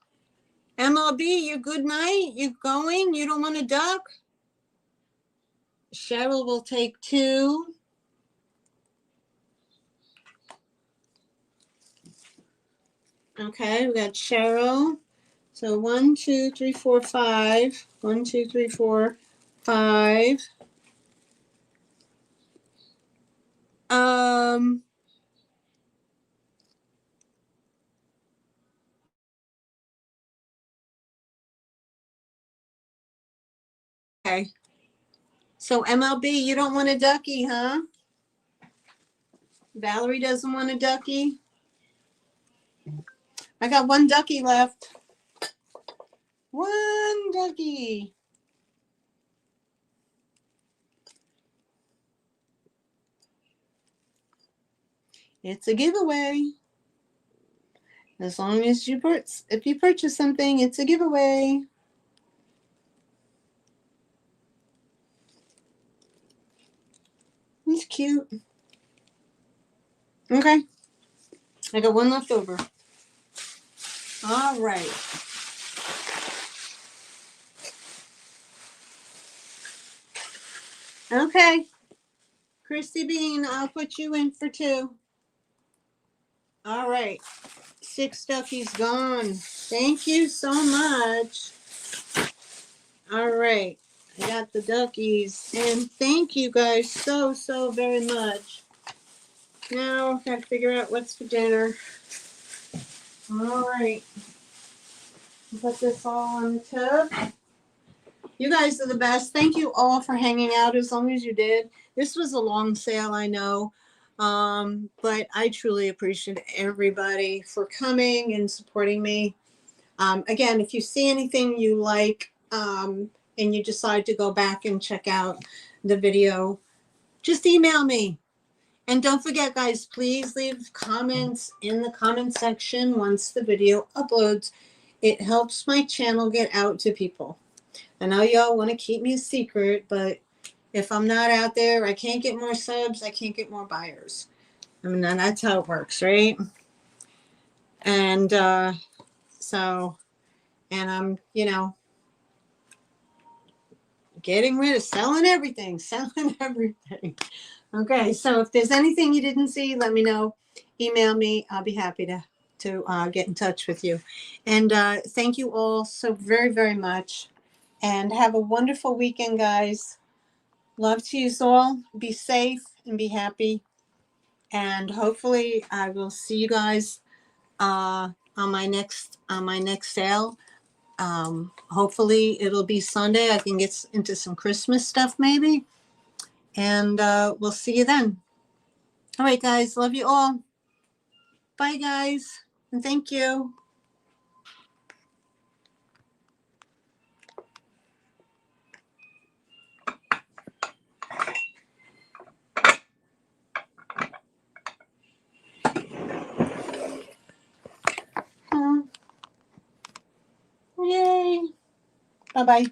MLB, you good night? You going? You don't want a duck? Cheryl will take 2. Okay, we got Cheryl. So 1, 2, 3, 4, 5. 1, 2, 3, 4, 5. Okay. So MLB, you don't want a ducky, huh? Valerie doesn't want a ducky. I got 1 ducky left. 1 ducky. It's a giveaway. As long as if you purchase something, it's a giveaway. He's cute. Okay. I got 1 left over. All right. Okay. Christy Bean, I'll put you in for 2. All right. 6 duckies gone. Thank you so much. All right. I got the duckies. And thank you guys so very much. Now I've got to figure out what's for dinner. All right. Put this all on the tub. You guys are the best. Thank you all for hanging out as long as you did. This was a long sale, I know. But I truly appreciate everybody for coming and supporting me. Again, if you see anything you like and you decide to go back and check out the video, just email me. And don't forget, guys, please leave comments in the comment section once the video uploads. It helps my channel get out to people. I know y'all want to keep me a secret, but if I'm not out there, I can't get more subs, I can't get more buyers. I mean, that's how it works, right? And and I'm, getting rid of selling everything, selling everything. Okay, so if there's anything you didn't see, let me know. Email me. I'll be happy to get in touch with you. And thank you all so very, very much. And have a wonderful weekend, guys. Love to you all. Be safe and be happy. And hopefully I will see you guys on my next sale. Hopefully it'll be Sunday. I can get into some Christmas stuff maybe. And we'll see you then. All right, guys. Love you all. Bye, guys. And thank you. Yay. Bye-bye.